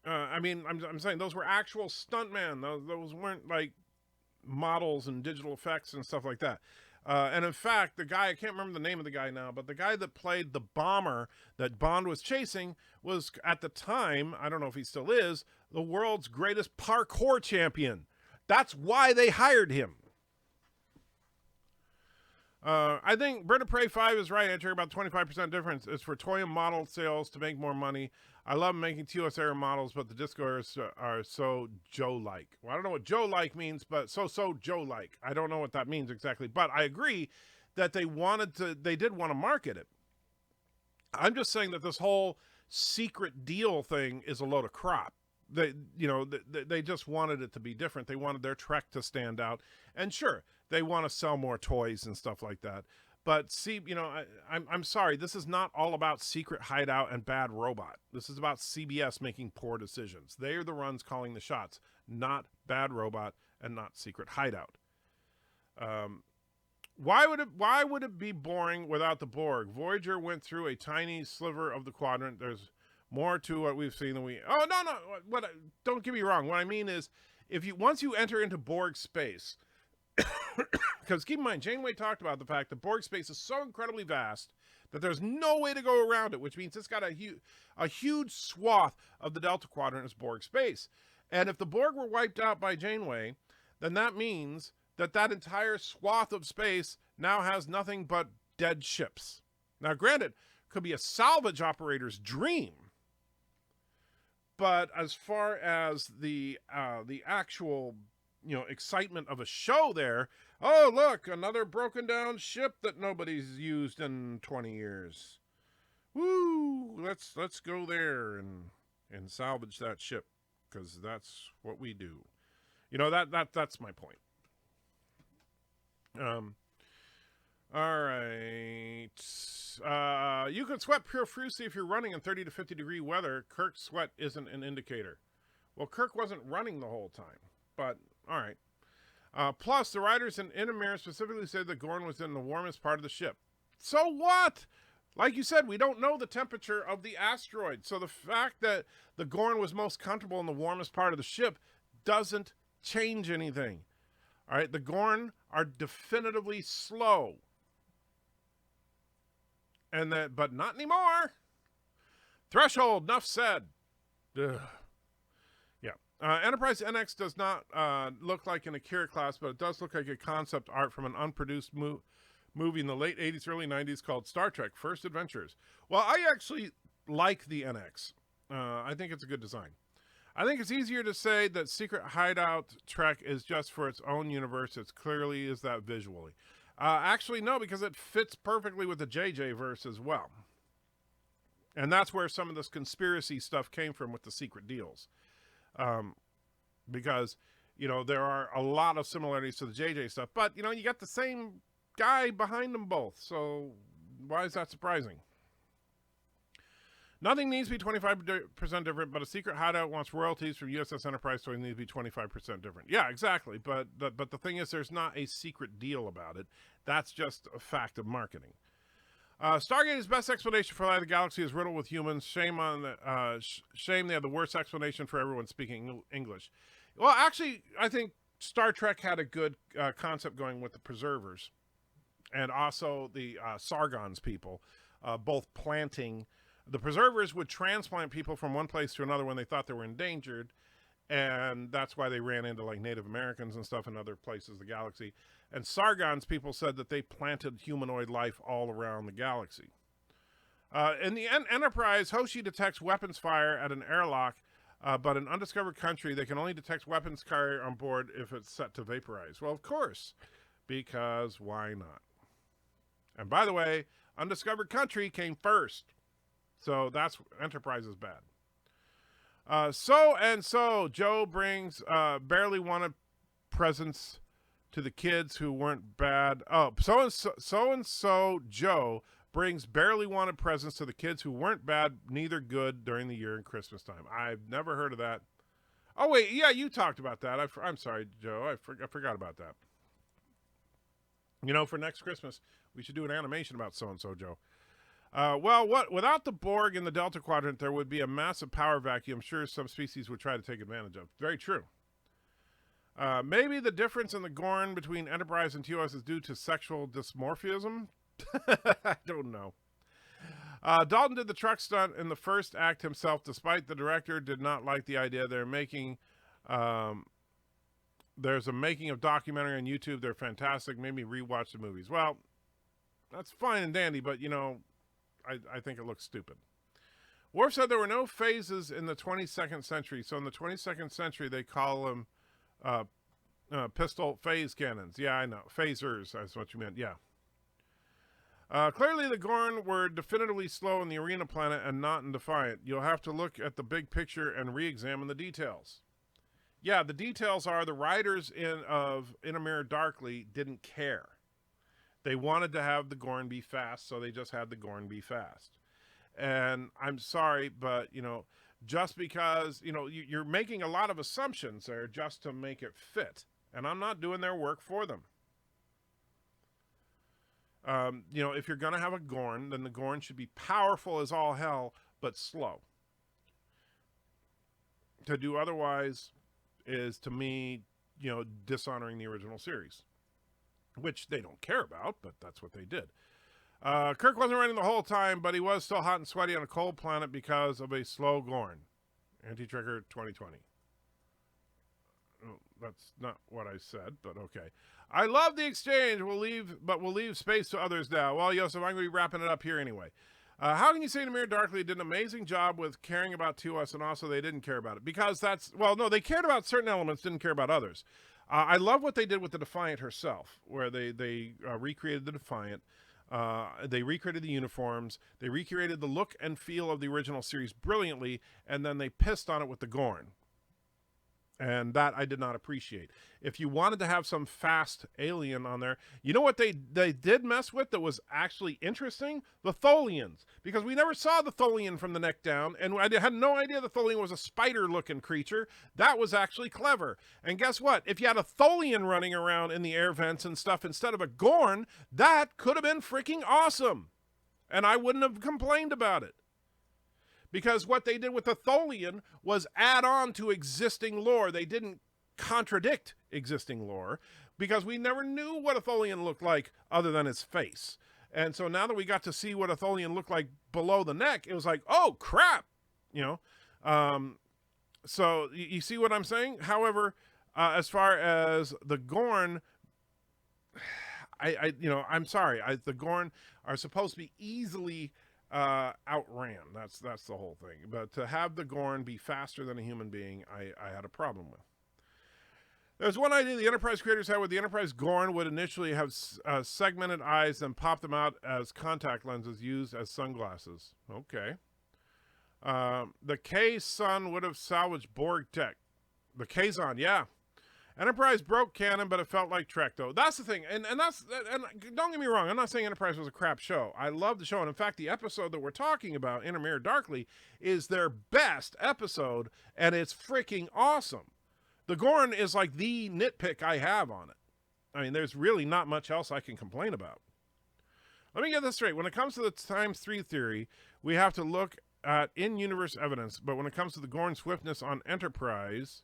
I'm saying those were actual stuntmen. Those weren't like models and digital effects and stuff like that. And in fact, the guy, I can't remember the name of the guy now, but the guy that played the bomber that Bond was chasing was, at the time, I don't know if he still is, the world's greatest parkour champion. That's why they hired him. I think Bird of Prey 5 is right. I hear about 25% difference. It's for toy and model sales to make more money. I love making TOS era models, but the disco eras are so Joe-like. Well, I don't know what Joe-like means, but so Joe-like. I don't know what that means exactly, but I agree that they did want to market it. I'm just saying that this whole secret deal thing is a load of crap. They just wanted it to be different. They wanted their Trek to stand out. And sure, they want to sell more toys and stuff like that. But see, I'm sorry. This is not all about Secret Hideout and Bad Robot. This is about CBS making poor decisions. They are the ones calling the shots, not Bad Robot and not Secret Hideout. Why would it be boring without the Borg? Voyager went through a tiny sliver of the quadrant. There's more to what we've seen than we. Oh no! Don't get me wrong. What I mean is, once you enter into Borg space, because keep in mind, Janeway talked about the fact that Borg space is so incredibly vast that there's no way to go around it, which means it's got a huge swath of the Delta Quadrant is Borg space. And if the Borg were wiped out by Janeway, then that means that entire swath of space now has nothing but dead ships. Now, granted, could be a salvage operator's dream. But as far as the actual, excitement of a show there, oh, look, another broken down ship that nobody's used in 20 years. Woo, let's go there and salvage that ship, because that's what we do. That's my point. All right. You can sweat profusely if you're running in 30 to 50 degree weather. Kirk's sweat isn't an indicator. Well, Kirk wasn't running the whole time, but all right. Plus, the writers in Inner Mirror specifically said that Gorn was in the warmest part of the ship. So what? Like you said, we don't know the temperature of the asteroid. So the fact that the Gorn was most comfortable in the warmest part of the ship doesn't change anything. All right, the Gorn are definitively slow. But not anymore. Threshold, enough said. Ugh. Yeah. Enterprise NX does not look like an Akira class, but it does look like a concept art from an unproduced movie in the late 80s, early 90s called Star Trek First Adventures. Well, I actually like the NX. I think it's a good design. I think it's easier to say that Secret Hideout Trek is just for its own universe. It clearly is that visually. Actually, no, because it fits perfectly with the JJ verse as well. And that's where some of this conspiracy stuff came from with the secret deals. Because, there are a lot of similarities to the JJ stuff. But, you got the same guy behind them both. So why is that surprising? Nothing needs to be 25% different, but a Secret Hideout wants royalties from USS Enterprise, so it needs to be 25% different. Yeah, exactly. But the thing is, there's not a secret deal about it. That's just a fact of marketing. Stargate's best explanation for Light of the Galaxy is riddled with humans. Shame they have the worst explanation for everyone speaking English. Well, actually, I think Star Trek had a good concept going with the Preservers. And also the Sargon's people, both planting. The Preservers would transplant people from one place to another when they thought they were endangered, and that's why they ran into like Native Americans and stuff in other places of the galaxy. And Sargon's people said that they planted humanoid life all around the galaxy. In the Enterprise, Hoshi detects weapons fire at an airlock, but in undiscovered country, they can only detect weapons carrier on board if it's set to vaporize. Well, of course, because why not? And by the way, undiscovered country came first. So that's Enterprise is bad. So Joe brings barely wanted presents to the kids who weren't bad. Oh, so Joe brings barely wanted presents to the kids who weren't bad, neither good during the year and Christmas time. I've never heard of that. Oh wait, yeah, you talked about that. I'm sorry, Joe. I forgot about that. For next Christmas, we should do an animation about so-and-so, Joe. Without the Borg in the Delta Quadrant, there would be a massive power vacuum. I'm sure some species would try to take advantage of. Very true. Maybe the difference in the Gorn between Enterprise and TOS is due to sexual dysmorphism. I don't know. Dalton did the truck stunt in the first act himself, despite the director did not like the idea. They're making, there's a making of documentary on YouTube. They're fantastic. Made me rewatch the movies. Well, that's fine and dandy, but, you know, I think it looks stupid. Worf said there were no phases in the 22nd century. So in the 22nd century, they call them pistol phase cannons. Yeah, I know. Phasers, that's what you meant. Yeah. Clearly, the Gorn were definitively slow in the Arena planet and not in Defiant. You'll have to look at the big picture and re-examine the details. Yeah, the details are the writers of In a Mirror Darkly didn't care. They wanted to have the Gorn be fast, so they just had the Gorn be fast. And I'm sorry, but, you know, just because, you know, you're making a lot of assumptions there just to make it fit. And I'm not doing their work for them. You know, if you're going to have a Gorn, then the Gorn should be powerful as all hell, but slow. To do otherwise is, to me, you know, dishonoring the original series. Which they don't care about, but that's what they did. Kirk wasn't running the whole time, but he was still hot and sweaty on a cold planet because of a slow Gorn. Anti-Trigger 2020. Oh, that's not what I said, but okay. I love the exchange. We'll leave space to others now. Well, Yosef, I'm going to be wrapping it up here anyway. How can you say Namir Darkly did an amazing job with caring about TOS and also they didn't care about it? Because that's, well, no, they cared about certain elements, didn't care about others. I love what they did with the Defiant herself, where they recreated the Defiant. They recreated the uniforms. They recreated the look and feel of the original series brilliantly, and then they pissed on it with the Gorn. And that I did not appreciate. If you wanted to have some fast alien on there, you know what they did mess with that was actually interesting? The Tholians. Because we never saw the Tholian from the neck down, and I had no idea the Tholian was a spider-looking creature. That was actually clever. And guess what? If you had a Tholian running around in the air vents and stuff instead of a Gorn, that could have been freaking awesome. And I wouldn't have complained about it. Because what they did with the Tholian was add on to existing lore. They didn't contradict existing lore because we never knew what a Tholian looked like other than his face. And so now that we got to see what a Tholian looked like below the neck, it was like, oh, crap, you know. So you see what I'm saying? However, as far as the Gorn, you know, I'm sorry. The Gorn are supposed to be easily outran. That's the whole thing. But to have the Gorn be faster than a human being, I had a problem with. There's one idea the Enterprise creators had where the Enterprise Gorn would initially have segmented eyes and pop them out as contact lenses used as sunglasses. Okay. The K-Sun would have salvaged Borg tech. The Kazon, yeah. Enterprise broke canon, but it felt like Trek, though. That's the thing, and don't get me wrong, I'm not saying Enterprise was a crap show. I love the show, and in fact, the episode that we're talking about, In a Mirror Darkly, is their best episode, and it's freaking awesome. The Gorn is like the nitpick I have on it. I mean, there's really not much else I can complain about. Let me get this straight. When it comes to the times 3 theory, we have to look at in-universe evidence, but when it comes to the Gorn swiftness on Enterprise...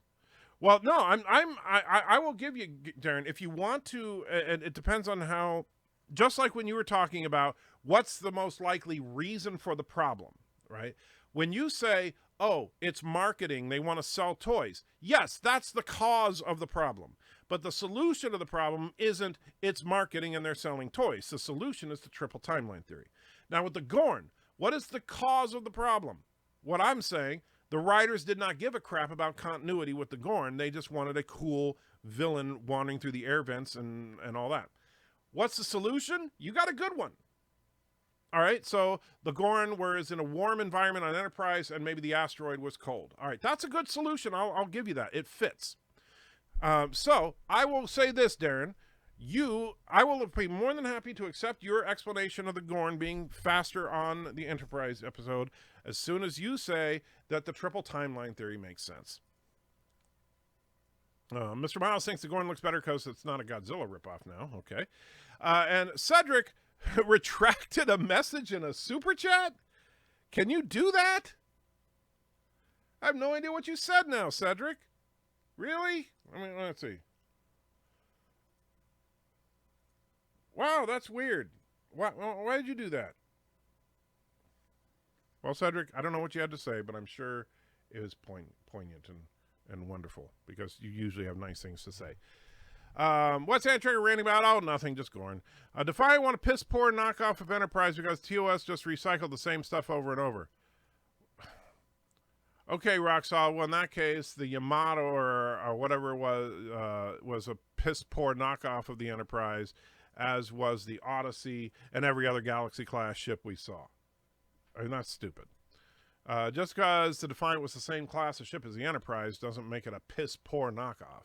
Well, no, I will give you, Darren, if you want to, and it depends on how, just like when you were talking about what's the most likely reason for the problem, right? When you say, oh, it's marketing, they want to sell toys. Yes, that's the cause of the problem. But the solution to the problem isn't it's marketing and they're selling toys. The solution is the triple timeline theory. Now with the Gorn, what is the cause of the problem? What I'm saying, the writers did not give a crap about continuity with the Gorn. They just wanted a cool villain wandering through the air vents and all that. What's the solution? You got a good one. All right, so the Gorn was in a warm environment on Enterprise and maybe the asteroid was cold. All right, that's a good solution. I'll give you that. It fits. So I will say this, Darren. I will be more than happy to accept your explanation of the Gorn being faster on the Enterprise episode as soon as you say that the triple timeline theory makes sense. Mr. Miles thinks the Gorn looks better because it's not a Godzilla ripoff now. Okay. And Cedric retracted a message in a super chat? Can you do that? I have no idea what you said now, Cedric. Really? I mean, let's see. Wow, that's weird. Why did you do that? Well, Cedric, I don't know what you had to say, but I'm sure it was poignant and wonderful because you usually have nice things to say. What's that trigger ranting about? Oh, nothing, just Gorn. Defiant want a piss poor knockoff of Enterprise because TOS just recycled the same stuff over and over. Okay, Roxall. Well, in that case, the Yamato or whatever it was a piss poor knockoff of the Enterprise, as was the Odyssey and every other Galaxy class ship we saw. I mean, that's stupid. Just because the Defiant was the same class of ship as the Enterprise doesn't make it a piss poor knockoff.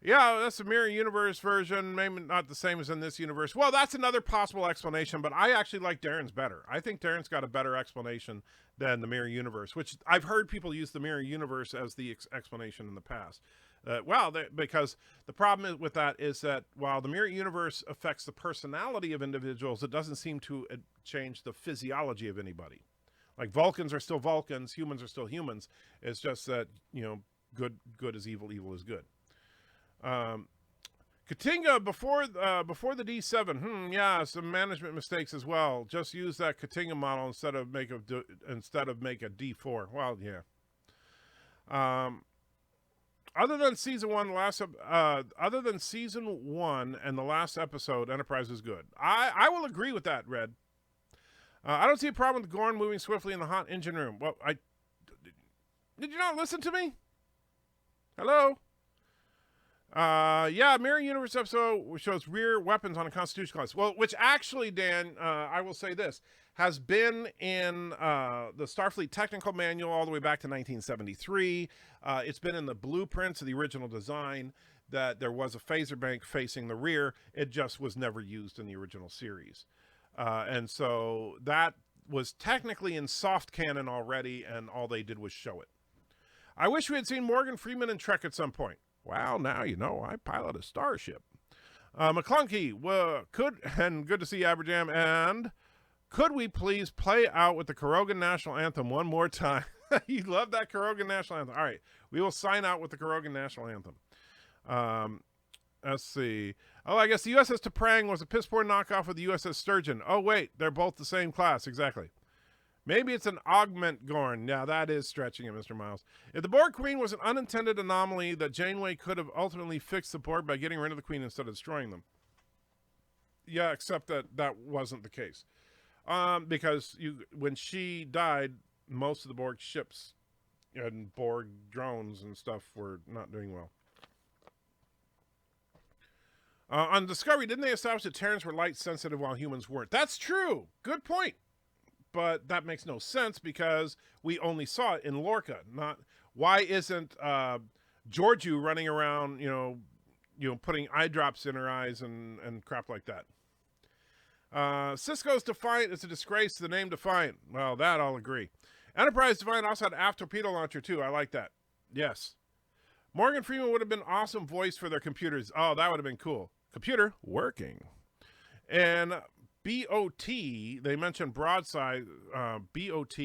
Yeah, that's the Mirror Universe version, maybe not the same as in this universe. Well, that's another possible explanation, but I actually like Darren's better. I think Darren's got a better explanation than the Mirror Universe, which I've heard people use the Mirror Universe as the explanation in the past. Because the problem with that is that while the Mirror Universe affects the personality of individuals, it doesn't seem to change the physiology of anybody. Like Vulcans are still Vulcans, humans are still humans. It's just that, good is evil, evil is good. Katinga before the D7. Yeah, some management mistakes as well. Just use that Katinga model instead of make a D4. Well, yeah. Other than season one and the last episode, Enterprise is good. I will agree with that, Red. I don't see a problem with Gorn moving swiftly in the hot engine room. Well, did you not listen to me? Hello? Yeah, Mirror Universe episode shows rear weapons on a Constitution class. Well, which actually, Dan, I will say this, has been in the Starfleet Technical Manual all the way back to 1973. It's been in the blueprints of the original design that there was a phaser bank facing the rear. It just was never used in the original series. And so that was technically in soft canon already, and all they did was show it. I wish we had seen Morgan Freeman in Trek at some point. Well, now you know I pilot a starship. McClunky, good to see you, Aberjam. And could we please play out with the Korogan National Anthem one more time? You love that Korogan National Anthem. All right, we will sign out with the Korogan National Anthem. Let's see. Oh, I guess the USS T'Prang was a piss poor knockoff of the USS Sturgeon. Oh, wait, they're both the same class. Exactly. Maybe it's an augment Gorn. Yeah, that is stretching it, Mr. Miles. If the Borg Queen was an unintended anomaly, that Janeway could have ultimately fixed the Borg by getting rid of the Queen instead of destroying them. Yeah, except that wasn't the case. Because when she died, most of the Borg ships and Borg drones and stuff were not doing well. On Discovery, didn't they establish that Terrans were light sensitive while humans weren't? That's true. Good point. But that makes no sense because we only saw it in Lorca. Why isn't Georgiou running around, putting eye drops in her eyes and crap like that? Cisco's Defiant is a disgrace to the name Defiant. Well, that I'll agree. Enterprise Defiant also had aft torpedo launcher too. I like that. Yes. Morgan Freeman would have been awesome voice for their computers. Oh, that would have been cool. Computer working. And BOT, they mentioned broadside, BOT.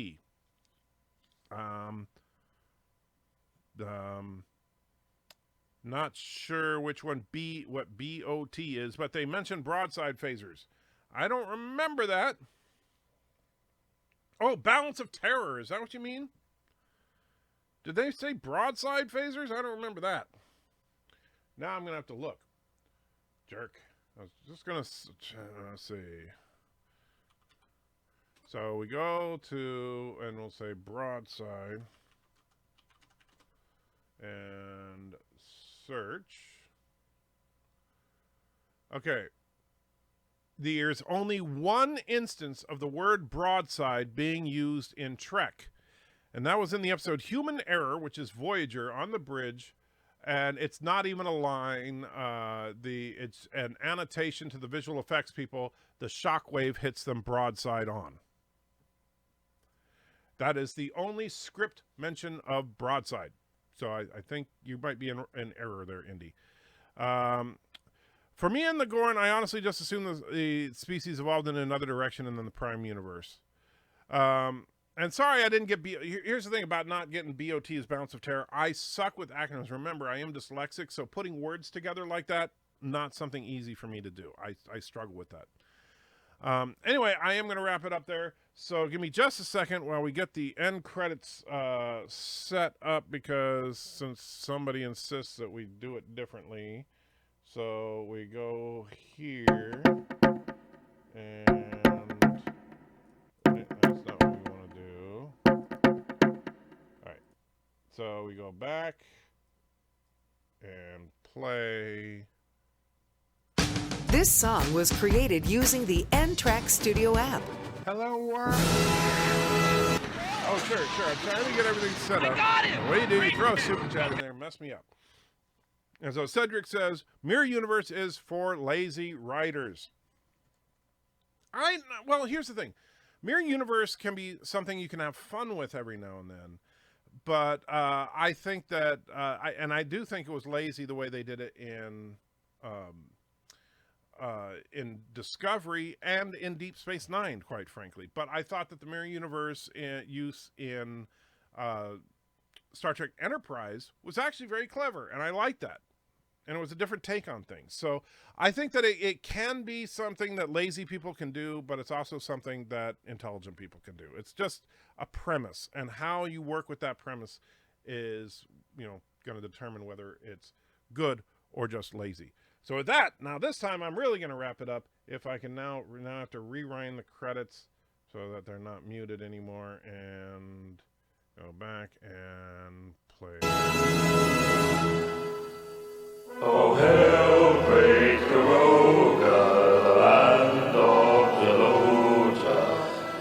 Not sure which one what BOT is, but they mentioned broadside phasers. I don't remember that. Oh, balance of terror. Is that what you mean? Did they say broadside phasers? I don't remember that. Now I'm going to have to look. Jerk. I was just going to see. So we go to, and we'll say broadside. And search. Okay. There's only one instance of the word broadside being used in Trek. And that was in the episode Human Error, which is Voyager on the bridge. And it's not even a line. It's an annotation to the visual effects people. The shockwave hits them broadside on. That is the only script mention of broadside. So I think you might be in error there, Indy. For me and the Gorn, I honestly just assume the species evolved in another direction and then the Prime universe. And sorry I didn't get here's the thing about not getting BOT's Bounce of Terror. I suck with acronyms. Remember, I am dyslexic, so putting words together like that, not something easy for me to do. I struggle with that. Anyway, I am going to wrap it up there. So give me just a second while we get the end credits set up, because since somebody insists that we do it differently. So we go here, and that's not what we want to do. All right, so we go back and play. This song was created using the N-Track Studio app. Hello, world. Oh, sure. I'm trying to get everything set up. got it! What do? You throw a super chat in there and mess me up. And so Cedric says, Mirror Universe is for lazy writers. Well, here's the thing. Mirror Universe can be something you can have fun with every now and then. But I think that, I do think it was lazy the way they did it in Discovery and in Deep Space Nine, quite frankly. But I thought that the Mirror Universe use in Star Trek Enterprise was actually very clever, and I liked that. And it was a different take on things. So I think that it can be something that lazy people can do, but it's also something that intelligent people can do. It's just a premise, and how you work with that premise is, going to determine whether it's good or just lazy. So with that, now this time I'm really going to wrap it up. If I can now have to rewind the credits so that they're not muted anymore, and go back and play. Oh, hail, great Karoga, the land of Deloja.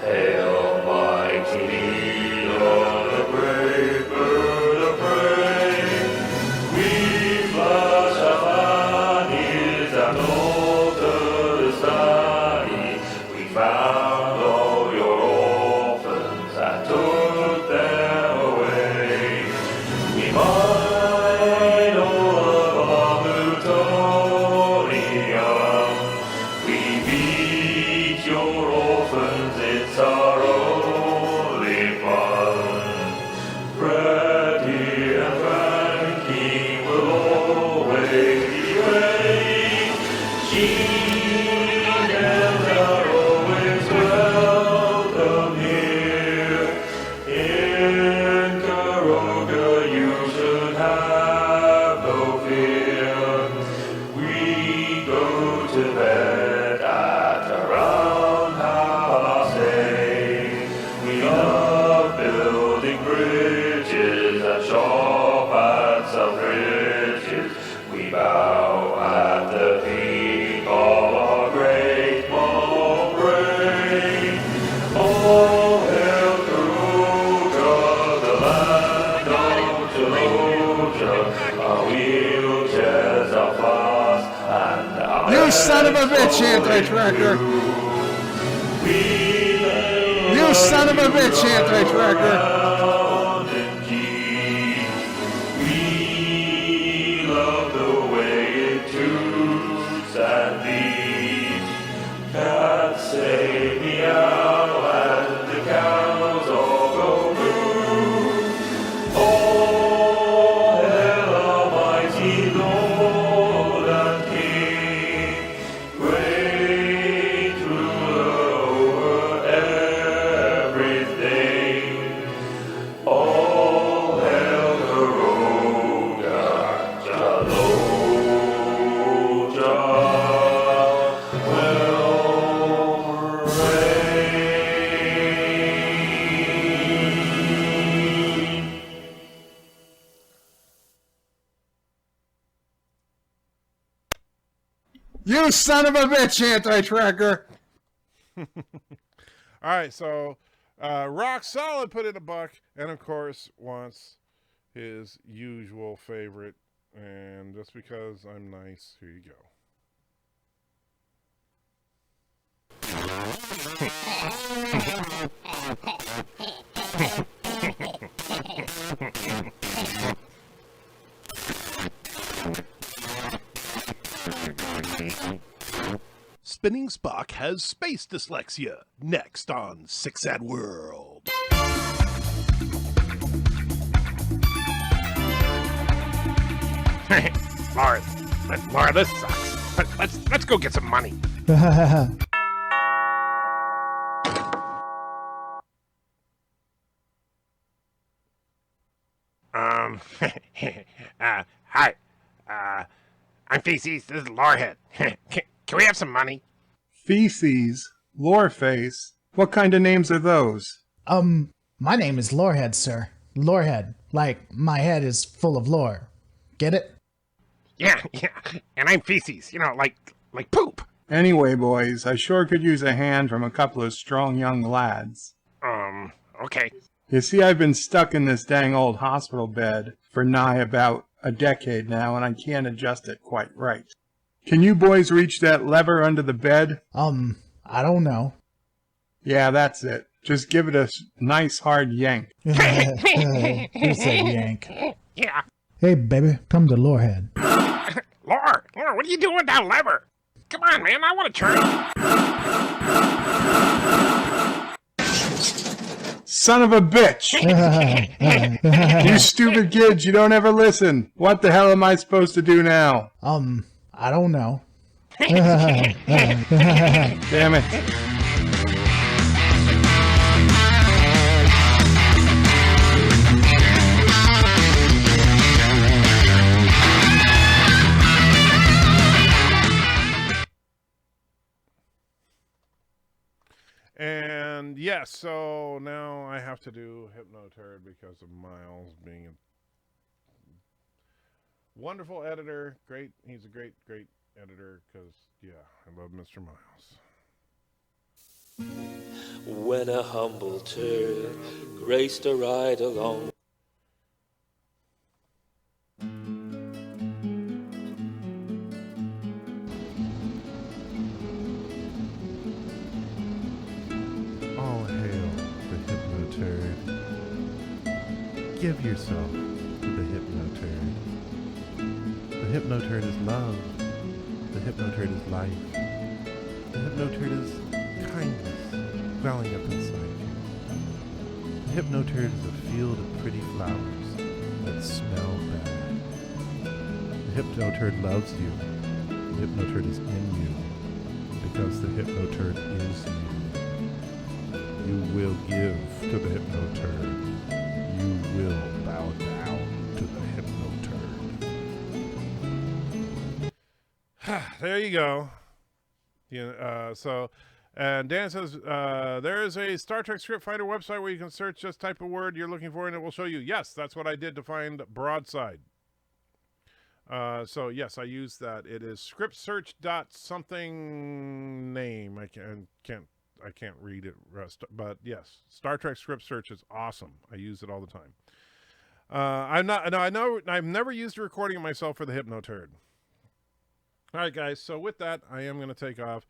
Hail, mighty leader, the brave bird of prey. We flash our banners and alter the sky. We found all your orphans and took them away. We mine all of our plutonium. We beat your orphans, it's our only fun. Freddie and Frankie will always be great. G-Dems are always welcome here. In Karoga you should have no fear. We go to bed at around 8:30. We love building bridges and shop at some bridges. We bow at the peak of our great mom brain. Oh, hail Karuga, the land of Georgia. Our wheelchairs are fast and our You son of a bitch, anti-tracker! You son of a bitch, anti-tracker! We love the way it toots and beats. Cats say meow and the cows all go moo. Oh, hail almighty Lord and King, great ruler over everything. Oh, hail Karoga, Jaloja, well reign. You son of a bitch, anti-tracker! All right, so Rock Solid put in $1, and of course wants his usual favorite. And just because I'm nice, here you go. Spinning Spock has space dyslexia. Next on Six Ad World. Laura, this sucks. Let's go get some money. Hi. I'm Feces. This is Lorehead. Can we have some money? Feces? Loreface? What kind of names are those? My name is Lorehead, sir. Lorehead. Like, my head is full of lore. Get it? Yeah. And I'm Feces. You know, like poop. Anyway, boys, I sure could use a hand from a couple of strong young lads. Okay. You see, I've been stuck in this dang old hospital bed for nigh about a decade now, and I can't adjust it quite right. Can you boys reach that lever under the bed? I don't know. Yeah, that's it. Just give it a nice hard yank. Who said yank? Yeah. Hey, baby, come to Lorehead. Laura, what are you doing with that lever? Come on, man, I want to turn. Son of a bitch! You stupid kids, you don't ever listen. What the hell am I supposed to do now? I don't know. Damn it. And yes, so now I have to do Hypnoturd because of Miles being a wonderful editor. Great. He's a great editor because, yeah, I love Mr. Miles. When a humble turd graced a ride along. All hail the Hypnoturd. Give yourself to the Hypnoturd. The Hypnoturd is love. The Hypnoturd is life. The Hypnoturd is kindness welling up inside you. The Hypnoturd is a field of pretty flowers that smell bad. The Hypnoturd loves you. The Hypnoturd is in you because the Hypnoturd is you. You will give to the Hypnoturd. You will bow down to the Hypnoturd. There you go. And Dan says, there is a Star Trek script finder website where you can search, just type a word you're looking for and it will show you. Yes, that's what I did to find broadside. So yes, I use that. It is scriptsearch.something name. I can't read it, but yes, Star Trek script search is awesome. I use it all the time. I've never used a recording of myself for the Hypnoturd. All right, guys. So with that, I am going to take off.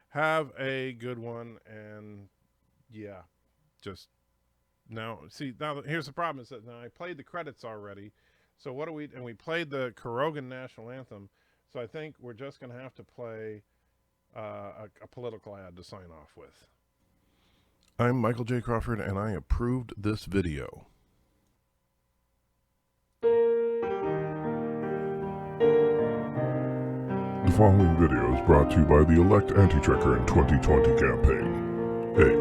Have a good one, and yeah, just now. See, now here's the problem: is that now I played the credits already. So what do we? And we played the Korogan national anthem. So I think we're just going to have to play a political ad to sign off with. I'm Michael J. Crawford, and I approved this video. The following video is brought to you by the Elect Anti-Trekker in 2020 campaign. Hey,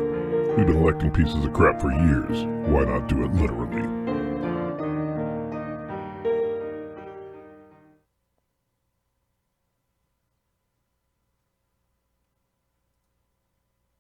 we've been electing pieces of crap for years. Why not do it literally?